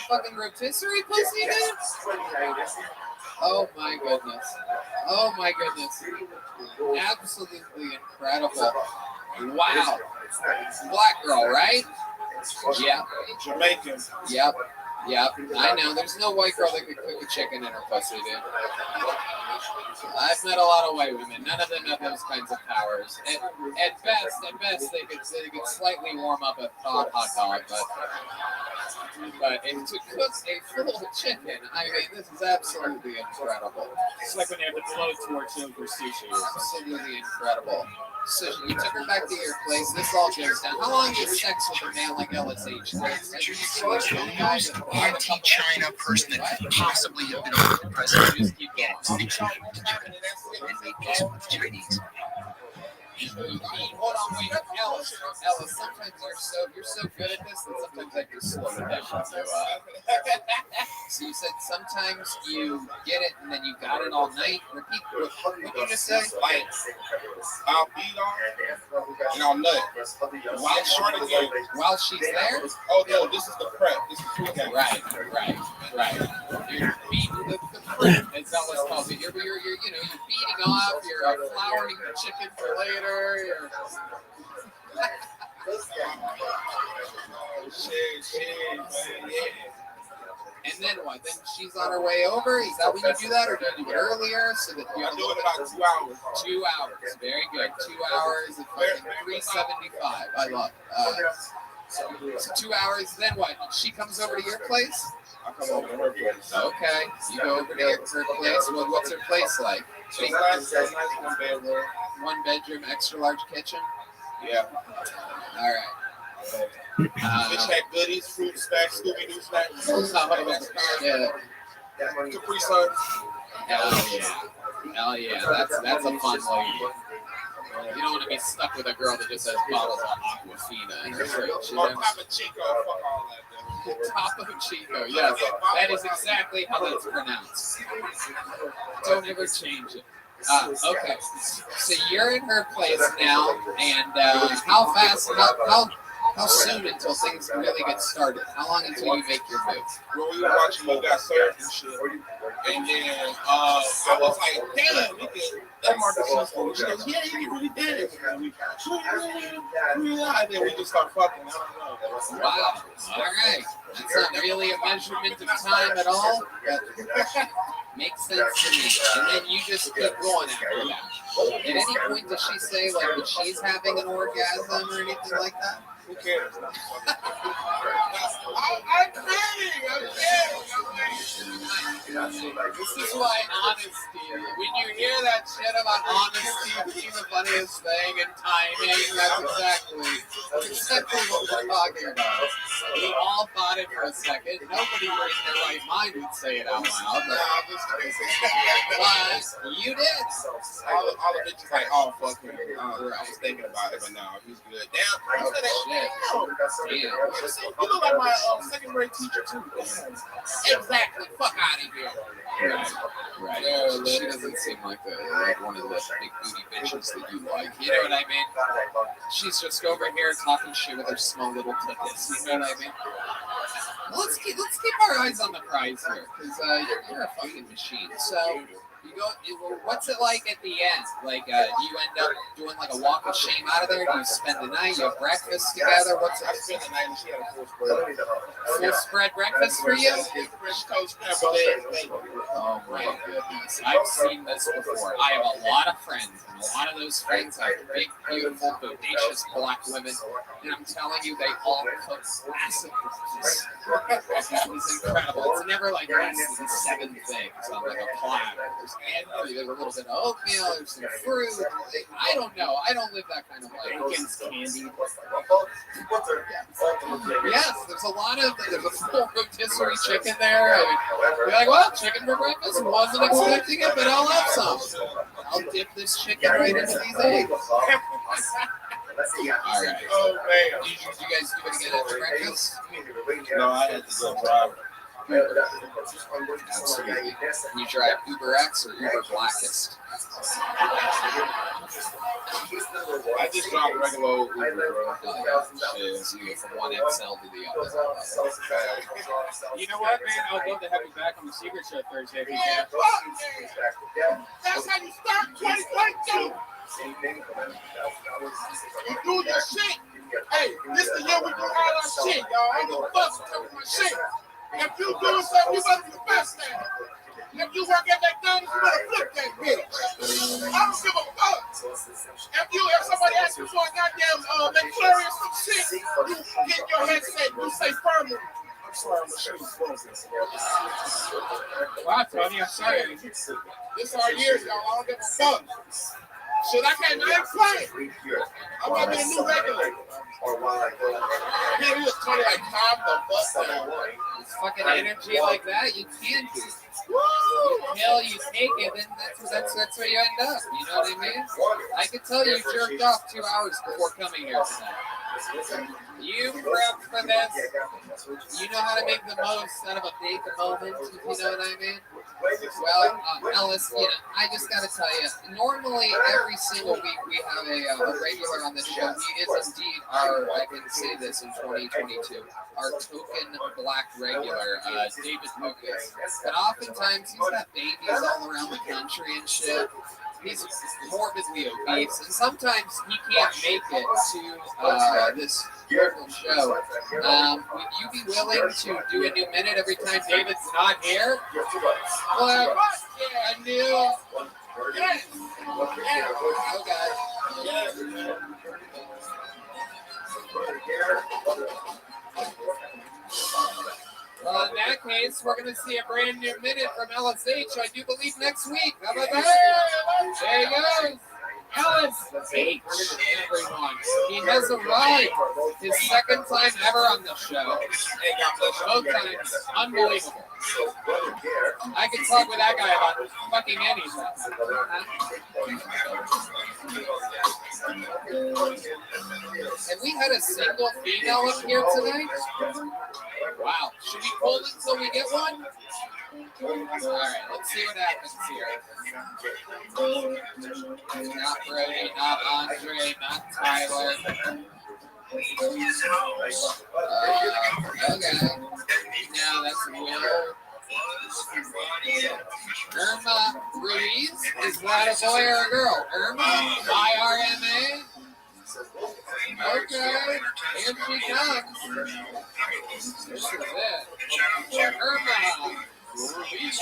fucking rotisserie pussy, dude? Oh my goodness. Oh my goodness. Absolutely incredible. Wow. Black girl, right? Yep. Jamaican. Yep. Yeah, I know. There's no white girl that could cook a chicken in her pussy, dude. I've met a lot of white women. None of them have those kinds of powers. At best, they could slightly warm up a hot dog, but and to cook a full chicken, I mean, this is absolutely incredible. It's like when they have the blowtorch over sushi. Absolutely incredible. So you took her back to your place. This all goes down. How long is sex with a man like LSH? The most anti-China person that could possibly have been elected president. Just keep going. Chinese. Hold on, wait, Ellis, sometimes you're so good at this that sometimes I just slow it down. So you said sometimes you get it and then you got it all night. Repeat, what did you just say? Like, I'll be on and I'll nut. While she's there? Oh, no, this is the prep. This is pre-game. Right. You're beating the prep, as Ellis calls it. You're beating off, you're flouring the chicken for later. And then what? Then she's on her way over? Is that when you do that, or do you do it earlier? So that you have I do it about 2 hours. 2 hours. Very good. 2 hours at fucking $3.75. I love it. So 2 hours, then what? She comes over to your place? I come over to her place. Okay. You go over to her place. Well, what's her place like? It's nice, 1 bedroom. 1 bedroom, extra large kitchen? Yeah. All right. Bitch had goodies, fruit snacks, Scooby-Doo snacks. Yeah. Capri Sun. Hell yeah. That's a fun lady. You don't want to be stuck with a girl that just has bottles of Aquafina in her fridge. Or Papa Chico, fuck all that. Taco Chico, yes. That is exactly how that's pronounced. Don't ever change it. Okay. So you're in her place now, and how fast, how soon until things really get started? How long until you make your move? Well, we were watching You Got Served and shit. And then I was like, damn, that Martha Simpson. She goes, yeah, you really did it. And then we just start fucking. I don't know. Wow. All right. That's not really a measurement of time at all, but makes sense to me. And then you just keep going after that. At any point does she say, like, that she's having an orgasm or anything like that? Who cares? I'm kidding. This is why honesty, when you hear that shit about honesty being the funniest thing and timing, that's exactly what we're talking about. We all thought it for a second. Nobody in their right mind would say it out loud. But you did. All the bitches like, oh, fuck him. I was thinking about it, but no, he's good. Damn, you said that. Damn. You look like my second grade teacher, too. Exactly. Fuck out of here. Right. Yeah, she doesn't seem like one of the big booty bitches that you like. You know what I mean? She's just over here talking shit with her small little titties. You know what I mean? Let's keep our eyes on the prize here, because you're a fucking machine. So you go. What's it like at the end? Like, do you end up doing like a walk of shame out of there? Do you spend the night? You have breakfast together? What's it? I spent the night and she had a full spread. Full spread breakfast for you? Fresh toast, scrambled eggs. Oh my goodness. I've seen this before. I have a lot of friends, and a lot of those friends are big, beautiful, bodacious black women. And I'm telling you, they all cook massive breakfast. It's incredible. It's never like less than 7 things on like a platter. There's a little bit of oatmeal, there's some fruit. I don't know. I don't live that kind of life. Bacon's candy. Yes, there's a full rotisserie chicken there. You're like, well, chicken for breakfast? Wasn't expecting it, but I'll have some. I'll dip this chicken right into these eggs. All right. Oh, man. Did you guys do it again at breakfast? No, I had to go drive. Absolutely. You drive Uber X or Uber Blackest? I just drive a regular old Uber, bro. So you go from one XL to the other. You know what, man? I'd love to have you back on the Secret Show Thursday if you can. That's how you start 2022. You do your shit. Hey, this is the year we do all our shit, y'all. I ain't gonna fuck with my shit. If you doing something, you better be the best at it. If you work at McDonald's, you better flip that bitch. I don't give a fuck. If somebody asks you for a goddamn McFlurry or some shit, you get your headset, you say firmly. I'm sorry, I'm gonna show you. Wow, Tony, I'm sorry. This is our years, y'all. I don't give a fuck. Shit, I ain't playing. I want to be a new regular. Here he was Tony like, calm the fuck down. It's fucking energy like that, you can't do. Until you take it, then that's where you end up. You know what I mean? I could tell you jerked off 2 hours before coming here tonight. You prepped for this. You know how to make the most out of a big moment, if you know what I mean? Well, Ellis, you know, I just got to tell you, normally every single week we have a regular on the show. He is indeed our, I can say this in 2022, our token black regular, David Lucas. But oftentimes he's got babies all around the country and shit. He's morbidly obese, and sometimes he can't make it to this beautiful show. Would you be willing to do a new minute every time David's not here? Well, a new... Yes. Well, in that case, we're going to see a brand new minute from LSH, I do believe, next week. How about that? There he goes. LSH, everyone. He has arrived. His second time ever on the show. Both times, unbelievable. I can talk with that guy about fucking anything. Have we had a single female up here tonight? Wow. Should we hold it until we get one? Alright, let's see what happens here. Not Brody, not Andre, not Tyler. Okay. Now that's Will. Irma Ruiz. Is that a boy or a girl? Irma? IRMA? Okay. Here she comes. This is it. Irma Ruiz.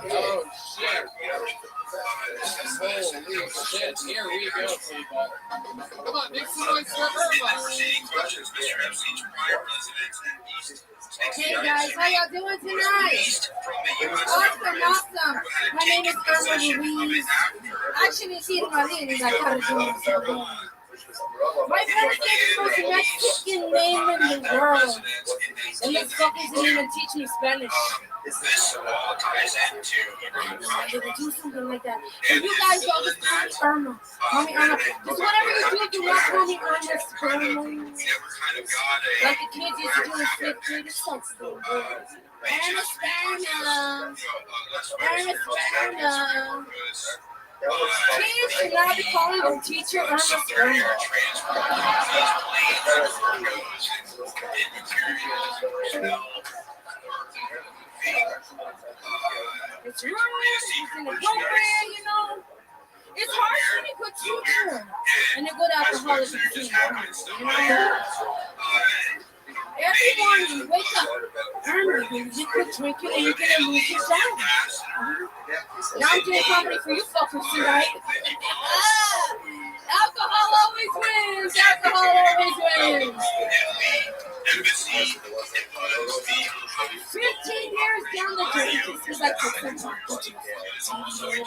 Oh, shit. Holy shit. Here we go, people. Come on, make some noise for Irma. Hey guys, how y'all doing tonight? Awesome. My name is Irma Ruiz. Actually, she's my name is my first name is the most Mexican name in the world. And this fuckers didn't even teach me Spanish. I'm gonna do something like that. And you guys all just call me Irma. Call me Irma. Just whatever you do not call me Irma Sperma. Like the kids used to do in 5th grade. It's so cool. Irma Sperma. Irma Sperma. Kids should not be calling their teacher Irma Sperma. It's rude, it's inappropriate, you know. It's hard for me to put teacher and a good alcoholic at the same time, you know. Every morning you wake up early when you quit drinking and you're gonna lose your job. Now I'm doing comedy for you fuckers tonight. Alcohol always wins. Alcohol always wins. 15 years down the drain, just because I took some time. There you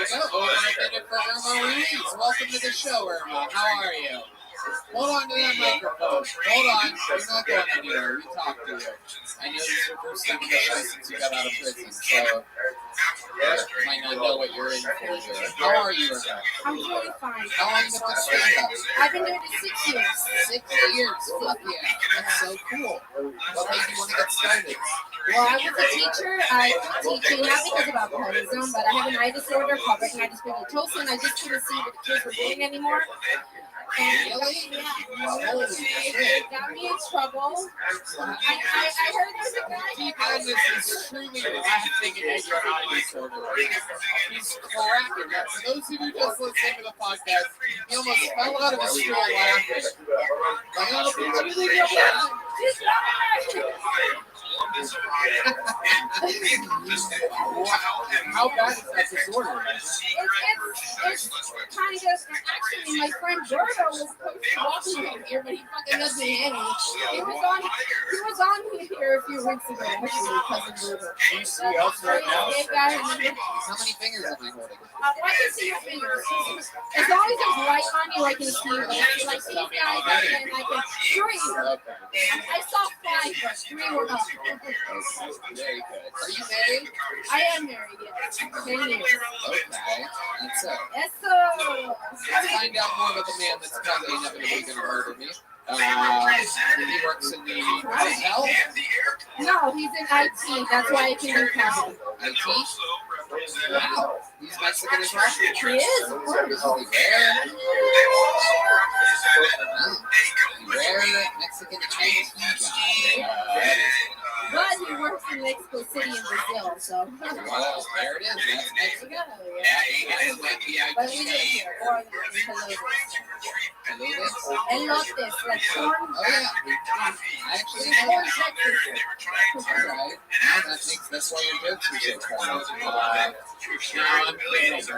go. Over a minute for Irma Ruiz. Welcome to the show, Irma. How are you? Hold on to that microphone. Hold on. You're not going anywhere. We talked to you. I know this is your first time on the show since you got out of prison, so you might not know what you're in for here. How are you, Irma? I'm doing fine. How long have you been stand up? I've been doing it 6 years. 6 years. Fuck yeah. That's so cool. What made you want to get started? Well, I was a teacher. I quit teaching, not because of alcoholism, but I have an eye disorder called retinitis pigmentosa, and I just couldn't see what the kids were doing anymore. And really? It got me in trouble. I heard there's a guy. Keep on this is truly laughing at your eye disorder. He's cracking up. For those of you just listening to the podcast, he almost fell out of his stool laughing. Like, oh, did you leave your How bad is that disorder? It's kind of, actually, my friend Berto was walking in here, but he fucking doesn't hit me. He was on here a few weeks ago, actually, cousin Berto. Do you see us right now? Big guy. How many fingers have we holding? I can see your fingers. As long as there's light on you, I can see you. Like these guys, I can three. I saw 5, but 3 were up. Very good. Are you married? I am married, yes. 10 years. Okay. That's it. Yes, Let's find out more about the man that's probably inevitably going to murder me. He works in the hotel. No, he's in IT. That's why I can do cabin. IT? Wow. He's Mexican as well? He is. Rare Mexican Chinese guy. But he works in Mexico City in Brazil, so. Well, there it is. That's Mexico. But we live here. Or elotes, like corn. Oh, yeah. I actually know Corn that. Texas. All right. That's why your jokes are so funny. No, I'm kidding. I'm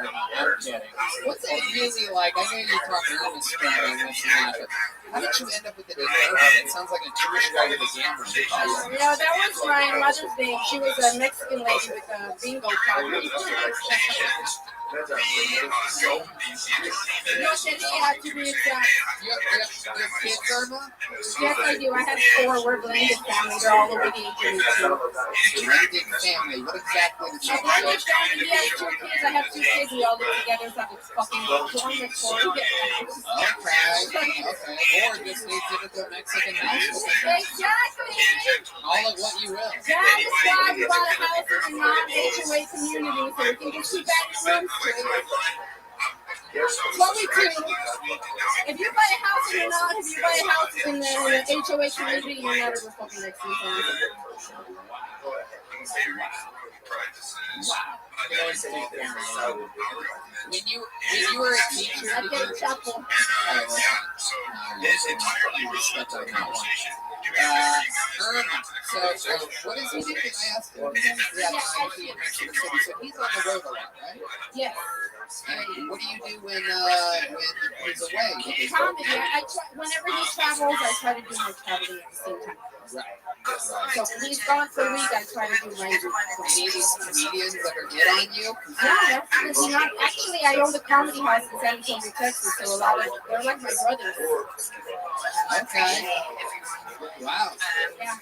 kidding. What's it really like? I know you talk earnest from this and that, but how did you end up with the name Irma? It sounds like a Jewish guy with a gambling problem. Yeah, that was my mother's name. She was a Mexican lady with a bingo card. No, tenía to be exact. You have kids, Irma? Yes, I do. I have 4. We're blended family. They're all over the age of 18. Blended family. What exactly does A that blended mean? family. He has 2 kids. I have 2 kids. We all live together. It's like a fucking dormant for Okay. Or just needs to go Mexican house. Exactly. All of what you will. That is why we bought a house in a non-HOA community, so we can just keep adding rooms to it. What we do, if you buy a house in the HOA community, you're never gonna fucking next to each other. Wow. When you were a teacher, I get a chapel. So what does he do? Can I ask him? Yeah, so he's on the road a lot, right? Yes. And what do you do when he's away? Comedy. Whenever he travels, I try to do my traveling at the same time. Right. So when he's gone for a week, I try to do my Comedians that are get on you? Yeah, that's not actually. I own the comedy house in San Antonio, Texas, so a lot of they're like my brothers. Okay. Wow. Yeah.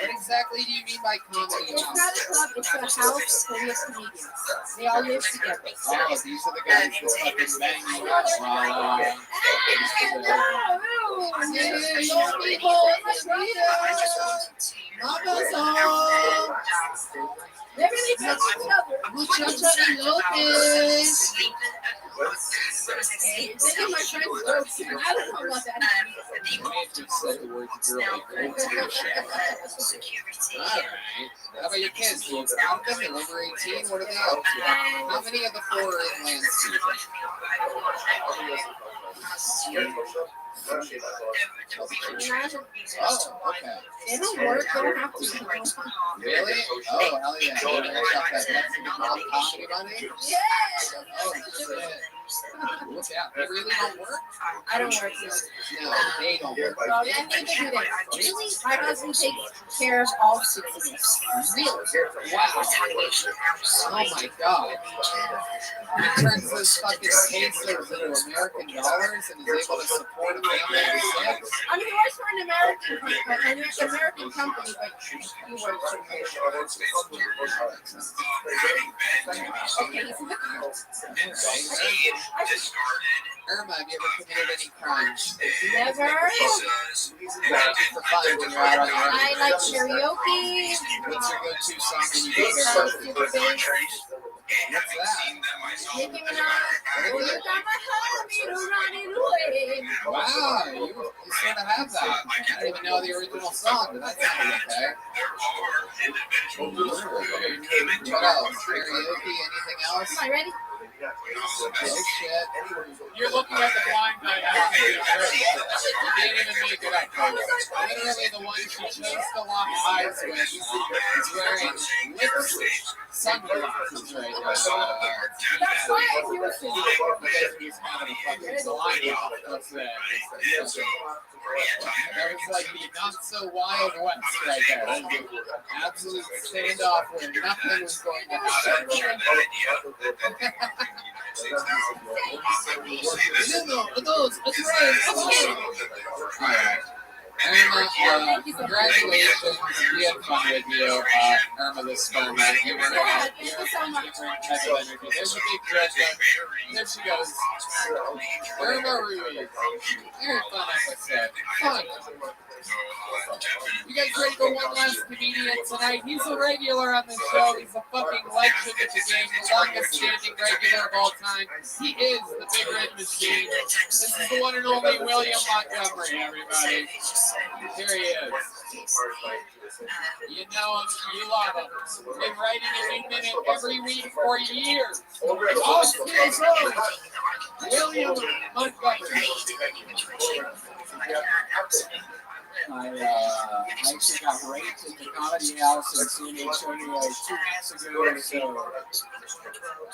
What exactly do you mean by comedy It's house? not a club, it's a house full of comedians. They all live together. Oh, these are the guys that fucking bang you up. They really touch each other. Muchacha elotes. They give my friends jokes. I don't know about that. You may have just said the words girly. Alright. How about your kids? Do you count them? They're over 18. What are they up to? How many of the 4 are in Lansing? Oh, okay. They don't work, they don't have to. Really? Oh, hell yeah. They got that Mexican comedy money? Yes! Oh, shit. Look out. They really don't work? I don't work, no. No, they don't work. Well, I think they do that. Really? My husband takes care of all 6 of us. Really? Wow. Oh my god. He turns those fucking pesos into American dollars and is able to support a family of 6. I mean, he works for an American company, but he works for Okay, he's in the car. Irma, have you ever committed any crimes? Never. What do you do for fun when you're out on your own? I like karaoke. What's your go-to song when you go to Super bass. What's that? Nicki Minaj. You got my homie to run it away. Wow, you sort of have that. I don't even know the original song, but that sounded okay. What else? Karaoke, anything else? Am I ready? Oh shit. You're looking at the blind guy now. You didn't even make it up, folks. Literally the one she chose to lock eyes with is wearing lipstick, sunglasses right now. That's why he was saying. Because he's having a fucking blind off. What's that? That was like the not so wild west right there. That was an absolute standoff where nothing was going to happen. Alright. Irma, congratulations. We had fun with you, Irma the Sperma. You were a different type of energy. There's a big dresser. There she goes. Irma Ruiz. Very fun episode. Fun. You guys ready for one last comedian tonight? He's a regular on the show. He's a fucking legend of the game. The longest standing regular of all time. He is the Big Red Machine. This is the one and only William Montgomery, everybody. Here he is. You know him, you love him. Been writing a new minute every week for years. Austin Road, William Montgomery. I actually got raped at the Comedy House in San Antonio 2 weeks ago, so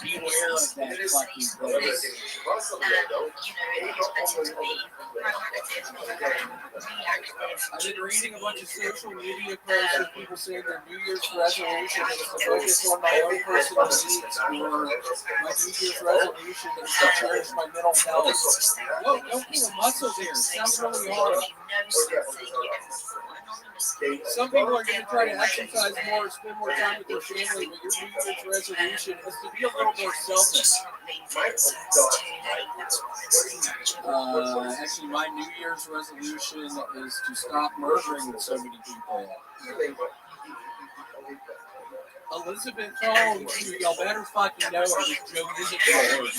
beware of that fucking place. I've been reading a bunch of social media posts of people saying their New Year's resolution is to focus on my own personal needs, or my New Year's resolution is to cherish my mental health. Whoa, don't pull a muscle there. It sounds really hard. Some people are going to try to exercise more, spend more time with their family, but your New Year's resolution is to be a little more selfish. Actually, my New Year's resolution is to stop murdering so many people. Elizabeth Holmes, who y'all better fucking know her, this joke isn't yours.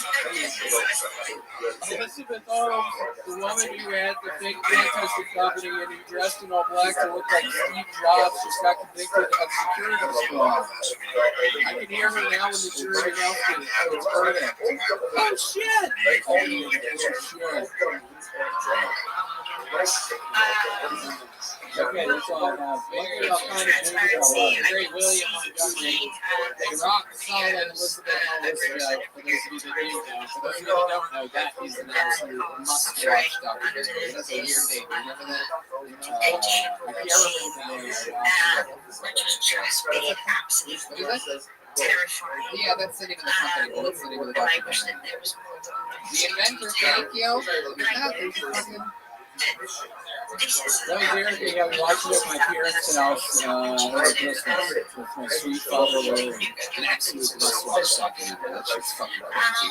Elizabeth Holmes, the woman who had the fake blood testing company and who dressed in all black to look like Steve Jobs, just got convicted of security fraud. I can hear her now when the jury announced it. It's verdict. Oh shit! Okay, that's all I have. Maybe I'll kind of do great William Montgomery. A rock solid Elizabeth Holmes joke. For those of you that do know, for those of you that don't know, that is an absolute must-watch documentary. That's a weird name. Remember that? I can't remember the name. Terrifying. Yeah, that's the name of the company. Well, that's the name of the documentary. The Inventor, thank you. That was Eric. I was watching it at my parents' house over Christmas with my sweet father, Larry. An absolute must-watch documentary. That shit's fucking crazy.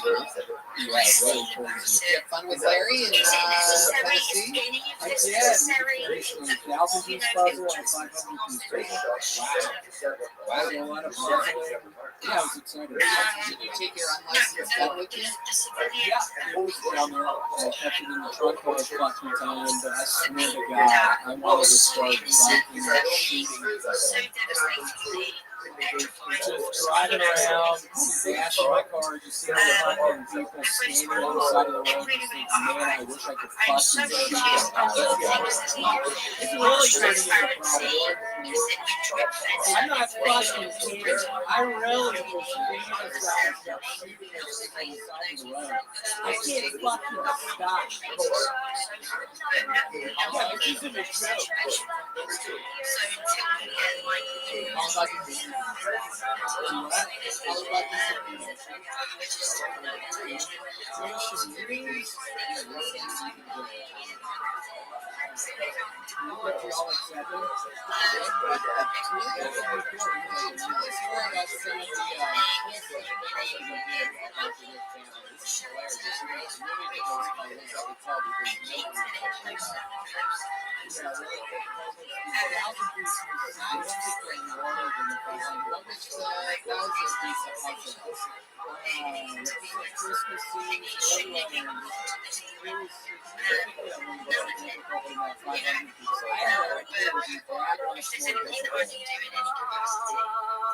Yeah, really crazy. You had fun with Larry in Tennessee? I did. A 1,000-piece puzzle and a 500-piece puzzle. Wow. So a lot of puzzling. Yeah, I was excited. Did you take your unlicensed gun with you? Yeah, it was down there. I kept it in the truck for a fucking time, but I swear to God, I wanted to start fucking shooting. Just driving around, gas in my car, just seeing the fucking people standing on the side of the road, just thinking, man, I wish I could fucking shoot them. It's really turning into a problem. I'm not fucking kidding. I really was fantasizing about shooting everything on the side of the road. I can't fucking stop. Yeah, this isn't a joke.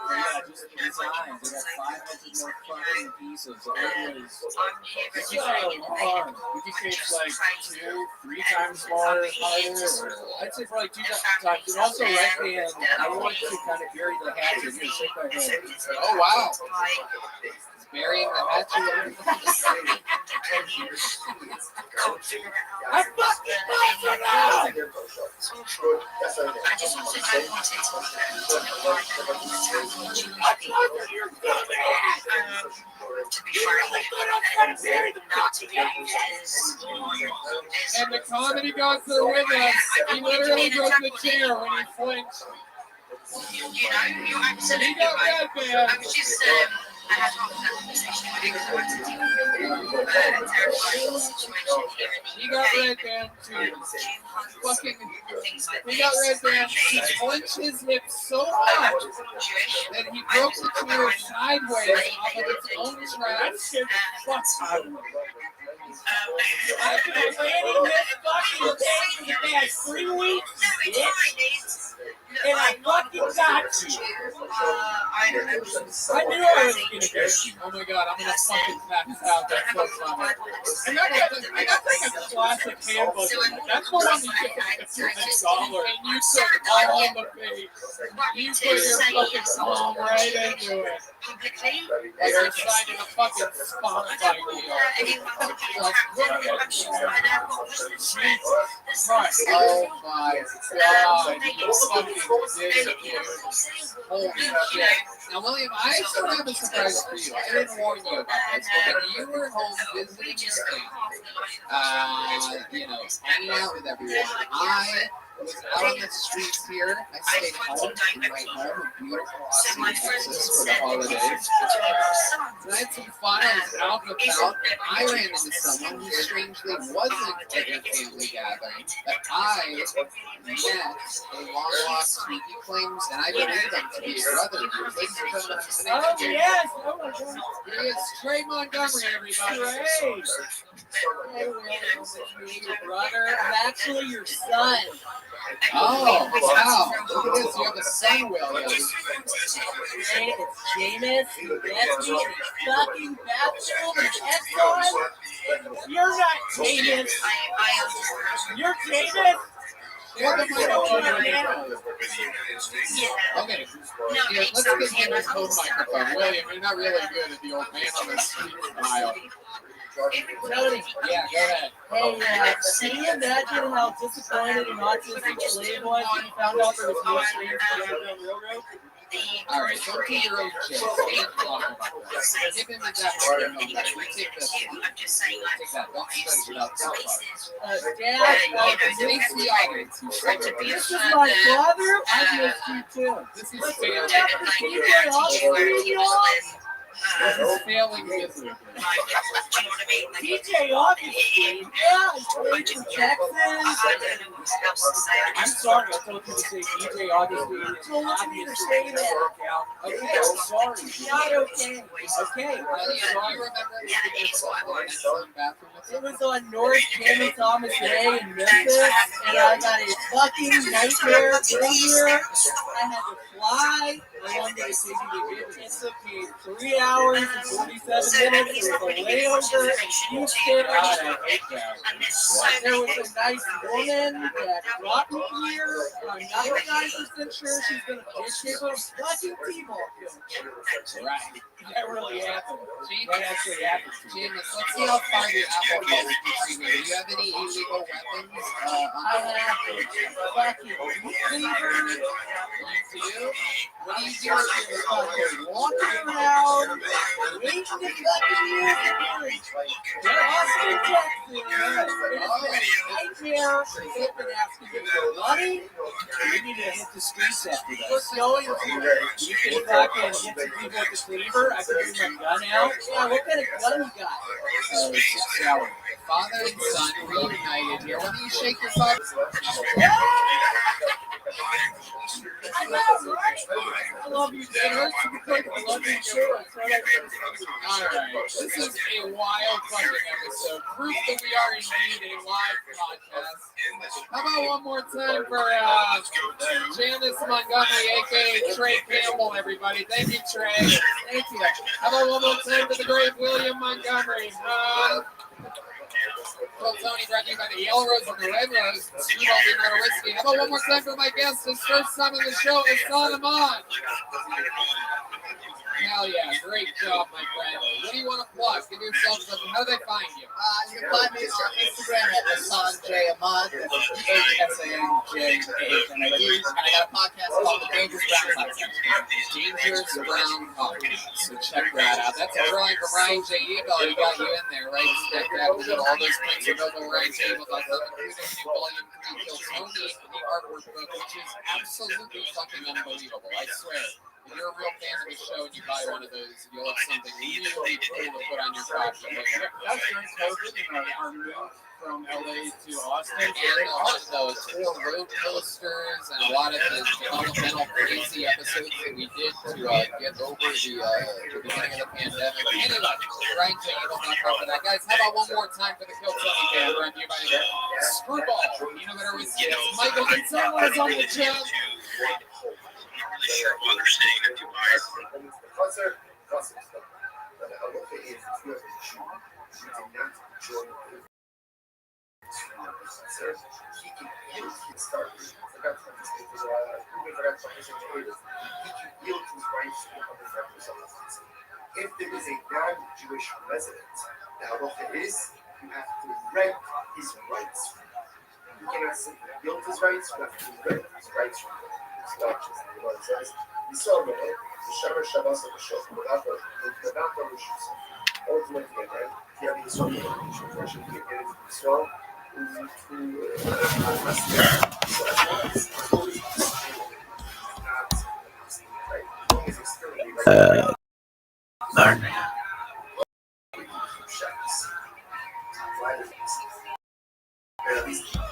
Yeah, just the designs. It had 500 more fucking pieces. It was so hard. Would you say it's like 2-3 times harder? I'd say probably 2 times. And also, right hand, I want to kind of bury the hatchet. Here, shake my head. Oh, wow. Burying the hatchet. I fucking love you now! I just wanted to know why you're to be frank, not to be And the comedy gods that are with us, he literally broke the chair when he flinched. You know, you're absolutely right. I was just, I had half that conversation with him because I went to deal with a terrifying situation here in the UK. He got red band too. Fucking, he got red band. He clenched his hips so much that he broke the chair sideways off of its own tracks. I've been waiting this fucking day for the past 3 weeks, bitch. And I fucking got you. I knew I was gonna get you. Oh my god, I'm gonna fucking pass out. That's so funny. And I got like a classic handbook. That's the one that you get $2. And you took all on the face. You put your fucking palm right into it. Like you're signing a fucking Spotify deal. Right. Oh my god. You fucking did it. Holy shit. Now, William, I still have a surprise for you. I didn't warn you about this, but when you were home visiting your family, you know, hanging out with everyone, I was out on the streets here. I stayed home in my home in beautiful Austin, Texas for the holidays. And I had some fun. I was out and about, and I ran into someone who strangely wasn't at your family gathering, but I met a long-lost tweet he claims, and I believe him to be a brother of yours. Ladies and gentlemen, his name is Trey. Yes! Oh my god. He is Trey Montgomery, everybody. Hey, your brother. I'm actually your son. Oh, wow. Look at this. You have a son, William. Hey, it's Jameis. That's me. Fucking bathroom and Exxon. You're not Jameis. You're Jameis. Okay. Here, let's give him his own microphone. William, you're not really good at the old man on the street style. Tony, yeah, go ahead. Hey, can you imagine how disappointed and autistic Slade was when he found out there was no streams for the Underground Railroad? All right, don't do your own shit. Give him that microphone back. You take this one. Take that. Don't stretch it out so far. Dad, face the audience. This is my brother. I missed you too. This is failing. This is failing miserably. DJ Augustine, yeah, he's playing from Texas. I'm sorry, I told you to say DJ Augustine. I told you to say that. Okay, I'm sorry. Not okay. Okay. Do you remember it was on North Jamie Thomas Day in Memphis, and I got a fucking nightmare in here. I had to fly. I wanted to take you to it took me 3 hours and 47 minutes. It was a layover in Houston. There was a nice woman that brought me here. I'm not 99% sure she's going to pitch me a fucking T-ball film. Right. That really happened. That actually happened. James, let's see how far your Apple phone gets you. Do you have any illegal weapons? I have a fucking cleaver. You do? What do you do with your fucking walking around, waiting to fucking use it? They're Austin, Texas. It's a nightmare. They've been asking me for money. We need to hit the streets after that. What's going on? You can fucking hit some people with the cleaver. I can bring my gun out. Yeah, what kind of gun you got? Father and son reunited here. Why don't you shake your butt? I know, right? I love you, Dennis. I love you, too. All right, this is a wild fucking episode. Proof that we are indeed a live podcast. How about one more time for Janice Montgomery, aka Trey Campbell, everybody. Thank you, Trey. Thank you. How about one more time for the great William Montgomery? Well, Tony, brought to you by the Yellow Rose and the Red Rose. Screwball being out of whiskey. How about one more time for my guest? His first time on the show is Ahmad. Hell yeah, great job, my friend. What do you want to plug? Give yourself something. How do they find you? You can find me on Instagram at Hassan J. Ahmad, HSANJAHMAD, and I got a podcast called The Dangerous Brown Podcast. Dangerous Brown Podcast. So check that out. That's a drawing from Ryan J. Eagle. He got you in there, right? Spectacular. All those prints are available Ryan J. Eagle.com, including the Volume 3 Kill Tony, the artwork book, which is absolutely fucking unbelievable. I swear. If you're a real fan of the show and you buy one of those, you'll have something really cool to put on your property. That's during COVID and our move from LA to Austin. And a lot of those tour road posters and a lot of the developmental crazy episodes that we did to get over the beginning of the pandemic. Anyway, Ryan J. Eagle.com for that. Guys, how about one more time for the Kill Tony Band brought to you by Screwball. You know better with Michael Gonzalez on the chat. Sure understanding that you buy if there is a non-Jewish resident, the halacha is you have to rent his rights. You cannot simply yield his rights, you have to rent his rights from him. It says, we saw the Shama Shabbos of the Shul, without the Rishus. Ultimately, again, the other is something that we should actually get into as well. Pardon me.